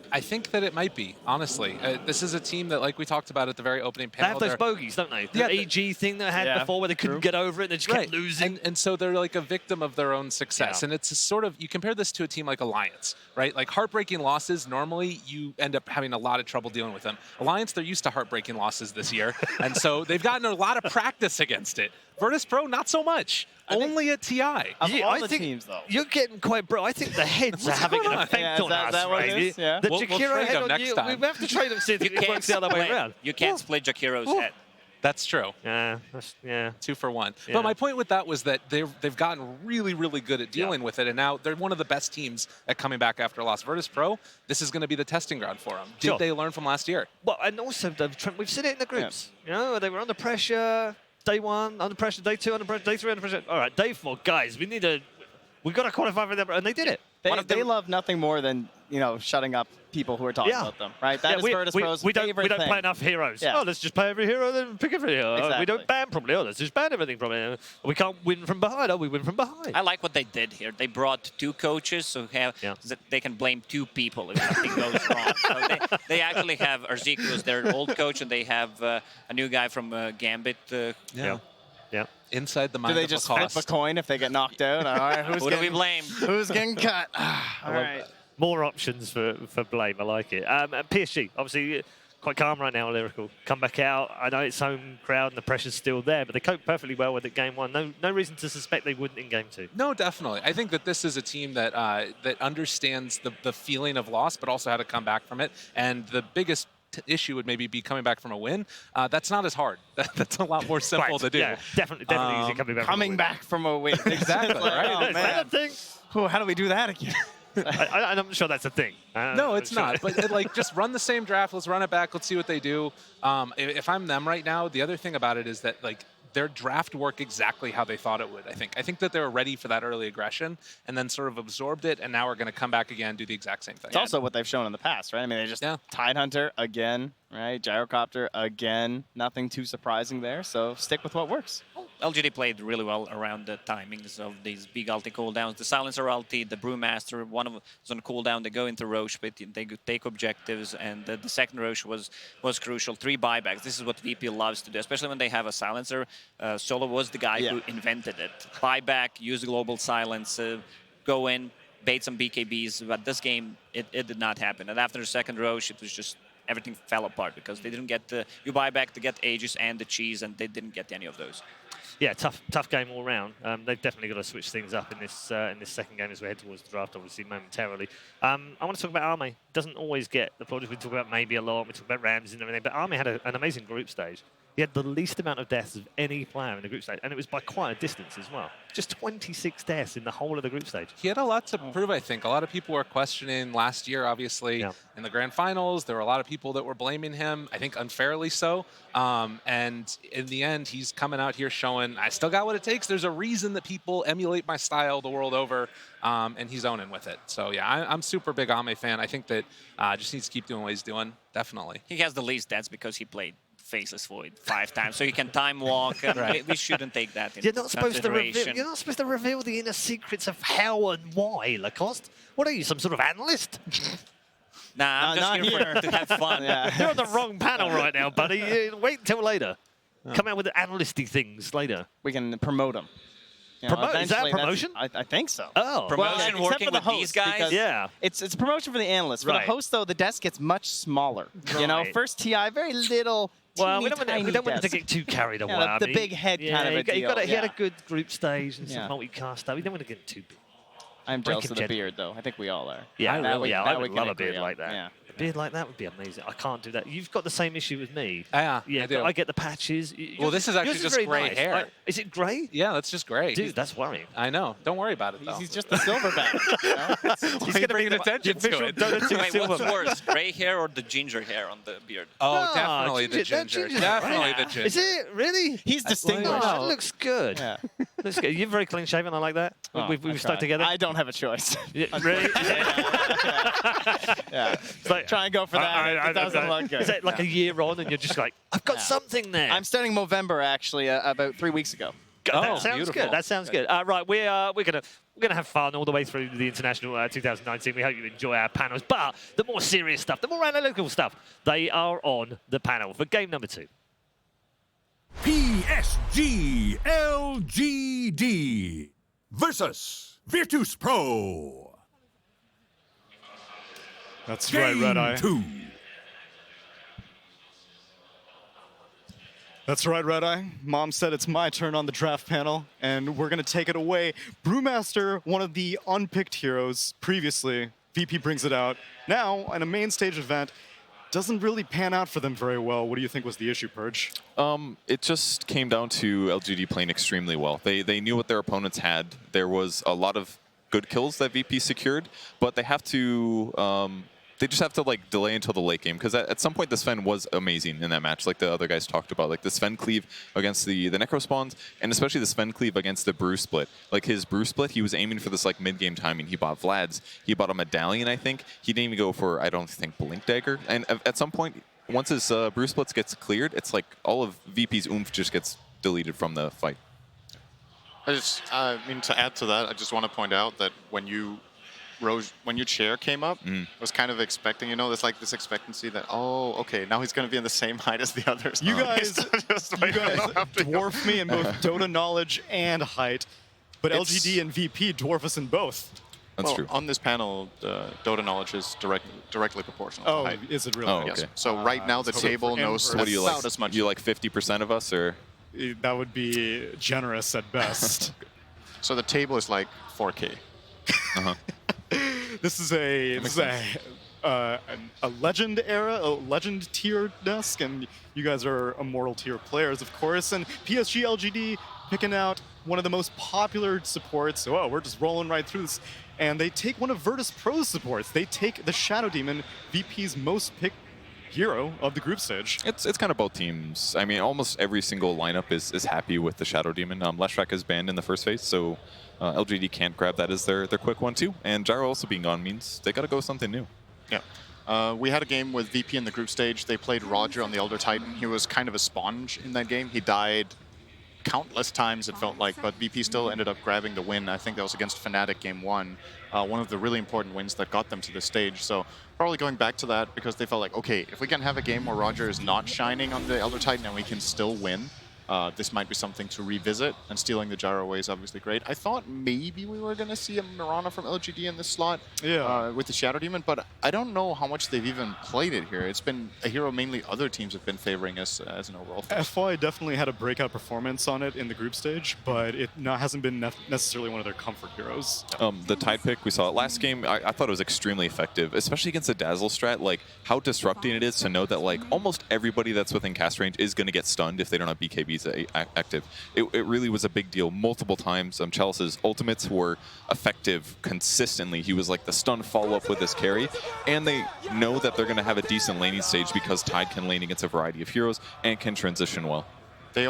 I think that it might be, honestly. This is a team that, like we talked about at the very opening panel. They have those bogeys, don't they? The EG thing they had before where they couldn't get over it and they just kept losing. And so they're like a victim of their own success. And it's a sort of, you compare this to a team like Alliance, right? Like heartbreaking losses, normally you end up having a lot of trouble dealing with them. Alliance, they're used to heartbreaking losses this year. And so they've gotten a lot of practice against it. Virtus Pro, not so much. Only at TI. I think teams, though. You're getting quite bro. I think the heads are having an effect on us, right? Yeah. The We'll Jakiro trade head them on next you. time. We have to trade them, see if it works the other way around. You can't split Jakiro's head. That's true. Yeah. 2 for 1. Yeah. But my point with that was that they've gotten really, really good at dealing with it, and now they're one of the best teams at coming back after a loss. Virtus Pro, this is going to be the testing ground for them. Did they learn from last year? Well, and also, we've seen it in the groups. Yeah. They were under pressure. Day 1, under pressure. Day 2, under pressure. Day 3, under pressure. All right, day 4, guys, we've got to qualify for them, and they did it. They love nothing more than shutting up people who are talking about them, right? That is Virtus Pro's favorite we don't thing. play enough heroes. Yeah. Oh, let's just play every hero, then pick every hero. Exactly. We don't ban properly. Oh, let's just ban everything properly. We can't win from behind. Oh, we win from behind. I like what they did here. They brought 2 coaches, so they can blame 2 people if something goes wrong. So they actually have Arzeku as their old coach, and they have a new guy from Gambit. Yeah. Inside the mind Do they of just Lacoste. flip a coin if they get knocked out? All right, Who do we blame? Who's getting cut? All right. More options for blame. I like it. And PSG, obviously, quite calm right now, Lyrical. Come back out. I know it's home crowd and the pressure's still there, but they coped perfectly well with it game 1. No reason to suspect they wouldn't in game 2. No, definitely. I think that this is a team that that understands the feeling of loss, but also how to come back from it. And the biggest issue would maybe be coming back from a win. That's not as hard. That's a lot more simple to do. Yeah, definitely easy coming back from a win. Exactly, right? Is that a thing? How do we do that again? I'm not sure that's a thing. No, it's not. But like, just run the same draft. Let's run it back. Let's see what they do. If I'm them right now, the other thing about it is that like their draft worked exactly how they thought it would, I think that they were ready for that early aggression and then sort of absorbed it, and now we're going to come back again and do the exact same thing. It's also what they've shown in the past, right? I mean, they just Tidehunter again, right? Gyrocopter again. Nothing too surprising there, so stick with what works. LGD played really well around the timings of these big ulti cooldowns. The Silencer ulti, the Brewmaster, one of them was on cooldown. They go into Roche, but they could take objectives, and the second Roche was crucial. 3 buybacks. This is what VP loves to do, especially when they have a Silencer. Solo was the guy who invented it. Buyback, use global silence, go in, bait some BKBs. But this game, it did not happen. And after the second Roche, it was just everything fell apart because they didn't get the buyback to get Aegis and the cheese, and they didn't get any of those. Yeah, tough game all round. They've definitely got to switch things up in this second game as we head towards the draft, obviously, momentarily. I want to talk about Arme. Doesn't always get the project. We talk about maybe a lot. We talk about Rams and everything, but Arme had an amazing group stage. He had the least amount of deaths of any player in the group stage, and it was by quite a distance as well. Just 26 deaths in the whole of the group stage. He had a lot to prove, I think. A lot of people were questioning last year, obviously, in the grand finals. There were a lot of people that were blaming him, I think unfairly so. And in the end, he's coming out here showing, I still got what it takes. There's a reason that people emulate my style the world over, and he's owning with it. So, yeah, I'm super big Ame fan. I think that just needs to keep doing what he's doing, definitely. He has the least deaths because he played Faceless Void 5 times, so he can time walk. And we shouldn't take that into consideration. You're not supposed to reveal the inner secrets of how and why, Lacoste. What are you, some sort of analyst? Nah, I'm just here to have fun. You're on the wrong panel right now, buddy. Wait until later. Come out with the analysty things later. We can promote them. You know, is that a promotion? I think so. Oh. Promotion well, working with these guys? Yeah. It's a promotion for the analysts. For the host, though, the desk gets much smaller. Right. You know, first TI, very little. Well, we don't want to get too carried away. Yeah, the big head kind of a deal. He had a good group stage and some multicast stuff. We don't want to get too big. I'm jealous of the beard, though. I think we all are. Yeah, I would love a beard on. like that. Yeah. A beard like that would be amazing. I can't do that. You've got the same issue with me. Yeah, I do. I get the patches. Well, this is actually just gray hair. Is it gray? Yeah, that's just gray. Dude, that's worrying. I know. Don't worry about it, though. He's just a silverback. He's going to bring attention to it. Wait, what's worse, gray hair or the ginger hair on the beard? Oh, definitely the ginger. Definitely the ginger. Is it? Really? He's distinguished. Oh, it looks good. Yeah. Looks good. You're very clean-shaven. I like that. We've stuck together. I don't have a choice. Really? Yeah. Try and go for that. It doesn't look good. Is it like a year on and you're just like, I've got something there? I'm starting Movember, actually, about 3 weeks ago. That sounds good. That sounds good. Right, we're gonna have fun all the way through the International 2019. We hope you enjoy our panels. But the more serious stuff, the more analytical stuff, they are on the panel for game number 2. PSG LGD versus Virtus Pro. That's right, Red Eye. 2. That's right, Red Eye. Mom said it's my turn on the draft panel, and we're going to take it away. Brewmaster, one of the unpicked heroes previously. VP brings it out. Now, in a main stage event, doesn't really pan out for them very well. What do you think was the issue, Purge? It just came down to LGD playing extremely well. They knew what their opponents had. There was a lot of good kills that VP secured, but they have to... They just have to like delay until the late game, because at some point the Sven was amazing in that match, like the other guys talked about, like the Sven cleave against the Necro spawns, and especially the Sven cleave against the Brew split. Like his Brew split, he was aiming for this like mid-game timing. He bought Vlad's, he bought a medallion, I think. He didn't even go for, I don't think, Blink Dagger. And at some point, once his Brew splits gets cleared, it's like all of VP's oomph just gets deleted from the fight. I mean, to add to that, I just want to point out that when your chair came up, I was kind of expecting, there's like this expectancy that, oh, okay, now he's going to be in the same height as the others. You guys dwarf me in both Dota knowledge and height, but LGD and VP dwarf us in both. That's true. On this panel, Dota knowledge is directly proportional to height. Is it really? Oh, okay. Yes. So right now the table knows what do you like? as much. You like 50% of us, or? That would be generous at best. So the table is like 4K. This is a legend era, a legend tier desk, and you guys are immortal tier players, of course. And PSG LGD picking out one of the most popular supports. So, we're just rolling right through this. And they take one of Virtus Pro's supports. They take the Shadow Demon, VP's most picked hero of the group stage. It's kind of both teams. I mean, almost every single lineup is happy with the Shadow Demon. Leshrac is banned in the first phase, so LGD can't grab that as their quick one too. And Gyro also being gone means they got to go with something new. Yeah. We had a game with VP in the group stage. They played Roger on the Elder Titan. He was kind of a sponge in that game. He died countless times, it felt like, but VP still ended up grabbing the win. I think that was against Fnatic game 1, one of the really important wins that got them to this stage. So probably going back to that because they felt like, okay, if we can have a game where Roger is not shining on the Elder Titan and we can still win, this might be something to revisit, and stealing the gyro away is obviously great. I thought maybe we were going to see a Mirana from LGD in this slot with the Shadow Demon, but I don't know how much they've even played it here. It's been a hero mainly other teams have been favoring as an overall. FY definitely had a breakout performance on it in the group stage, but it hasn't been necessarily one of their comfort heroes. The Tide pick, we saw it last game. I thought it was extremely effective, especially against the Dazzle strat. Like, how disrupting it is to know that, like, almost everybody that's within cast range is going to get stunned if they don't have BKBs active. It really was a big deal multiple times. Chalice's ultimates were effective consistently. He was like the stun follow-up with his carry, and they know that they're going to have a decent laning stage because Tide can lane against a variety of heroes and can transition well. They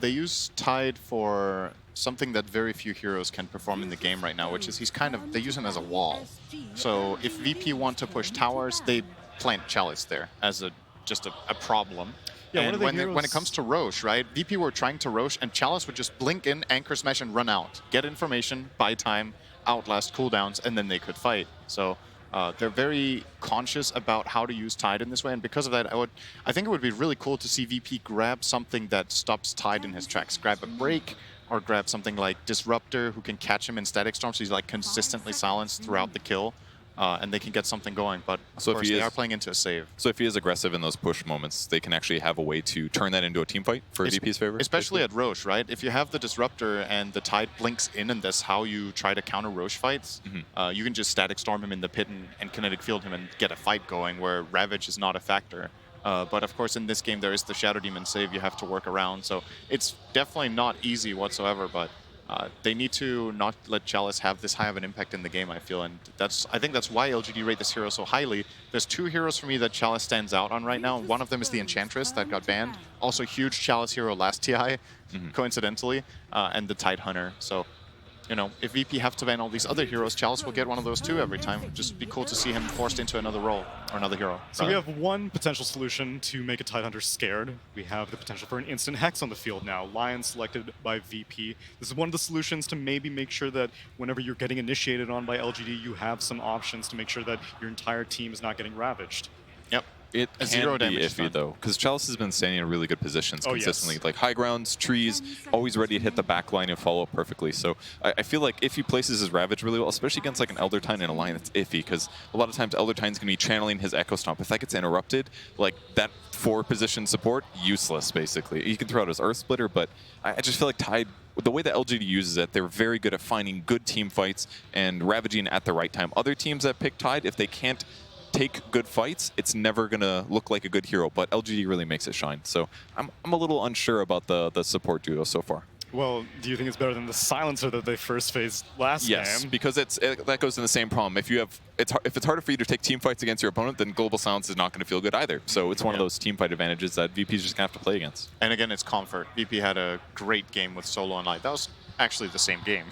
use Tide for something that very few heroes can perform in the game right now, which is they use him as a wall. So if VP want to push towers, they plant Chalice there as just a problem. Yeah, and when it comes to Roche, right, VP were trying to Roche, and Chalice would just blink in, anchor smash, and run out. Get information, buy time, outlast cooldowns, and then they could fight. So they're very conscious about how to use Tide in this way, and because of that, I think it would be really cool to see VP grab something that stops Tide in his tracks. Grab a break, or grab something like Disruptor, who can catch him in Static Storm, so he's like consistently silenced throughout the kill. And they can get something going, but of course they are playing into a save. So if he is aggressive in those push moments, they can actually have a way to turn that into a team fight for VP's favor? Especially at Roche, right? If you have the Disruptor and the Tide blinks in, and that's how you try to counter Roche fights, you can just Static Storm him in the pit and Kinetic Field him and get a fight going where Ravage is not a factor. But of course in this game there is the Shadow Demon save you have to work around, so it's definitely not easy whatsoever, but they need to not let Chalice have this high of an impact in the game, I feel, and I think that's why LGD rate this hero so highly. There's two heroes for me that Chalice stands out on right now. One of them is the Enchantress that got banned, also huge Chalice hero last TI, coincidentally, and the Tide Hunter. So, you know, if VP have to ban all these other heroes, Chalice will get one of those too every time. Just be cool to see him forced into another role, or another hero. So we have one potential solution to make a Tidehunter scared. We have the potential for an instant Hex on the field now. Lion selected by VP. This is one of the solutions to maybe make sure that whenever you're getting initiated on by LGD, you have some options to make sure that your entire team is not getting ravaged. Yep. It can be iffy, though, because Chalice has been standing in really good positions consistently. Like high grounds, trees, always ready to hit the back line and follow up perfectly. So I feel like if he places his Ravage really well, especially against like an Elder Titan in a line, it's iffy, because a lot of times Elder Titan's going to be channeling his Echo Stomp. If that gets interrupted, like that 4-position support, useless, basically. He can throw out his Earth Splitter, but I just feel like Tide, the way that LGD uses it, they're very good at finding good team fights and ravaging at the right time. Other teams that pick Tide, if they can't take good fights, it's never going to look like a good hero, but LGD really makes it shine. So I'm a little unsure about the support duo so far. Well, do you think it's better than the Silencer that they first faced last game? Yes, because that goes in the same problem. If it's harder for you to take team fights against your opponent, then Global Silence is not going to feel good either. So it's one of those team fight advantages that VP's just going to have to play against. And again, it's comfort. VP had a great game with Solo and Light. That was actually the same game.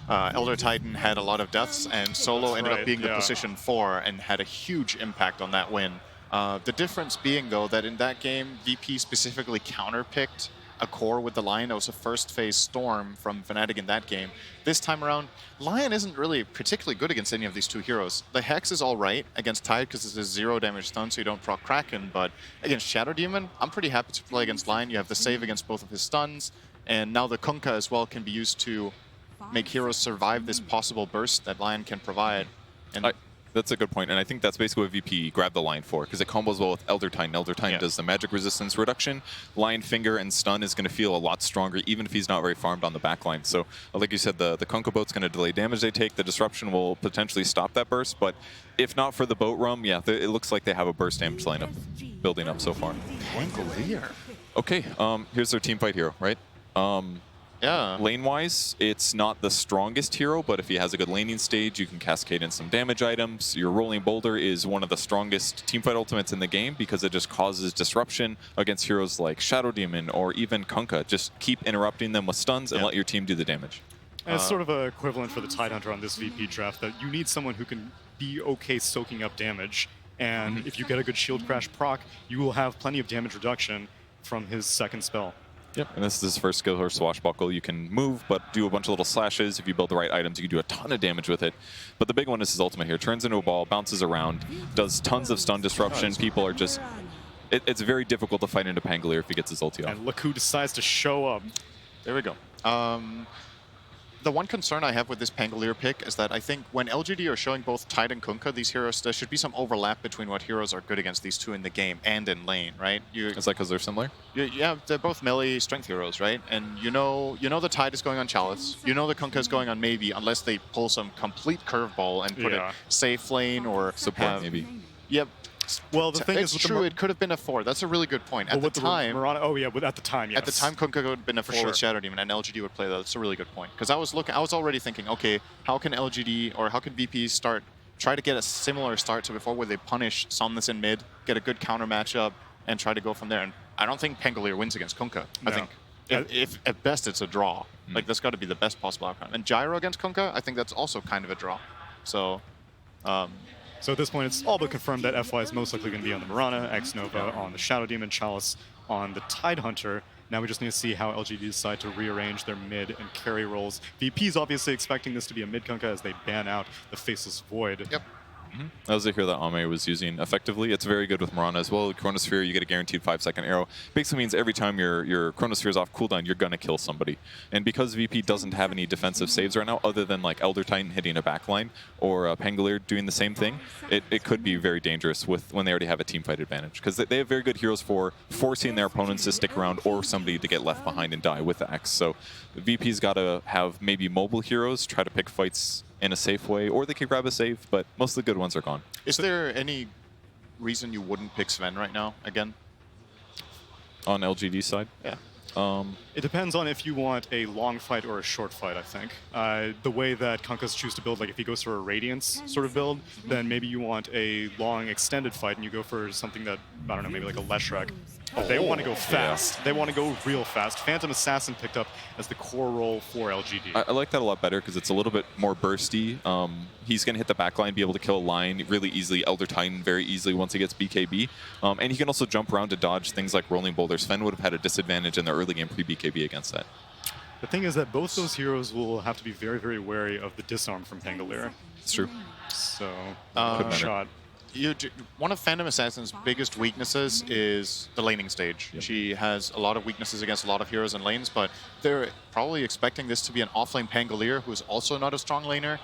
Elder Titan had a lot of deaths, and Solo ended up being the position 4 and had a huge impact on that win. The difference being, though, that in that game, VP specifically counterpicked a core with the Lion. That was a first phase Storm from Fnatic in that game. This time around, Lion isn't really particularly good against any of these two heroes. The Hex is alright against Tide because it's a 0 damage stun, so you don't proc Kraken, but against Shadow Demon, I'm pretty happy to play against Lion. You have the save against both of his stuns, and now the Kunkka as well can be used to make heroes survive this possible burst that Lion can provide. And that's a good point, and I think that's basically what VP grabbed the Lion for, because it combos well with Elder Titan. Elder Titan does the magic resistance reduction. Lion Finger and Stun is going to feel a lot stronger, even if he's not very farmed on the backline. So, like you said, the Kunkka boat's going to delay damage they take. The disruption will potentially stop that burst, but if not for the boat roam, yeah, it looks like they have a burst damage lineup building up so far. Angolier. Okay, here's their team fight hero, right? Yeah. Lane-wise, it's not the strongest hero, but if he has a good laning stage, you can cascade in some damage items. Your Rolling Boulder is one of the strongest teamfight ultimates in the game because it just causes disruption against heroes like Shadow Demon or even Kunkka. Just keep interrupting them with stuns and let your team do the damage. And it's sort of an equivalent for the Tidehunter on this VP draft that you need someone who can be okay soaking up damage. And if you get a good shield crash proc, you will have plenty of damage reduction from his second spell. Yep, and this is his first skill, or Swashbuckle. You can move, but do a bunch of little slashes. If you build the right items, you can do a ton of damage with it. But the big one is his ultimate here. Turns into a ball, bounces around, does tons of stun disruption. People are just... It's very difficult to fight into Pangolier if he gets his ulti off. And look who decides to show up. There we go. The one concern I have with this Pangolier pick is that I think when LGD are showing both Tide and Kunkka, these heroes, there should be some overlap between what heroes are good against these two in the game and in lane, right? Is that because they're similar? Yeah, they're both melee strength heroes, right? And you know the Tide is going on Chalice. You know the Kunkka is going on Maybe, unless they pull some complete curveball and put it safe lane or support maybe. Yep. Well, the thing is, with true. It could have been a 4. That's a really good point. At the time, at the time, yes. At the time, Kunkka would have been a 4 with Shadow Demon, and LGD would play that. That's a really good point. Because I was already thinking, okay, how can LGD or how can VP try to get a similar start to before, where they punish Somnus in mid, get a good counter matchup, and try to go from there. And I don't think Pangolier wins against Kunkka. I think if at best it's a draw. Like that's got to be the best possible outcome. And Gyro against Kunkka, I think that's also kind of a draw. So. So at this point, it's all but confirmed that FY is most likely going to be on the Mirana, X Nova on the Shadow Demon, Chalice on the Tidehunter. Now we just need to see how LGD decide to rearrange their mid and carry roles. VP's obviously expecting this to be a mid Kunkka as they ban out the Faceless Void. Yep. That was a hero that Ame was using effectively. It's very good with Mirana as well. Chronosphere, you get a guaranteed 5-second arrow. Basically means every time your Chronosphere is off cooldown, you're going to kill somebody. And because VP doesn't have any defensive saves right now, other than like Elder Titan hitting a backline or Pangolier doing the same thing, it could be very dangerous when they already have a team fight advantage. Because they have very good heroes for forcing their opponents to stick around or somebody to get left behind and die with the X. So VP's got to have maybe mobile heroes, try to pick fights in a safe way, or they can grab a save, but most of the good ones are gone. Is there any reason you wouldn't pick Sven right now, again? On LGD side? Yeah. It depends on if you want a long fight or a short fight, I think. The way that Kunkkas choose to build, like if he goes for a Radiance sort of build, then maybe you want a long extended fight and you go for something that, I don't know, maybe like a Leshrac. But they want to go fast. Yeah. They want to go real fast. Phantom Assassin picked up as the core role for LGD. I like that a lot better because it's a little bit more bursty. He's going to hit the back line, be able to kill a line really easily, Elder Titan very easily once he gets BKB. And he can also jump around to dodge things like Rolling Boulder. Sven would have had a disadvantage in the early game pre-BKB against that. The thing is that both those heroes will have to be very, very wary of the disarm from Pangolier. It's true. So, shot. One of Phantom Assassin's biggest weaknesses is the laning stage. Yep. She has a lot of weaknesses against a lot of heroes in lanes, but they're probably expecting this to be an offlane Pangolier who's also not a strong laner,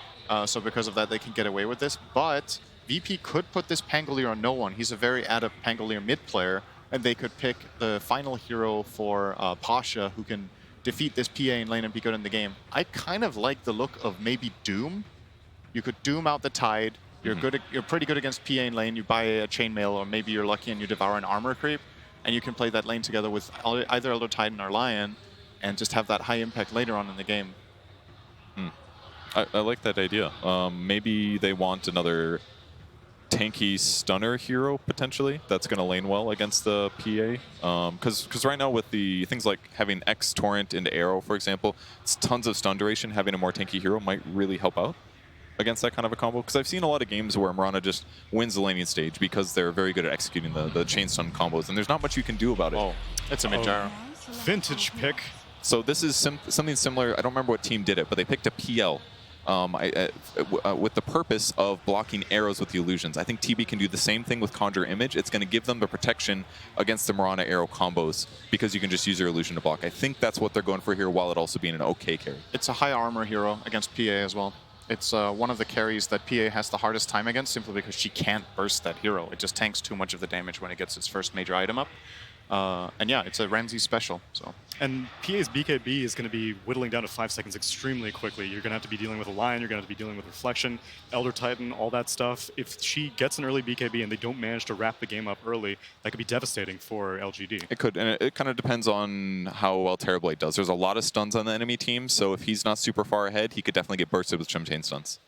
so because of that they can get away with this. But VP could put this Pangolier on no one. He's a very adept Pangolier mid player, and they could pick the final hero for Pasha, who can defeat this PA in lane and be good in the game. I kind of like the look of maybe Doom. You could Doom out the Tide. You're you're pretty good against PA in lane. You buy a chainmail, or maybe you're lucky and you devour an armor creep, and you can play that lane together with either Elder Titan or Lion, and just have that high impact later on in the game. I like that idea. Maybe they want another tanky stunner hero potentially that's going to lane well against the PA. Because right now with the things like having X Torrent into Arrow, for example, it's tons of stun duration. Having a more tanky hero might really help out against that kind of a combo, because I've seen a lot of games where Mirana just wins the laning stage because they're very good at executing the chain stun combos, and there's not much you can do about it. Oh, it's a mid-gyro. Vintage pick. So this is something similar. I don't remember what team did it, but they picked a PL with the purpose of blocking arrows with the illusions. I think TB can do the same thing with Conjure Image. It's going to give them the protection against the Mirana arrow combos because you can just use your illusion to block. I think that's what they're going for here, while it also being an okay carry. It's a high armor hero against PA as well. It's one of the carries that PA has the hardest time against, simply because she can't burst that hero. It just tanks too much of the damage when it gets its first major item up. And yeah, it's a Ramsey special. So And PA's BKB is going to be whittling down to 5 seconds extremely quickly. You're going to have to be dealing with a Lion, you're going to have to be dealing with Reflection, Elder Titan, all that stuff. If she gets an early BKB and they don't manage to wrap the game up early, that could be devastating for LGD. It could, and it kind of depends on how well Terrorblade does. There's a lot of stuns on the enemy team, so if he's not super far ahead, he could definitely get bursted with Chumchain stuns.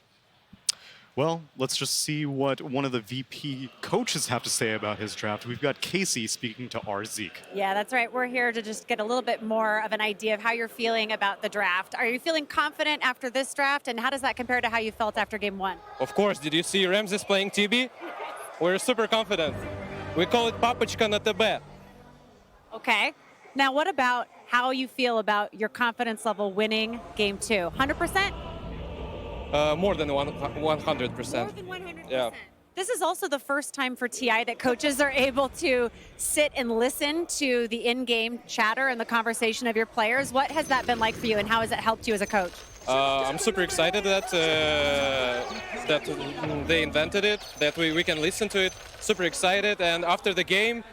Well, let's just see what one of the VP coaches have to say about his draft. We've got Casey speaking to our Zeke. Yeah, that's right. We're here to just get a little bit more of an idea of how you're feeling about the draft. Are you feeling confident after this draft, and how does that compare to how you felt after game 1? Of course, did you see Ramses playing TB? We're super confident. We call it Papochka na TB. Okay. Now, what about how you feel about your confidence level winning game 2? 100%? More than 100%. More than 100%. Yeah. This is also the first time for TI that coaches are able to sit and listen to the in-game chatter and the conversation of your players. What has that been like for you, and how has it helped you as a coach? I'm super excited that they invented it, that we can listen to it. Super excited, and after the game,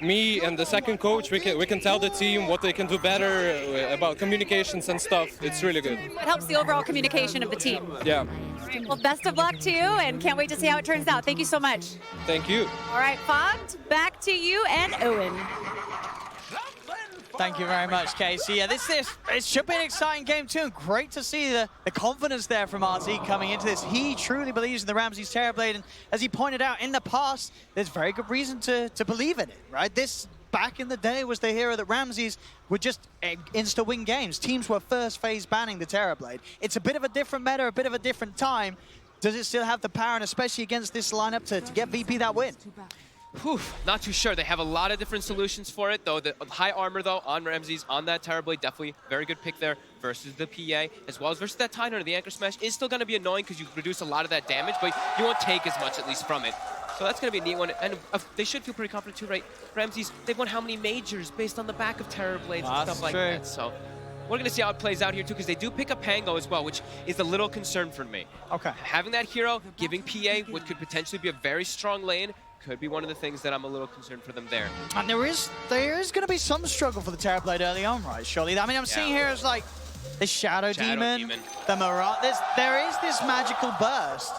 me and the second coach, we can tell the team what they can do better about communications and stuff. It's really good. It helps the overall communication of the team. Yeah. Well, best of luck to you, and can't wait to see how it turns out. Thank you so much. Thank you. All right, Fogged, back to you and Owen. Thank you very much, Casey. Yeah, it should be an exciting game too. Great to see the confidence there from RZ coming into this. He truly believes in the Ramses Terrorblade, and as he pointed out, in the past, there's very good reason to believe in it, right? This, back in the day, was the hero that Ramses would just insta-win games. Teams were first phase banning the Terrorblade. It's a bit of a different meta, a bit of a different time. Does it still have the power, and especially against this lineup, to get VP that win? Whew, not too sure. They have a lot of different solutions for it, though. The high armor, though, on Ramses, on that Terrorblade, definitely very good pick there versus the PA, as well as versus that Titan. The Anchor Smash is still going to be annoying because you reduce a lot of that damage, but you won't take as much, at least, from it. So that's going to be a neat one. And they should feel pretty confident, too, right? Ramses, they've won how many majors based on the back of Terrorblades and stuff like that. So we're going to see how it plays out here, too, because they do pick up Pango as well, which is a little concern for me. Okay. Having that hero, giving PA what could potentially be a very strong lane, could be one of the things that I'm a little concerned for them there. And there is going to be some struggle for the Terrorblade early on, right, surely? I mean, I'm seeing here as like the Shadow Demon, the Mirage. There is this magical burst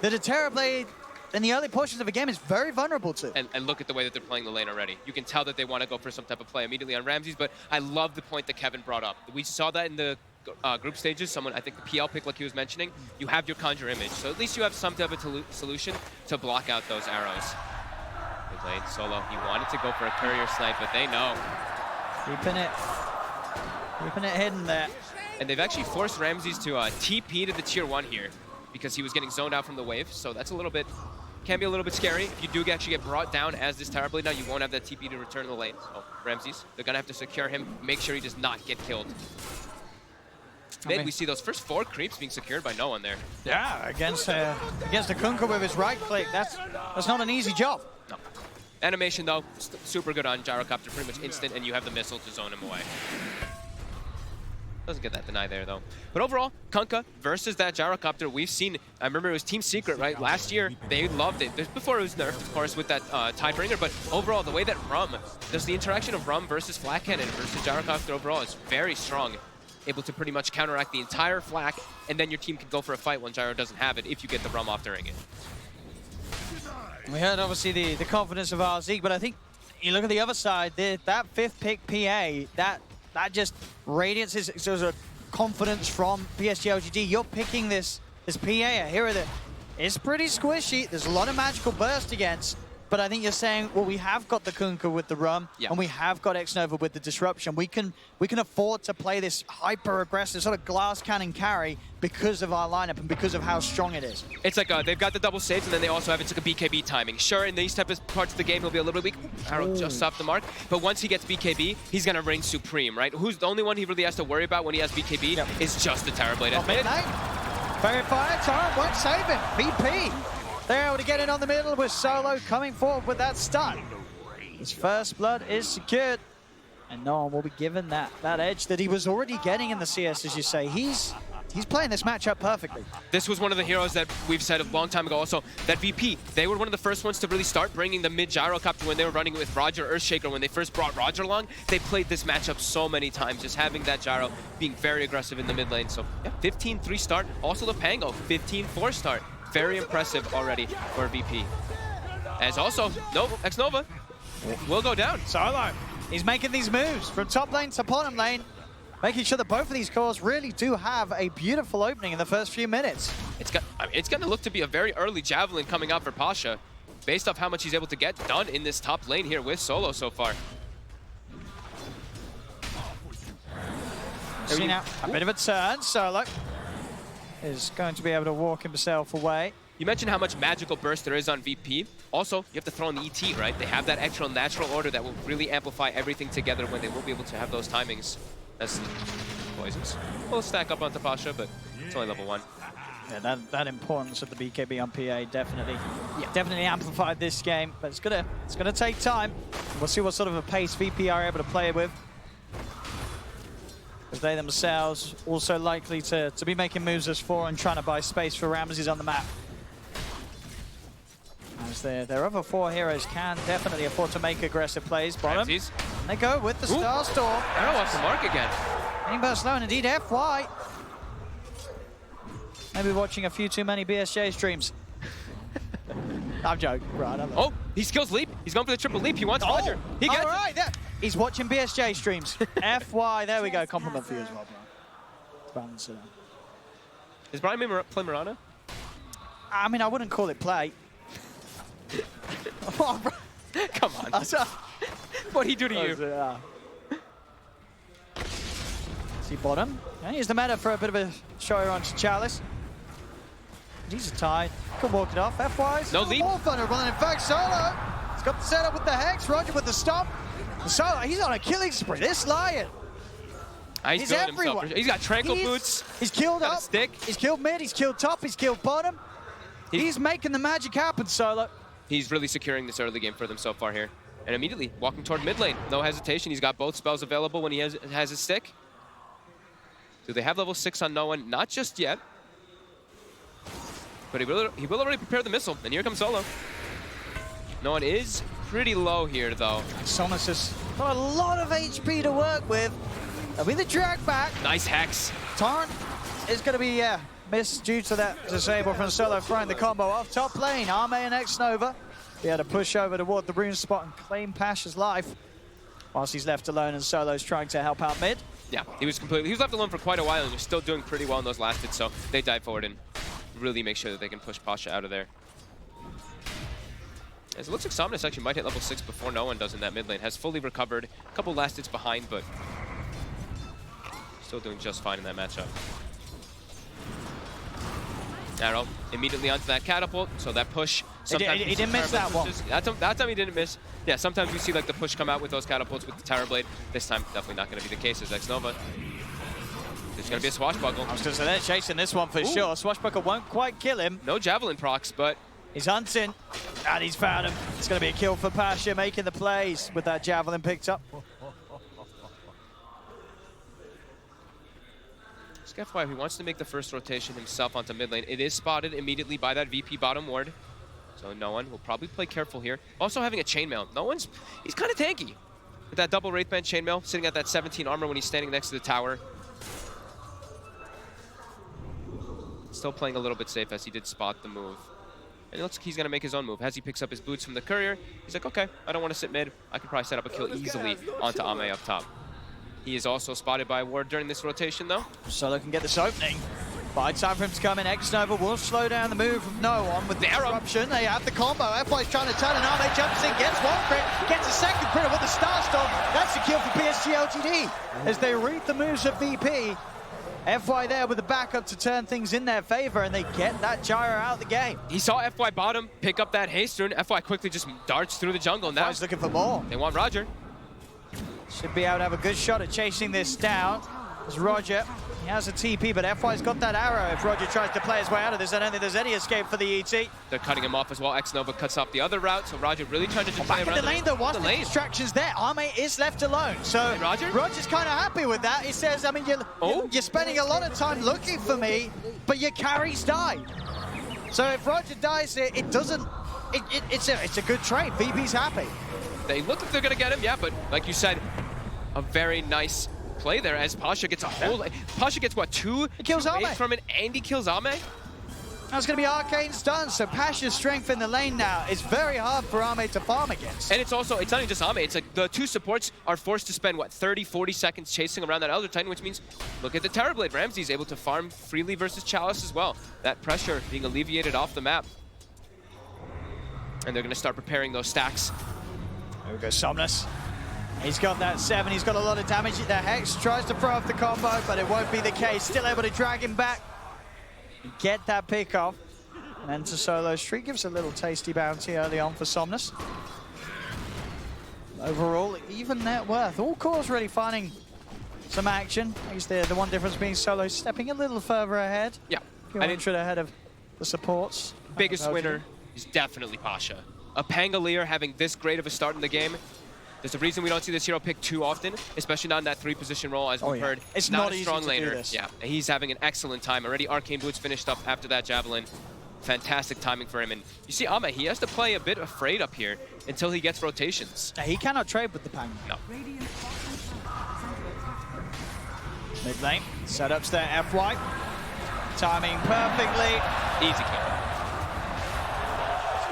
that a Terrorblade in the early portions of a game is very vulnerable to. And look at the way that they're playing the lane already. You can tell that they want to go for some type of play immediately on Ramses, but I love the point that Kevin brought up. We saw that in the group stages. I think the PL pick, like he was mentioning, you have your Conjure Image, so at least you have some type of solution to block out those arrows. Good lane, Solo. He wanted to go for a courier snipe, but they know. Keeping it hidden there. And they've actually forced Ramses to TP to the tier 1 here because he was getting zoned out from the wave, so that's a little bit, can be a little bit scary. If you do actually get brought down as this Terrorblade now, you won't have that TP to return to the lane. So Ramses, they're gonna have to secure him, make sure he does not get killed. Mid, we see those first 4 creeps being secured by no one there. Yeah, against the Kunkka with his right click, that's not an easy job. No. Animation though, super good on Gyrocopter, pretty much instant, and you have the missile to zone him away. Doesn't get that deny there though. But overall, Kunkka versus that Gyrocopter, we've seen, I remember it was Team Secret, right? Last year, they loved it. Before it was nerfed, of course, with that Tidebringer, but overall, the way that there's the interaction of Rum versus Flak Cannon versus Gyrocopter overall is very strong. Able to pretty much counteract the entire flak, and then your team can go for a fight when Gyro doesn't have it if you get the Rum off during it. We heard obviously the confidence of RZ, but I think you look at the other side, that 5th pick PA, that just radiances sort of confidence from PSG LGD. You're picking this PA, a hero that is pretty squishy. There's a lot of magical burst against. But I think you're saying, well, we have got the Kunkka with the Rum, and we have got X-Nova with the Disruption. We can afford to play this hyper-aggressive sort of glass cannon carry because of our lineup and because of how strong it is. It's like they've got the double saves, and then they also have it's like a BKB timing. Sure, in these type of parts of the game, he'll be a little bit weak. Arrow just off the mark. But once he gets BKB, he's going to reign supreme, right? Who's the only one he really has to worry about when he has BKB is just the Terrorblade. Very fire time, won't save him. VP. They're able to get in on the middle with Solo coming forward with that stun. His first blood is secured, and no one will be given that edge that he was already getting in the CS, as you say. He's he's playing this matchup perfectly. This was one of the heroes that we've said a long time ago also, that VP, they were one of the first ones to really start bringing the mid gyrocopter when they were running with Roger Earthshaker. When they first brought Roger along, they played this matchup so many times, just having that gyro, being very aggressive in the mid lane. So yeah, 15-3 start. Also the Pango, 15-4 start. Very impressive already for VP. As also, X-Nova will go down. Solo, he's making these moves from top lane to bottom lane, making sure that both of these cores really do have a beautiful opening in the first few minutes. It's going to look to be a very early Javelin coming out for Pasha, based off how much he's able to get done in this top lane here with Solo so far. See now, a bit of a turn. Solo is going to be able to walk himself away. You mentioned how much magical burst there is on VP. Also, you have to throw in the ET, right? They have that extra natural order that will really amplify everything together when they will be able to have those timings. That's poisons. We'll stack up onto Pasha, but it's only level 1. Yeah, that importance of the BKB on PA definitely amplified this game, but it's gonna take time. We'll see what sort of a pace VP are able to play with, as they themselves also likely to be making moves as 4 and trying to buy space for Ramses on the map. As their other 4 heroes can definitely afford to make aggressive plays. Bottom, Ramses. And they go with the Star Storm. Arrow off the mark again. Burst low, and indeed FY. Maybe watching a few too many BSJ streams. I'm joking, right? Oh, he skills leap. He's going for the triple leap. He wants Roger. He gets it. There. He's watching BSJ streams. FY, there we go. Compliment for you as well, Brian. Balance it out. Is Brian play Mirana? I mean, I wouldn't call it play. Oh, come on. What'd he do to you? See bottom. Yeah, here's the meta for a bit of a show on Chalice. He's tied. Could walk it off. FY's no leap. More vulnerable. And in fact, Solo, he's got the setup with the Hex. Roger with the stomp. Solo, he's on a killing spree. This Lion. He's everywhere. He's got tranquil boots. He's killed up. Stick. He's killed mid. He's killed top. He's killed bottom. He's making the magic happen, Solo. He's really securing this early game for them so far here. And immediately walking toward mid lane. No hesitation. He's got both spells available when he has his stick. Do they have level 6 on no one? Not just yet. But he will already prepare the missile. And here comes Solo. No one is pretty low here, though. Somas has got a lot of HP to work with. That'll be the drag back. Nice Hex. Torrent is going to be missed due to that disable from Solo, throwing the combo off top lane. Arme and X-Nova be able to push over toward the rune spot and claim Pasha's life, whilst he's left alone and Solo's trying to help out mid. Yeah, he was left alone for quite a while and was still doing pretty well in those last hits, so they dive forward and really make sure that they can push Pasha out of there. As it looks like Somnus actually might hit level 6 before no one does in that mid lane. Has fully recovered, a couple last hits behind, but still doing just fine in that matchup. Arrow immediately onto that catapult, so that push. He didn't miss that one. That time he didn't miss. Yeah, sometimes we see like the push come out with those catapults with the Tower Blade. This time, definitely not going to be the case as X-Nova. There's going to be a swashbuckle. I was going to say they're chasing this one for sure. Swashbuckle won't quite kill him. No javelin procs, but he's hunting, and he's found him. It's going to be a kill for Pasha, making the plays with that javelin picked up. FYI, he wants to make the first rotation himself onto mid lane. It is spotted immediately by that VP bottom ward. So no one will probably play careful here. Also having a chainmail. He's kind of tanky. With that double Wraithband chainmail, sitting at that 17 armor when he's standing next to the tower. Still playing a little bit safe as he did spot the move. And it looks like he's going to make his own move. As he picks up his boots from the courier, he's like, okay, I don't want to sit mid. I can probably set up a kill easily onto Ame up top. He is also spotted by a ward during this rotation, though. Solo can get this opening. By time for him to come in, X-Nova will slow down the move of no one with the disruption. They have the combo. FY's trying to turn, and Arme jumps in, gets one crit, gets a second crit with the Star Storm. That's the kill for PSG LGD. As they read the moves of VP, FY there with the backup to turn things in their favor, and they get that gyro out of the game. He saw FY bottom pick up that haste rune. FY quickly just darts through the jungle. Now FY's looking for more. They want Roger. Should be able to have a good shot at chasing this down. It's Roger. He has a TP, but FY's got that arrow if Roger tries to play his way out of this. I don't think there's any escape for the ET. They're cutting him off as well. X-Nova cuts off the other route, so Roger really trying to just play Back around in the lane, though, once the distraction's there, Arme is left alone. So Roger's kind of happy with that. He says, I mean, you're spending a lot of time looking for me, but your carries died. So if Roger dies, it doesn't... It's a good trade. VP's happy. They look like they're going to get him, yeah, but like you said, a very nice play there as Pasha gets a whole... Pasha gets, what, two kills Ame from it, and he kills Ame? That's going to be Arcane Stun, so Pasha's strength in the lane now is very hard for Ame to farm against. And it's also, it's not even just Ame, it's like the two supports are forced to spend, what, 30, 40 seconds chasing around that Elder Titan, which means, look at the Terrorblade. Ramsey's able to farm freely versus Chalice as well. That pressure being alleviated off the map. And they're going to start preparing those stacks. There we go, Somnus. He's got that 7, he's got a lot of damage. The Hex tries to throw off the combo, but it won't be the case. Still able to drag him back. Get that pick off. And enter solo. Street gives a little tasty bounty early on for Somnus. Overall, even net worth. All cores really finding some action. I guess the one difference being Solo stepping a little further ahead. Yeah. I didn't ahead of the supports. Biggest winner is definitely Pasha. A Pangolier having this great of a start in the game. There's a reason we don't see this hero pick too often, especially not in that 3-position role, as we've heard. It's not not a strong easy to do laner. this. Yeah, he's having an excellent time. Already Arcane Boots finished up after that Javelin. Fantastic timing for him. And you see Ame, he has to play a bit afraid up here until he gets rotations. He cannot trade with the Pang. No. Mid lane, setups there, FY. Timing perfectly. Easy kill.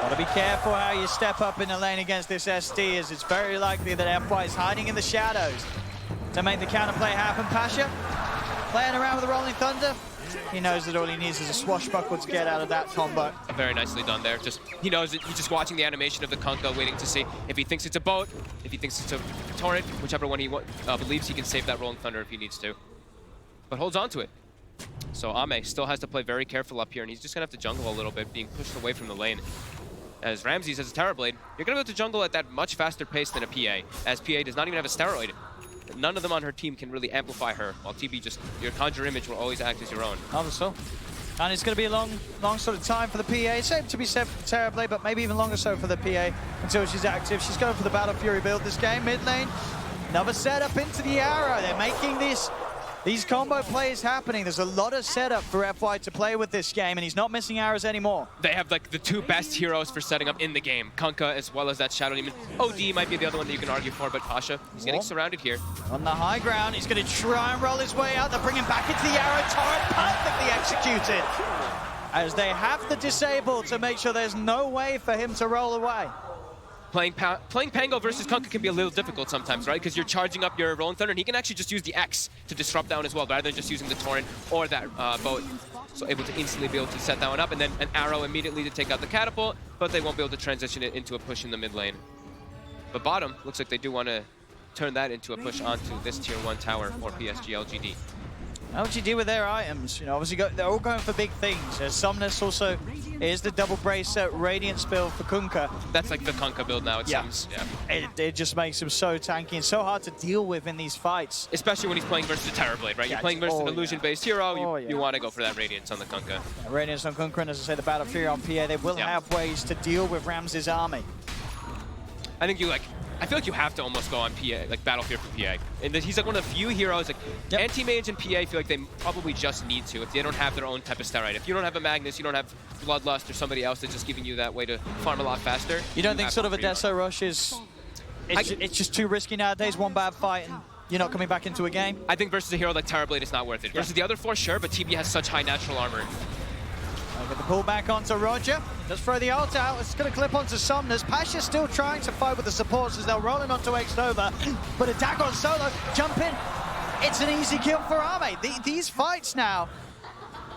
Gotta be careful how you step up in the lane against this SD, as it's very likely that FY is hiding in the shadows to make the counterplay happen. Pasha playing around with the Rolling Thunder. He knows that all he needs is a swashbuckle to get out of that combo. Very nicely done there. Just he knows that he's just watching the animation of the Kunkka, waiting to see if he thinks it's a boat, if he thinks it's a torrent, whichever one he believes he can save that Rolling Thunder if he needs to. But holds on to it. So Ame still has to play very careful up here, and he's just gonna have to jungle a little bit, being pushed away from the lane. As Ramses has a Terrorblade, you're gonna go to jungle at that much faster pace than a PA, as PA does not even have a steroid. None of them on her team can really amplify her, while TB just, your Conjure image will always act as your own. So. And it's going to be a long sort of time for the PA. Same to be said for Terrorblade, but maybe even longer so for the PA until she's active. She's going for the Battle Fury build this game. Mid lane, another setup into the arrow. They're making these combo plays happening. There's a lot of setup for FY to play with this game, and he's not missing arrows anymore. They have like the two best heroes for setting up in the game, Kunkka as well as that Shadow Demon. OD might be the other one that you can argue for, but Pasha, he's getting surrounded here. On the high ground, he's going to try and roll his way out. They're bringing back into the arrow turret, perfectly executed. As they have to disable to make sure there's no way for him to roll away. Playing Pango versus Kunkka can be a little difficult sometimes, right? Because you're charging up your Rolling Thunder, and he can actually just use the X to disrupt down as well, rather than just using the Torrent or that boat. So able to instantly be able to set that one up, and then an arrow immediately to take out the catapult, but they won't be able to transition it into a push in the mid lane. But bottom, looks like they do want to turn that into a push onto this tier 1 tower for PSG LGD. LGD with their items, obviously they're all going for big things. Somnus also is the double brace Radiance build for Kunkka. That's like the Kunkka build now, it seems. Yeah. It just makes him so tanky and so hard to deal with in these fights. Especially when he's playing versus the Terrorblade, right? You're playing versus an illusion-based hero, you want to go for that Radiance on the Kunkka. Yeah, Radiance on Kunkka, and as I say, the Battle Fury on PA, they will have ways to deal with Ramses' army. I think I feel like you have to almost go on PA, like Battlefield for PA. And he's like one of the few heroes, like anti-mage and PA feel like they probably just need to if they don't have their own type of steroid. If you don't have a Magnus, you don't have Bloodlust or somebody else that's just giving you that way to farm a lot faster. You don't think sort of a Deso Rush is, it's just too risky nowadays, one bad fight and you're not coming back into a game? I think versus a hero like Terrorblade it's not worth it. Versus the other 4, sure, but TB has such high natural armor. Get the pull back onto Roger. Does throw the ult out. It's going to clip onto Somnus. Pasha's still trying to fight with the supports as they'll roll in onto X-Nova. But attack on Solo. Jump in. It's an easy kill for Ame. These fights now,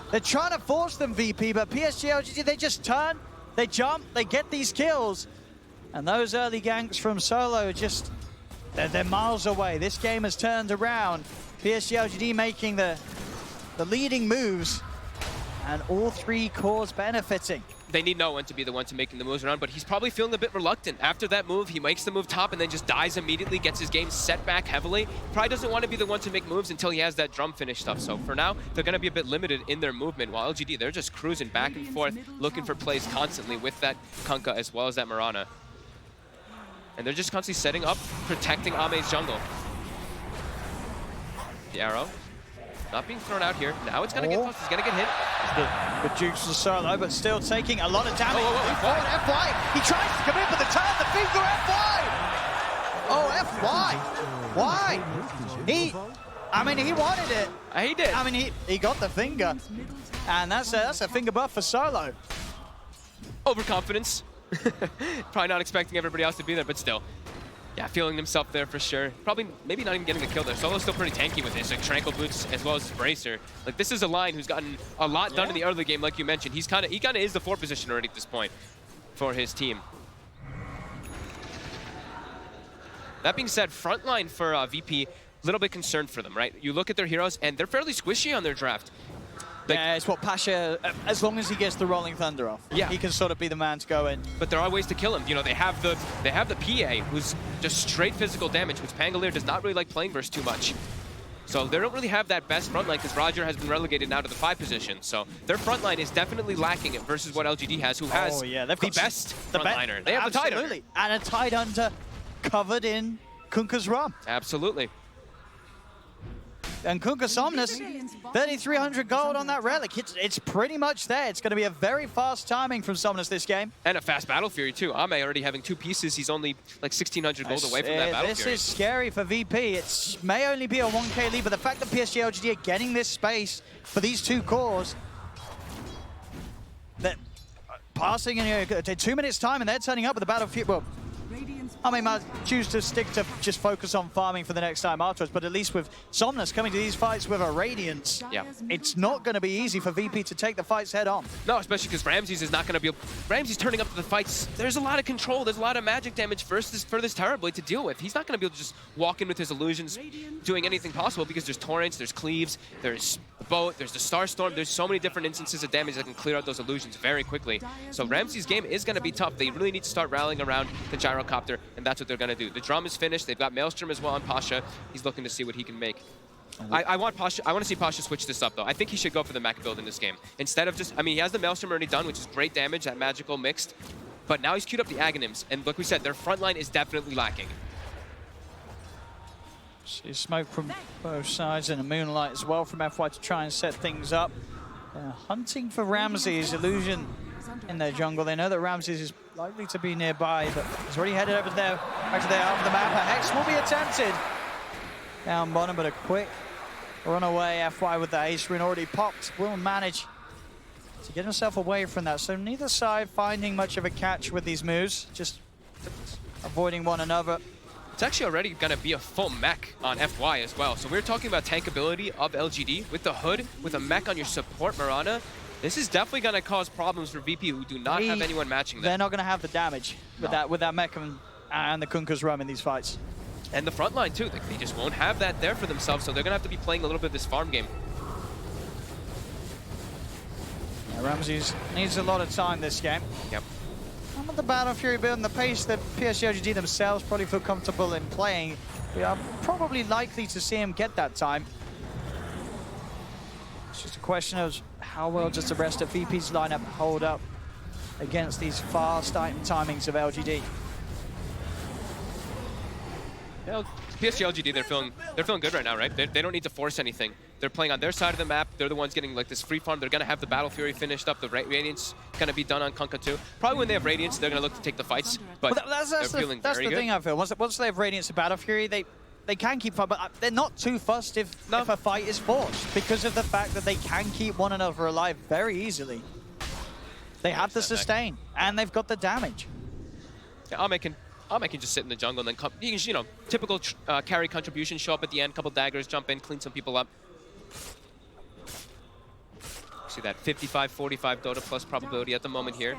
they're trying to force them, VP, but PSG LGD, they just turn, they jump, they get these kills. And those early ganks from Solo just, they're miles away. This game has turned around. PSG LGD making the leading moves. And all 3 cores benefiting. they need no one to be the one to making the moves around, but he's probably feeling a bit reluctant. After that move, he makes the move top and then just dies immediately, gets his game set back heavily. Probably doesn't want to be the one to make moves until he has that drum finish stuff. So for now, they're going to be a bit limited in their movement, while LGD, they're just cruising back and forth, looking for plays constantly with that Kunkka as well as that Mirana. And they're just constantly setting up, protecting Ame's jungle. The arrow. Not being thrown out here. Now it's going to get close. He's going to get hit. Good jukes for Solo, but still taking a lot of damage. Forward FY. He tries to come in, but the turn, the finger FY. Oh, FY. Why? I mean, he wanted it. He did. I mean, he got the finger. And that's a finger buff for Solo. Overconfidence. Probably not expecting everybody else to be there, but still. Yeah, feeling himself there for sure. Probably, maybe not even getting the kill there. Solo's still pretty tanky with this, like Tranquil Boots as well as Bracer. Like, this is a line who's gotten a lot done in the early game, like you mentioned. He kind of is the 4 position already at this point for his team. That being said, frontline for VP, a little bit concerned for them, right? You look at their heroes, and they're fairly squishy on their draft. Like, yeah, it's what Pasha, as long as he gets the Rolling Thunder off, he can sort of be the man to go in. But there are ways to kill him. You know, they have the PA, who's just straight physical damage, which Pangolier does not really like playing versus too much. So they don't really have that best frontline because Roger has been relegated now to the 5 position. So their frontline is definitely lacking it versus what LGD has, who has the best frontliner. They have the Tide Under. And a Tide Under covered in Kunkka's rum. Absolutely. And Kunkka Somnus, 3,300 gold on that relic. It's pretty much there. It's going to be a very fast timing from Somnus this game. And a fast Battle Fury, too. Ame already having 2 pieces. He's only like 1,600 gold away from that Battle Fury. This is scary for VP. It may only be a 1k lead, but the fact that PSG LGD are getting this space for these 2 cores, that passing in 2 minutes time, and they're turning up with the Battle Fury. Well, I mean, might choose to stick to just focus on farming for the next time afterwards, but at least with Somnus coming to these fights with a Radiance, it's not going to be easy for VP to take the fights head on. No, especially because Ramses is not going to be... Ramses turning up to the fights, there's a lot of control, there's a lot of magic damage for this Terrorblade to deal with. He's not going to be able to just walk in with his illusions doing anything possible because there's Torrents, there's Cleaves, there's the Boat, there's the Starstorm, there's so many different instances of damage that can clear out those illusions very quickly. So Ramses' game is going to be tough. They really need to start rallying around the Gyrocopter, and that's what they're going to do. The drum is finished. They've got Maelstrom as well on Pasha. He's looking to see what he can make. I want to see Pasha switch this up, though. I think he should go for the mech build in this game. Instead of just... I mean, he has the Maelstrom already done, which is great damage, that magical mixed. But now he's queued up the Aghanims. And like we said, their front line is definitely lacking. See smoke from both sides and a Moonlight as well from FY to try and set things up. Hunting for Ramses, Illusion in their jungle. They know that Ramses is likely to be nearby, but he's already headed over there, back to there off the map. A Hex will be attempted. Down bottom, but a quick run away. FY with the Ace Rune already popped. Will manage to get himself away from that. So neither side finding much of a catch with these moves, just avoiding one another. It's actually already going to be a full mech on FY as well. So we're talking about tankability of LGD with the Hood, with a mech on your support Mirana. This is definitely going to cause problems for VP, who do not have anyone matching them. They're not going to have the damage with that mech and the Kunkka's Rum in these fights. And the front line too. They just won't have that there for themselves, so they're going to have to be playing a little bit of this farm game. Yeah, Ramses needs a lot of time this game. Yep. And with the Battle Fury build and the pace that PSG LGD themselves probably feel comfortable in playing, we are probably likely to see him get that time. It's just a question of how well does the rest of VP's lineup hold up against these fast item timings of LGD. Yeah, PSG LGD, they're feeling good right now, right? They don't need to force anything. They're playing on their side of the map. They're the ones getting like this free farm. They're gonna have the Battle Fury finished up. The Radiance gonna be done on Kunkka too. Probably when they have Radiance, they're gonna look to take the fights. But that's they're feeling very good. That's the thing I feel. Once they have Radiance and Battle Fury, they can keep fight, but they're not too fussed if a fight is forced because of the fact that they can keep one another alive very easily. They have the sustain and they've got the damage. Yeah, Ame can just sit in the jungle and then come, you know, typical carry contribution, show up at the end, couple daggers, jump in, clean some people up. See that 55-45 Dota plus probability at the moment here.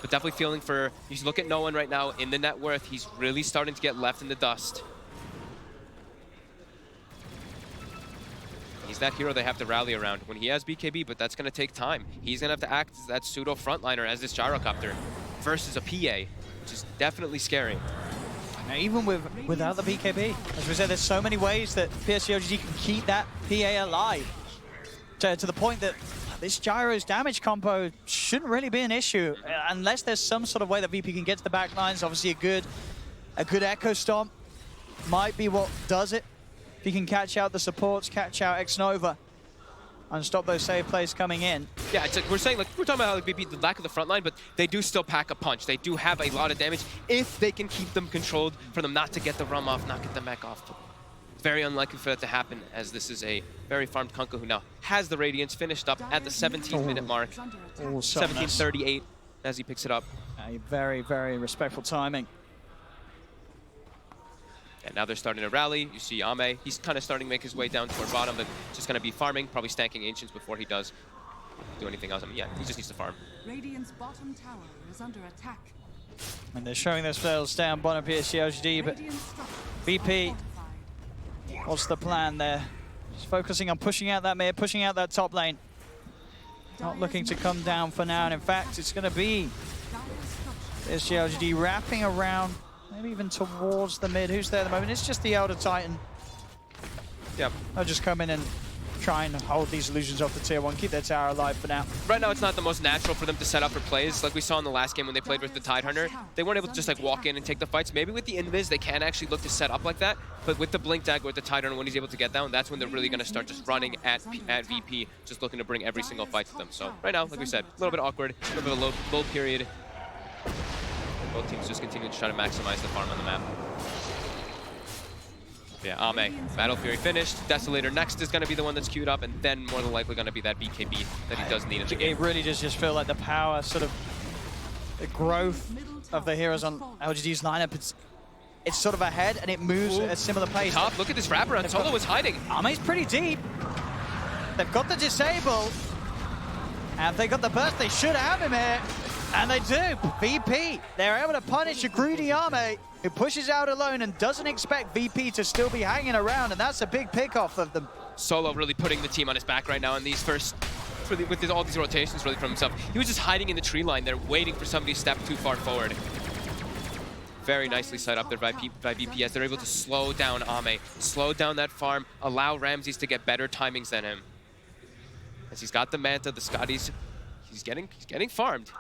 But definitely feeling for, you look at no one right now in the net worth, he's really starting to get left in the dust. He's that hero they have to rally around when he has BKB, but that's going to take time. He's going to have to act as that pseudo frontliner as this gyrocopter versus a PA, which is definitely scary. Now, even without the BKB, as we said, there's so many ways that PSG LGD can keep that PA alive. To the point that this Gyro's damage combo shouldn't really be an issue, unless there's some sort of way that VP can get to the back lines. Obviously, a good Echo Stomp might be what does it. If he can catch out the supports, catch out X-Nova, and stop those save plays coming in. Yeah, it's like we're saying, like we're talking about how VP the lack of the front line, but they do still pack a punch. They do have a lot of damage if they can keep them controlled for them not to get the rum off, not get the mech off. It's very unlikely for that to happen, as this is a very farmed Kunkka who now has the Radiance finished up at the 17-minute mark. 17:38 as he picks it up. A very, very respectful timing. And now they're starting to rally. You see Ame, he's kind of starting to make his way down toward bottom, but just going to be farming, probably stanking Ancients before he does do anything else. I mean, yeah, he just needs to farm. Radiant's bottom tower is under attack. And they're showing themselves down bottom PSG LGD, but VP, what's the plan there? Just focusing on pushing out that mid, pushing out that top lane. Not looking to come down for now, and in fact, it's going to be PSG LGD wrapping around, maybe even towards the mid. Who's there at the moment? It's just the Elder Titan. Yep. They'll just come in and try and hold these illusions off the tier 1, keep their tower alive for now. Right now, it's not the most natural for them to set up for plays. Like we saw in the last game when they played with the Tidehunter, they weren't able to just like walk in and take the fights. Maybe with the Invis, they can actually look to set up like that. But with the Blink Dagger, with the Tidehunter, when he's able to get down, that's when they're really going to start just running at VP, just looking to bring every single fight to them. So right now, like we said, a little bit awkward, a little bit of a low period. Both teams just continue to try to maximize the farm on the map. Yeah, Ame, Battle Fury finished. Desolator next is going to be the one that's queued up, and then more than likely going to be that BKB that he does need in the game. It really does just feel like the power, sort of the growth of the heroes on LGD's lineup. It's sort of ahead, and it moves at a similar pace. Top, look at this wraparound. Solo was hiding. Ame's pretty deep. They've got the disable, and if they got the burst, they should have him here. And they do. VP, they're able to punish a greedy Ame, who pushes out alone and doesn't expect VP to still be hanging around, and that's a big pick off of them. Solo really putting the team on his back right now in these first, with all these rotations really from himself. He was just hiding in the tree line there, waiting for somebody to step too far forward. Very nicely set up there by VP as they're able to slow down Ame, slow down that farm, allow Ramses to get better timings than him. As he's got the Manta, the Scotties, he's getting farmed.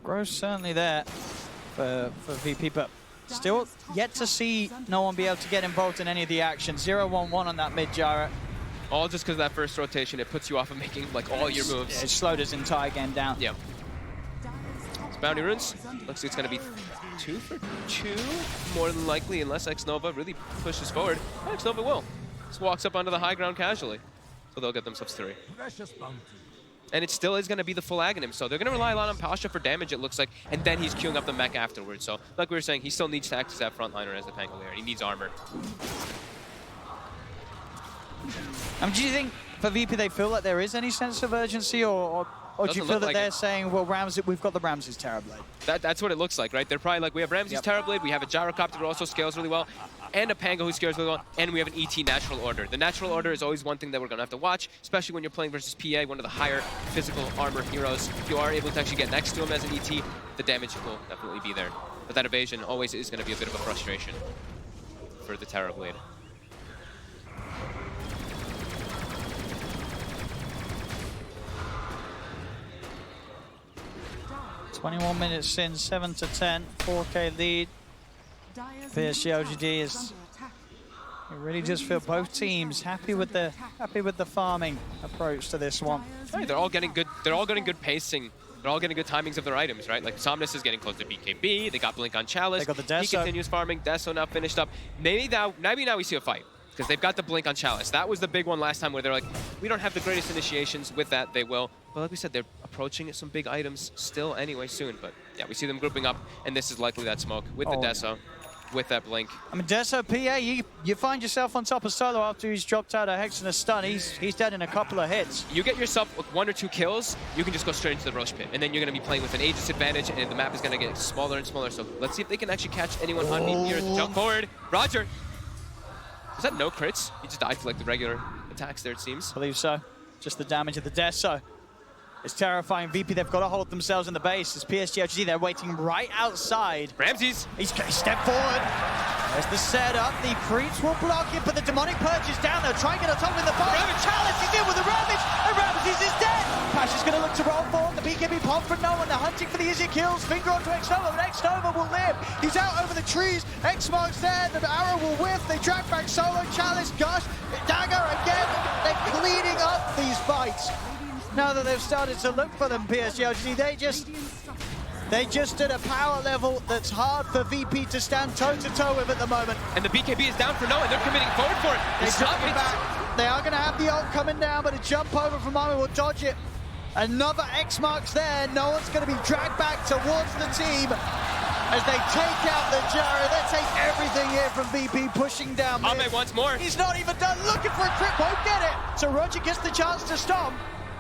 Growth certainly there for VP, but still yet to see no one be able to get involved in any of the action. 0-1-1 on that mid gyro. All just because of that first rotation, it puts you off of making like all your moves. Yeah, it slowed his entire game down. Yeah. It's Bounty Runes. Looks like it's going to be 2 for 2, more than likely, unless X-Nova really pushes forward. X-Nova will. Just walks up onto the high ground casually. So they'll get themselves 3. And it still is going to be the full Aghanim, so they're going to rely a lot on Pasha for damage, it looks like, and then he's queuing up the mech afterwards. So, like we were saying, he still needs to act as that frontliner as the Pangolier. He needs armor. Do you think for VP they feel like there is any sense of urgency, or do you feel that they're saying, well, we've got the Ramses Terrorblade? That's what it looks like, right? They're probably like, we have Ramses Terrorblade, we have a Gyrocopter who also scales really well, and a Pango who scales really well, and we have an ET Natural Order. The Natural Order is always one thing that we're going to have to watch, especially when you're playing versus PA, one of the higher physical armor heroes. If you are able to actually get next to him as an ET, the damage will definitely be there. But that evasion always is going to be a bit of a frustration for the Terrorblade. 21 minutes in, 7-10, 4K lead. PSG LGD is. You really just feel both teams happy with the farming approach to this one. Right, they're all getting good. They're all getting good pacing. They're all getting good timings of their items, right? Like Somnus is getting close to BKB. They got Blink on Chalice. They got the Deso. He continues farming. Deso now finished up. Maybe now we see a fight because they've got the Blink on Chalice. That was the big one last time where they're like, we don't have the greatest initiations. With that, they will. But like we said, they're approaching some big items still anyway soon. But yeah, we see them grouping up, and this is likely that smoke with the Deso. With that Blink. I mean, Deso, PA, you find yourself on top of Solo after he's dropped out a Hex and a stun. He's dead in a couple of hits. You get yourself 1 or 2 kills, you can just go straight into the Roche Pit. And then you're going to be playing with an Aegis advantage, and the map is going to get smaller and smaller. So let's see if they can actually catch anyone on me here. Jump forward. Roger. Is that no crits? He just died to like the regular attacks there, it seems. I believe so. Just the damage of the death, so it's terrifying. VP, they've got to hold themselves in the base. As PSG LGD, they're waiting right outside. Ramses! He's stepped forward. There's the setup. The creeps will block it, but the demonic purge is down there. Trying to get on top in the bottom. Chalice, he's in with the Ravage, and Ramses is dead. Pash is going to look to roll forward. The BKB pop for no one. They're hunting for the easy kills. Finger onto X-Nova, but X-Nova will live. He's out over the trees. X-Mark's there. The arrow will whiff. They drag back Solo. Chalice, Gush, Dagger again. They're cleaning up these fights. Now that they've started to look for them, PSG LGD, they just at a power level that's hard for VP to stand toe-to-toe with at the moment. And the BKB is down for no, and they're committing forward for it. They drop it back. They are going to have the ult coming down, but a jump over from Army will dodge it. Another X marks there. No one's going to be dragged back towards the team as they take out the Gyro. They take everything here from VP, pushing down mid. Ame once more. He's not even done. Looking for a crit, won't get it. So Roger gets the chance to stop.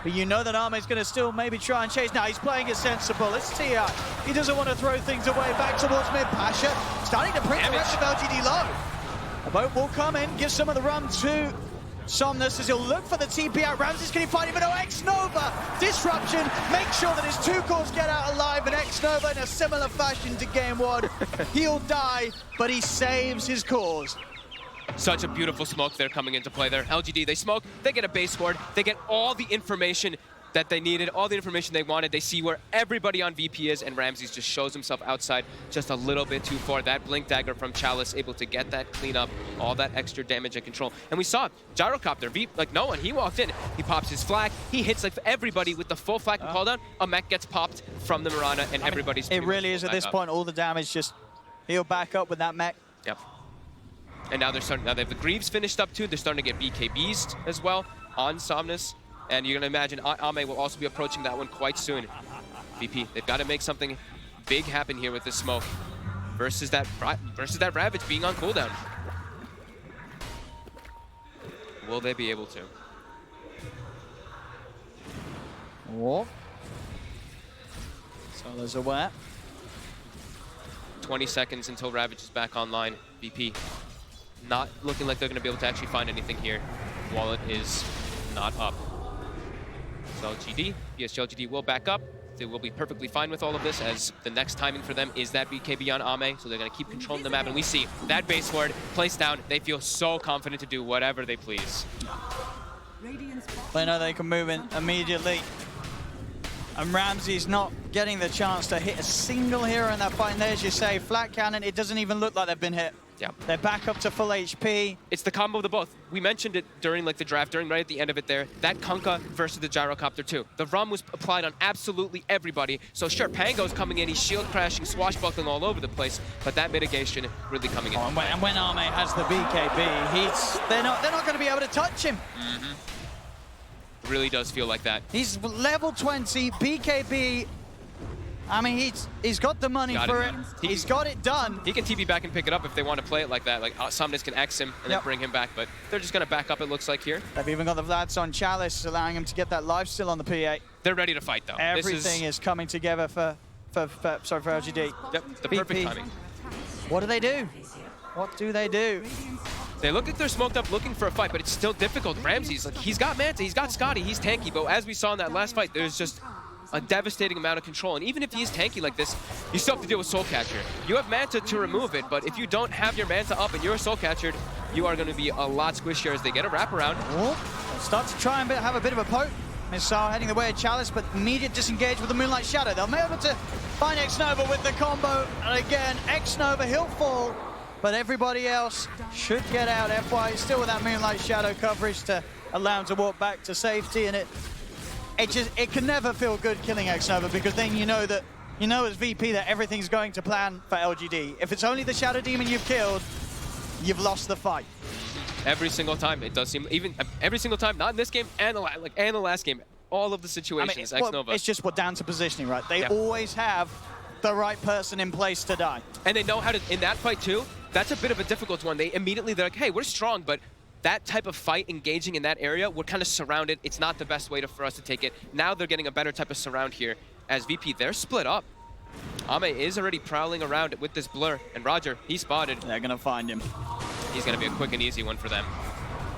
But you know that Ame's going to still maybe try and chase. Now he's playing it sensible. It's TI. He doesn't want to throw things away. Back towards mid. Pasha starting to bring the rest of LGD low. A boat will come in, give some of the run to Somnus as he'll look for the TP out. Ramsey's going to fight him, but no, X-Nova. Disruption. Make sure that his two cores get out alive, and X-Nova in a similar fashion to game one. He'll die, but he saves his cause. Such a beautiful smoke there coming into play there. LGD, they smoke, they get a base ward, they get all the information that they needed, all the information they wanted. They see where everybody on VP is, and Ramses just shows himself outside just a little bit too far. That Blink Dagger from Chalice able to get that clean up, all that extra damage and control. And we saw Gyrocopter, like no one, he walked in, he pops his flag, he hits like everybody with the full flag and call down. A mech gets popped from the Mirana, and everybody's It really is at this point, all the damage just heal back up with that mech. Yep. And now they're starting. Now they have the Greaves finished up too. They're starting to get BKBs as well on Somnus, and you're gonna imagine Ame will also be approaching that one quite soon. VP, they've got to make something big happen here with this smoke versus that Ravage being on cooldown. Will they be able to? Whoa. Solo's aware. 20 seconds until Ravage is back online. VP. Not looking like they're going to be able to actually find anything here. Wallet is not up. So LGD, PSG LGD will back up. They will be perfectly fine with all of this, as the next timing for them is that BKB on Ame, so they're going to keep controlling the map. And we see that base ward placed down. They feel so confident to do whatever they please. They know they can move in immediately. And Ramsey's not getting the chance to hit a single hero in that fight. And there's, you say, flat cannon. It doesn't even look like they've been hit. Yeah. They're back up to full HP. It's the combo of the both. We mentioned it during like the draft, right at the end of it there. That Kunkka versus the Gyrocopter too. The RUM was applied on absolutely everybody. So sure, Pango's coming in, he's shield crashing, swashbuckling all over the place, but that mitigation really coming in. And when Ame has the BKB, they're not going to be able to touch him. It really does feel like that. He's level 20, BKB. I mean, he's got the money for it. He's got it done. He can TP back and pick it up if they want to play it like that. Like Somnus can X him and then bring him back, but they're just going to back up, it looks like here. They've even got the Vlads on Chalice, allowing him to get that life steal on the P8. They're ready to fight, though. Everything is coming together for LGD. Yep, the perfect timing. What do they do? What do they do? They look like they're smoked up looking for a fight, but it's still difficult. Ramses, like, he's got Manta, he's got Scotty, he's tanky, but as we saw in that last fight, there's just a devastating amount of control. And even if he is tanky like this, you still have to deal with Soul Catcher. You have Manta to remove it, but if you don't have your Manta up and you're Soul Catchered, you are going to be a lot squishier as they get a wraparound. They'll start to try and have a bit of a poke. Missile heading the way of Chalice, but immediate disengage with the Moonlight Shadow. They'll be able to find X-Nova with the combo. And again, X-Nova, he'll fall, but everybody else should get out. FY still with that Moonlight Shadow coverage to allow him to walk back to safety, and it can never feel good killing X-Nova, because then you know as VP that everything's going to plan for LGD. If it's only the Shadow Demon you've killed, you've lost the fight. Every single time, it does seem, even every single time, not in this game and the last game, all of the situations, X-Nova. It's just down to positioning, right? They always have the right person in place to die. And they know how to, in that fight too, that's a bit of a difficult one. They're like, hey, we're strong, but that type of fight engaging in that area, we're kind of surrounded. It's not the best way for us to take it. Now they're getting a better type of surround here as VP. They're split up. Ame is already prowling around with this blur, and Roger, he spotted. They're going to find him. He's going to be a quick and easy one for them.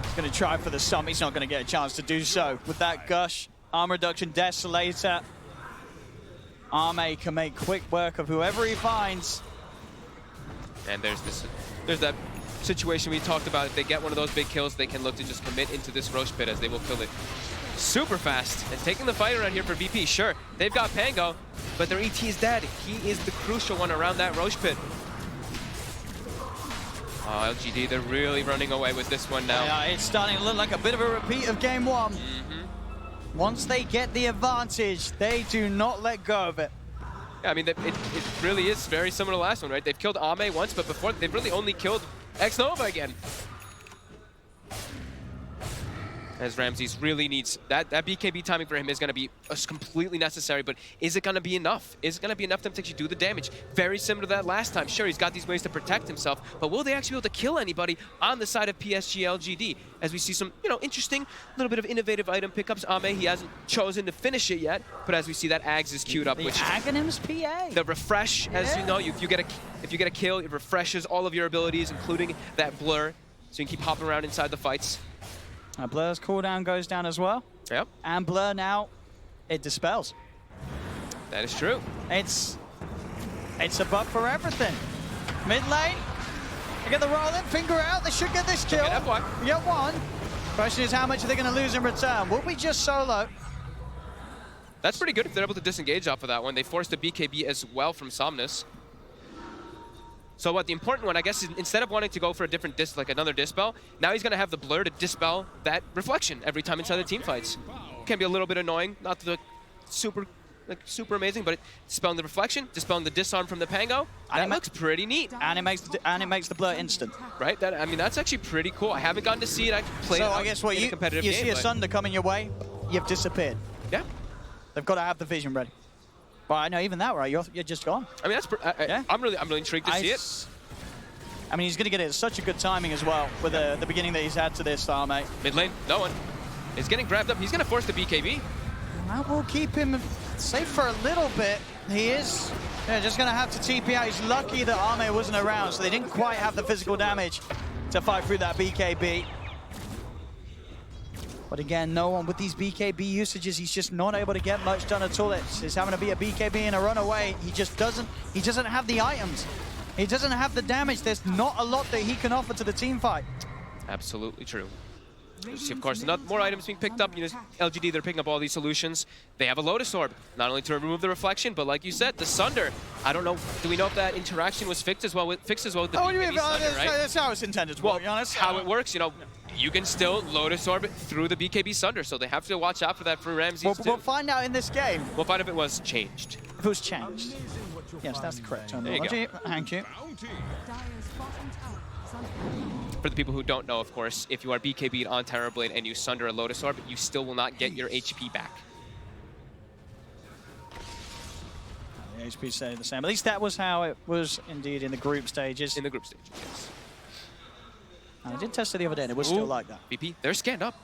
He's going to try for the sum. He's not going to get a chance to do so. With that Gush, armor reduction, Desolator, Arme can make quick work of whoever he finds. And there's that situation we talked about. If they get one of those big kills, they can look to just commit into this Roche Pit, as they will kill it super fast. And taking the fight around here for VP, sure, they've got Pango, but their ET is dead. He is the crucial one around that Roche Pit. Oh, LGD, they're really running away with this one now. Yeah, it's starting to look like a bit of a repeat of game one. Once they get the advantage, they do not let go of it. Yeah, I mean, it really is very similar to the last one, right? They've killed Ame once, but before, they've really only killed X-Nova again. As Ramses really needs, that BKB timing for him is going to be completely necessary, but is it going to be enough? Is it going to be enough to actually do the damage? Very similar to that last time. Sure, he's got these ways to protect himself, but will they actually be able to kill anybody on the side of PSG LGD? As we see some, interesting, little bit of innovative item pickups. Ame, he hasn't chosen to finish it yet, but as we see, that Ags is queued up. The Aghanims PA. The refresh, as you know, if you get a kill, it refreshes all of your abilities, including that blur, so you can keep hopping around inside the fights. Blur's cooldown goes down as well. Yep. And Blur now, it dispels. That is true. It's a buff for everything. Mid lane, they get the roll in, finger out, they should get this kill. Get one. Get one. Question is, how much are they going to lose in return? Will we just solo? That's pretty good if they're able to disengage off of that one. They forced the BKB as well from Somnus. So what the important one, I guess, is instead of wanting to go for a different another dispel, now he's going to have the blur to dispel that reflection every time inside the team fights. Can be a little bit annoying, not the super amazing, but dispelling the reflection, dispelling the disarm from the Pango, that looks pretty neat. And it makes the blur instant. Right? That's actually pretty cool. I haven't gotten to see it. I played so I guess what in a competitive game. You see a Sunder coming your way, you've disappeared. Yeah. They've got to have the vision ready. But I know even that, right? You're just gone. I mean, I'm really intrigued to see it. I mean, he's going to get it at such a good timing as well with the beginning that he's had to this star, mate. Mid lane, no one. He's getting grabbed up. He's going to force the BKB. That will keep him safe for a little bit. He is just going to have to TP out. He's lucky that Arme wasn't around, so they didn't quite have the physical damage to fight through that BKB. But again, no one with these BKB usages, he's just not able to get much done at all. It's having to be a BKB and a runaway. He doesn't have the items. He doesn't have the damage. There's not a lot that he can offer to the team fight. Absolutely true. See, of course, more items being picked up. LGD, they're picking up all these solutions. They have a Lotus Orb, not only to remove the reflection, but like you said, the Sunder. I don't know, do we know if that interaction was fixed as well with the BKB Sunder, right? That's how it's intended to be honest. How it works, you can still Lotus Orb through the BKB Sunder, so they have to watch out for that for Ramses We'll find out in this game. We'll find if it was changed. If it was changed. Yes, that's the correct terminology. Thank you. For the people who don't know, of course, if you are BKB'd on Terrorblade and you Sunder a Lotus Orb, you still will not get your HP back. The HP stayed the same. At least that was how it was indeed in the group stages. In the group stages, yes. And I did test it the other day, and it was still like that. VP, they're scanned up.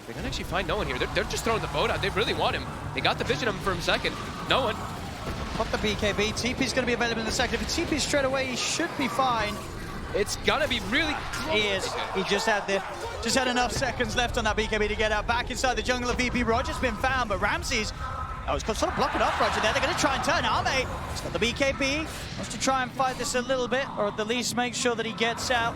They can actually find no one here. They're just throwing the boat out. They really want him. They got the vision of him for a second. No one. Pop the BKB. TP's going to be available in a second. If he TP's straight away, he should be fine. It's going to be really close. He is. He just had enough seconds left on that BKB to get out. Back inside the jungle of VP. Roger's been found, but Ramses, it's sort of blocking off Roger there. They're going to try and turn Arme. He's got the BKB. Wants to try and fight this a little bit, or at the least make sure that he gets out.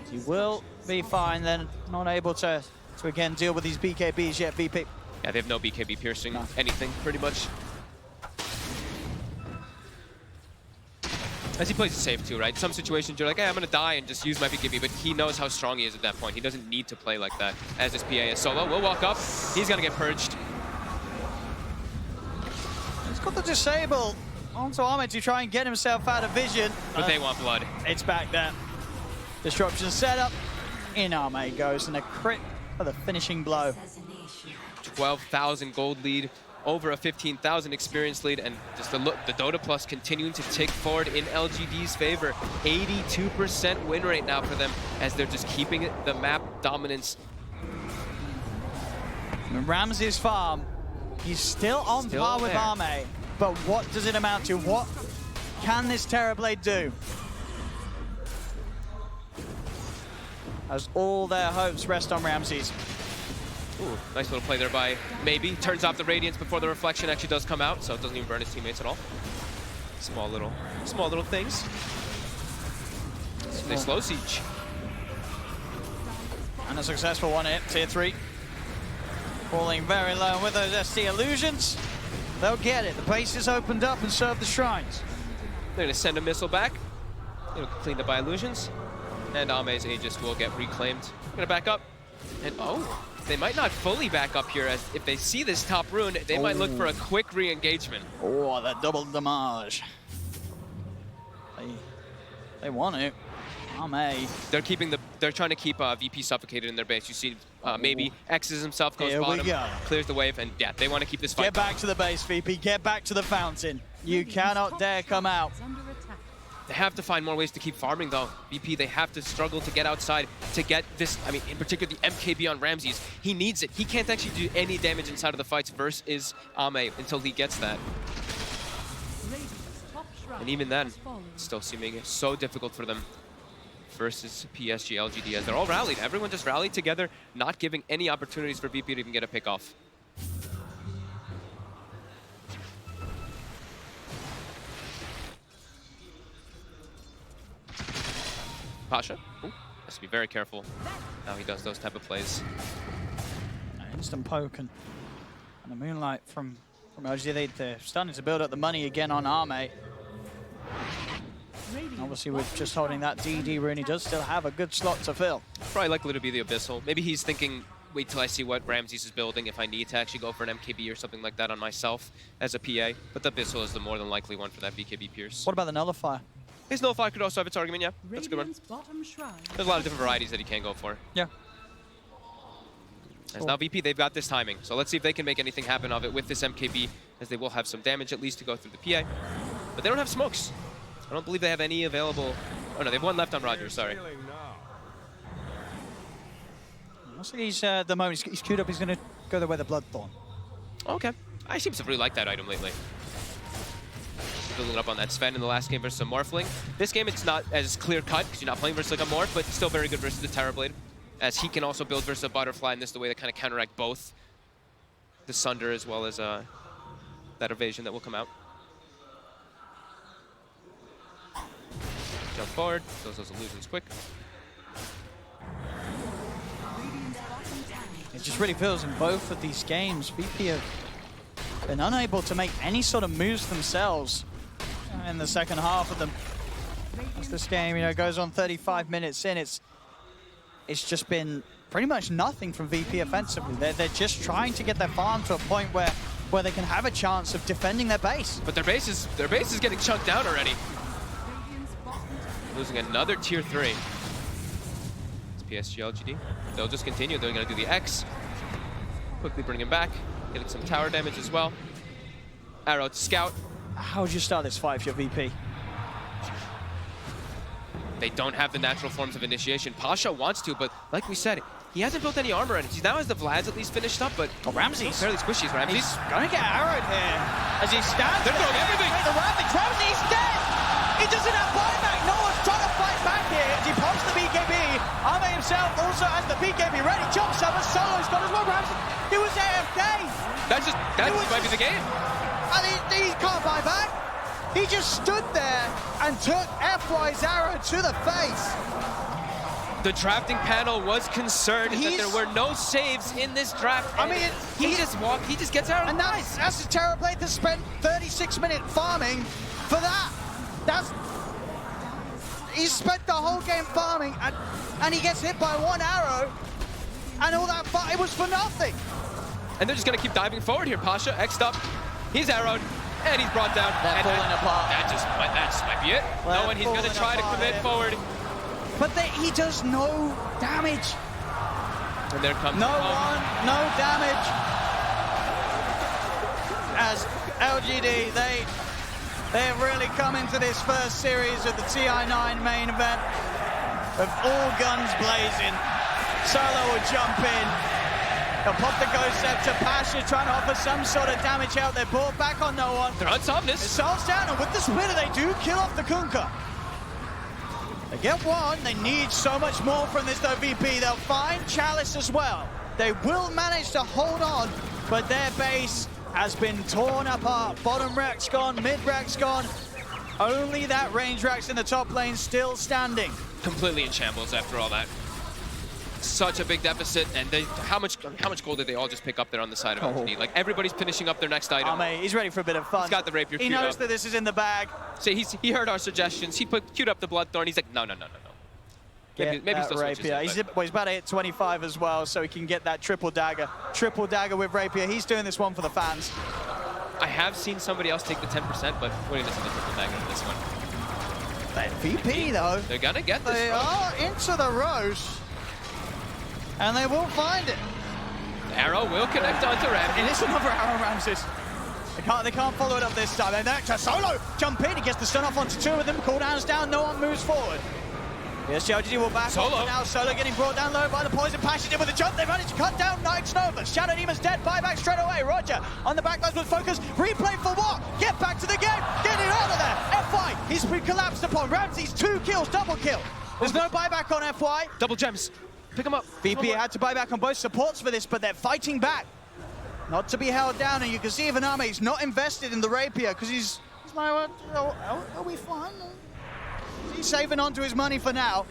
He will be fine then. Not able to again deal with these BKBs yet, VP. Yeah, they have no BKB piercing anything, pretty much. As he plays it safe too, right? Some situations you're like, hey, I'm going to die and just use my BKB, but he knows how strong he is at that point. He doesn't need to play like that. As his PA is solo, will walk up. He's going to get purged. He's got the disable onto Arme to try and get himself out of vision. But they want blood. It's back there. Disruption setup. In Arme goes, and a crit for the finishing blow. 12,000 gold lead, over a 15,000 experience lead, and just the Dota Plus continuing to tick forward in LGD's favor. 82% win rate now for them, as they're just keeping the map dominance. Ramses Farm, he's still on par with Arme, but what does it amount to? What can this Terrorblade do? As all their hopes rest on Ramses. Ooh, nice little play there by Maybe. Turns off the Radiance before the reflection actually does come out, so it doesn't even burn his teammates at all. Small little things. So they slow siege. And a successful one hit, tier 3. Falling very low with those ST illusions. They'll get it. The base is opened up and serve the shrines. They're gonna send a missile back. It'll clean up by illusions. And Ame's Aegis will get reclaimed. Gonna back up. And oh, they might not fully back up here, as if they see this top rune, they might look for a quick re-engagement. Oh, that double damage. They want it. Ame. They're trying to keep VP suffocated in their base. You see, Maybe X's himself, goes bottom, clears the wave, and yeah, they want to keep this fight. Get back to the base, VP. Get back to the fountain. You cannot dare come out. They have to find more ways to keep farming, though. VP, they have to struggle to get outside to get this, I mean, in particular, the MKB on Ramses. He needs it. He can't actually do any damage inside of the fights versus Ame until he gets that. And even then, it's still seeming so difficult for them versus PSG LGD, as they're all rallied. Everyone just rallied together, not giving any opportunities for VP to even get a pick off. Pasha, has to be very careful how he does those type of plays. Instant poke and a Moonlight from LGD. They're starting to build up the money again on Arme. Obviously, with just holding that DD rune, he does still have a good slot to fill. Probably likely to be the Abyssal. Maybe he's thinking, wait till I see what Ramses is building if I need to actually go for an MKB or something like that on myself as a PA. But the Abyssal is the more than likely one for that BKB Pierce. What about the Nullifier? His Nullifier could also have its argument, yeah. That's a good one. There's a lot of different varieties that he can go for. Yeah. As now VP, they've got this timing. So let's see if they can make anything happen of it with this MKB, as they will have some damage at least to go through the PA. But they don't have smokes. I don't believe they have any available. Oh no, they have one left on Roger, sorry. Looks like he's, at the moment, he's queued up, he's going to go the way the Bloodthorn. Okay. I seem to really like that item lately. Building up on that Sven in the last game versus a Morphling. This game, it's not as clear-cut because you're not playing versus like a Morph, but still very good versus the Terrorblade, as he can also build versus a Butterfly, and this is the way they kind of counteract both the Sunder as well as that evasion that will come out. Jump forward, those illusions quick. It just really feels in both of these games, VP have been unable to make any sort of moves themselves in the second half of them. As this game, goes on 35 minutes in, it's just been pretty much nothing from VP offensively. They're just trying to get their farm to a point where they can have a chance of defending their base. But their base is getting chunked down already. Losing another tier 3. It's PSG LGD. They'll just continue. They're going to do the X. Quickly bring him back. Getting some tower damage as well. Arrow to scout. How would you start this fight if you're VP? They don't have the natural forms of initiation. Pasha wants to, but like we said, he hasn't built any armor, and he now has the Vlads at least finished up, but Ramses fairly squishy. Ramses he's gonna get arrowed here as he stands. They're throwing everything. Ramses dead. He doesn't have buyback. No one's trying to fight back here as he pops the BKB. Ame himself also has the BKB ready. Jumps up, and Solo's got as well. Ramses, he was AFK. That might be the game. And he can't buy back. He just stood there and took FY's arrow to the face. The drafting panel was concerned that there were no saves in this draft. I mean, he just walked, he just gets arrowed. And that's a Terrorblade that spent 36-minute farming for that. He spent the whole game farming, and he gets hit by one arrow, and all that it was for nothing. And they're just gonna keep diving forward here. Pasha, X'd up, he's arrowed, and he's brought down. They're falling apart. That might be it. No, and he's gonna try to commit forward. But he does no damage. And there comes no damage. As LGD, they have really come into this first series of the TI9 main event with all guns blazing. Solo will jump in. They'll pop the Ghost Scepter. Pasha trying to offer some sort of damage out. They're brought back on no one. They're on Somnus. Missiles down, and with the splitter, they do kill off the Kunkka. They get one. They need so much more from this, though, VP. They'll find Chalice as well. They will manage to hold on, but their base has been torn apart. Bottom rack's gone, mid rack's gone. Only that range rack's in the top lane still standing. Completely in shambles after all that. Such a big deficit, and how much gold did they all just pick up there on the side of LGD? Like, everybody's finishing up their next item. Oh, mate, he's ready for a bit of fun. He's got the rapier He queued knows up. that this is in the bag. So he heard our suggestions. He queued up the Bloodthorn. He's like, no. Maybe That still switches rapier. it, He's about to hit 25 as well, so he can get that triple dagger. Triple dagger with rapier. He's doing this one for the fans. I have seen somebody else take the 10%, but winning this in the triple dagger in this one. VP, though. They're gonna get this. They are into the Roche, and they will find it. The arrow will connect onto Ramses. It is another arrow, Ramses. They can't follow it up this time. And then Solo jump in. He gets the stun off onto two of them. Cooldown's down. No one moves forward. PSG LGD will back Solo. off. Now Solo getting brought down low by the poison. Passion in with a jump. They managed to cut down Night's Nova. Shadow Demon's dead. Buyback straight away. Roger on the backlines with focus. Replay for what? Get back to the game. Get it out of there. FY. He's been collapsed upon. Ramses 2 kills. Double kill. There's no buyback on FY. Double gems. Pick him up. VP had to buy back on both supports for this, but they're fighting back. Not to be held down, and you can see Vaname is not invested in the rapier because he's like, are we fine? He's saving onto his money for now.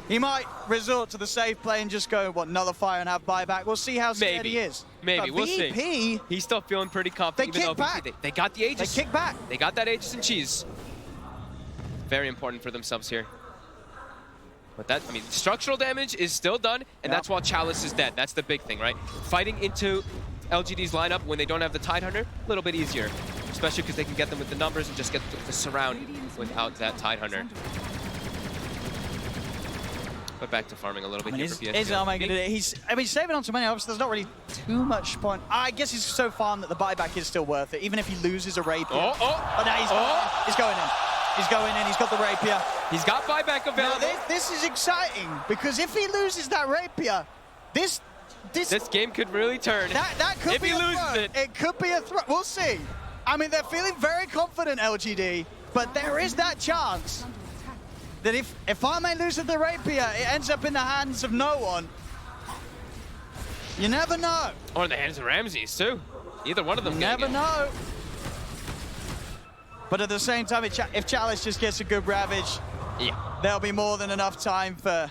He might resort to the safe play and just go, nullify and have buyback. We'll see how scared he is. Maybe, but we'll VP, see. He's still feeling pretty confident. They even kick though back. VP, they got the Aegis. They kick back. They got that Aegis and cheese. Very important for themselves here. But that, I mean, structural damage is still done, and that's while Chalice is dead. That's the big thing, right? Fighting into LGD's lineup when they don't have the Tidehunter, a little bit easier. Especially because they can get them with the numbers and just get the surround without that Tidehunter. But back to farming a little bit here for PSG. He's saving on so many. Obviously, there's not really too much point. I guess he's so farmed that the buyback is still worth it, even if he loses a rapier. But now he's going in. He's going in. He's got the rapier. He's got buyback available. Now, this is exciting because if he loses that rapier, this game could really turn. That could be a throw. It could be a throw. We'll see. I mean, they're feeling very confident, LGD, but there is that chance that if Arme loses the rapier, it ends up in the hands of no one. You never know. Or in the hands of Ramses, too. Either one of them. You never know. But at the same time, if Chalice just gets a good ravage, there'll be more than enough time for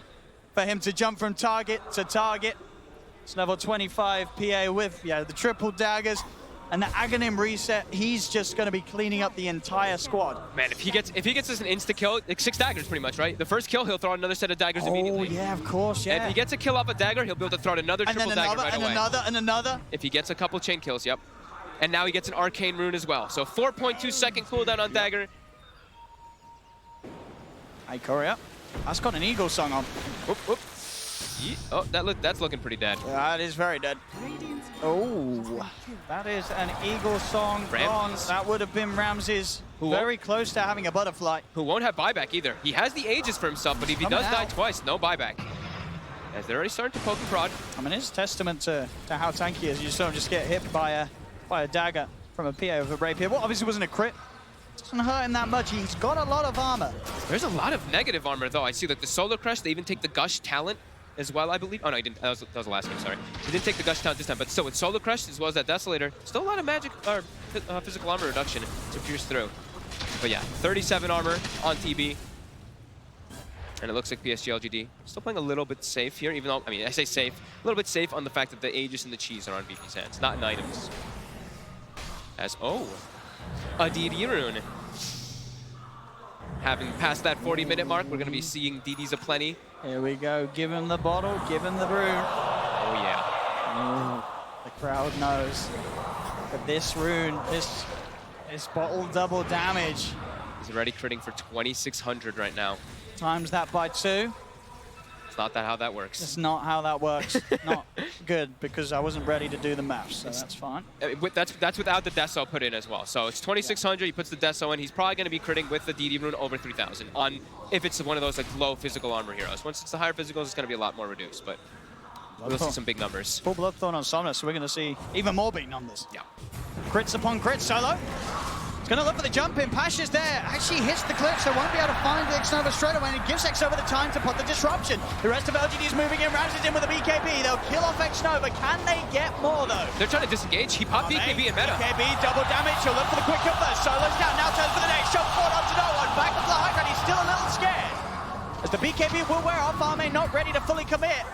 him to jump from target to target. It's level 25 PA with the triple daggers and the Aghanim reset. He's just going to be cleaning up the entire squad. Man, if he gets this an insta kill, like 6 daggers pretty much, right? The first kill, he'll throw out another set of daggers immediately. Oh yeah, of course, yeah. And if he gets a kill off a dagger, he'll be able to throw out another triple dagger right away. And another. If he gets a couple chain kills, yep. And now he gets an arcane rune as well. So 4.2 second cooldown on dagger. Hey, Korea. That's got an Eagle song on. Whoop, whoop. Oh, that's looking pretty dead. That is very dead. Oh, that is an Eagle song gone. That would have been Ramses. Very close to having a butterfly. Who won't have buyback either. He has the Aegis for himself, but if he does die twice, no buyback. As they're already starting to poke and prod. I mean, it's testament to how tanky he is. You saw him just get hit by a dagger from a PA with a rapier. Well, obviously wasn't a crit. Doesn't hurt him that much. He's got a lot of armor. There's a lot of negative armor, though. I see like the Solar Crush. They even take the Gush Talent as well, I believe. Oh, no, he didn't. That was the last game, sorry. He didn't take the Gush Talent this time, but still, with Solar Crush as well as that Desolator, still a lot of magic or physical armor reduction to pierce through. But yeah, 37 armor on TB. And it looks like PSG LGD still playing a little bit safe here, even though, I mean, I say safe, a little bit safe on the fact that the Aegis and the cheese are on VP's hands, not in items. As, a DD rune. Having passed that 40-minute mark, we're going to be seeing DDs aplenty. Here we go. Give him the bottle. Give him the rune. Oh, yeah. Ooh, the crowd knows. But this rune, this bottle double damage. He's already critting for 2,600 right now. Times that by 2. It's not how that works. It's not how that works. Not good, because I wasn't ready to do the maths, so that's fine. That's without the Deso put in as well. So it's 2,600, he puts the Deso in. He's probably going to be critting with the DD rune over 3,000 on if it's one of those like low physical armor heroes. Once it's the higher physicals, it's going to be a lot more reduced. But we'll see some big numbers. Full Bloodthorn on Somnus, so we're going to see even more big numbers. Yeah. Crits upon crits, Solo. He's going to look for the jump in. Pasha's there. Actually hits the clip, so won't be able to find the X-Nova straight away, and it gives X-Nova the time to put the disruption. The rest of LGD is moving in. Ramsey's in with a BKB. They'll kill off X-Nova. Can they get more, though? They're trying to disengage. He popped BKB in meta. BKB, double damage. He'll look for the quick up there. Solo's down. Now turns for the next. Jump forward onto no one. Back to the high ground. He's still a little scared. As the BKB will wear off, Arme not ready to fully commit.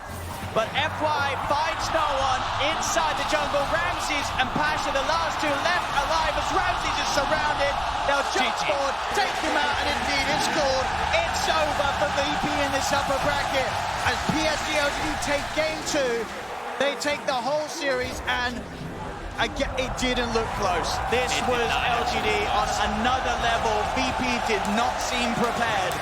But FY finds no one inside the jungle. Ramses and Pasha, the last two left alive as Ramses is surrounded. They'll jump forward, take him out, and indeed it's scored. It's over for VP in this upper bracket. As PSG LGD take game 2, they take the whole series, and again, it didn't look close. This was LGD on another level. VP did not seem prepared.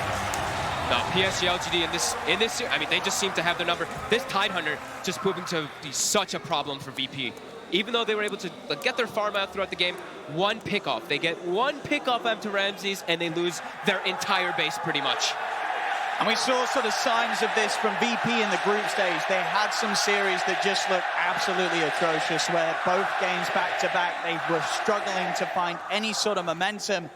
No, PSG LGD in this, I mean, they just seem to have their number. This Tide Hunter just proving to be such a problem for VP. Even though they were able to get their farm out throughout the game, one pick-off. They get one pick-off onto Ramses, and they lose their entire base pretty much. And we saw sort of signs of this from VP in the group stage. They had some series that just looked absolutely atrocious, where both games back-to-back, they were struggling to find any sort of momentum.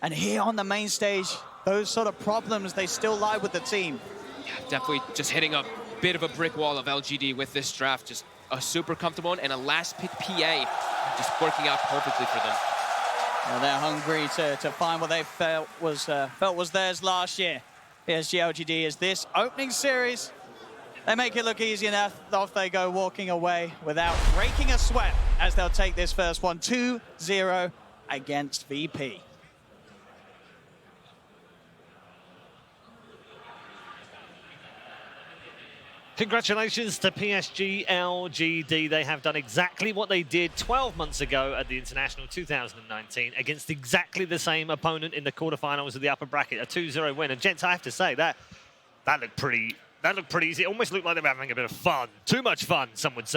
And here on the main stage, those sort of problems, they still lie with the team. Yeah, definitely just hitting a bit of a brick wall of LGD with this draft. Just a super comfortable one, and a last pick PA just working out perfectly for them. Well, they're hungry to find what they felt was theirs last year. PSG LGD is this opening series. They make it look easy enough. Off they go, walking away without breaking a sweat, as they'll take this first one 2-0 against VP. Congratulations to PSG LGD. They have done exactly what they did 12 months ago at the International 2019 against exactly the same opponent in the quarterfinals of the upper bracket, a 2-0 win. And gents, I have to say that looked pretty easy. It almost looked like they were having a bit of fun. Too much fun, some would say.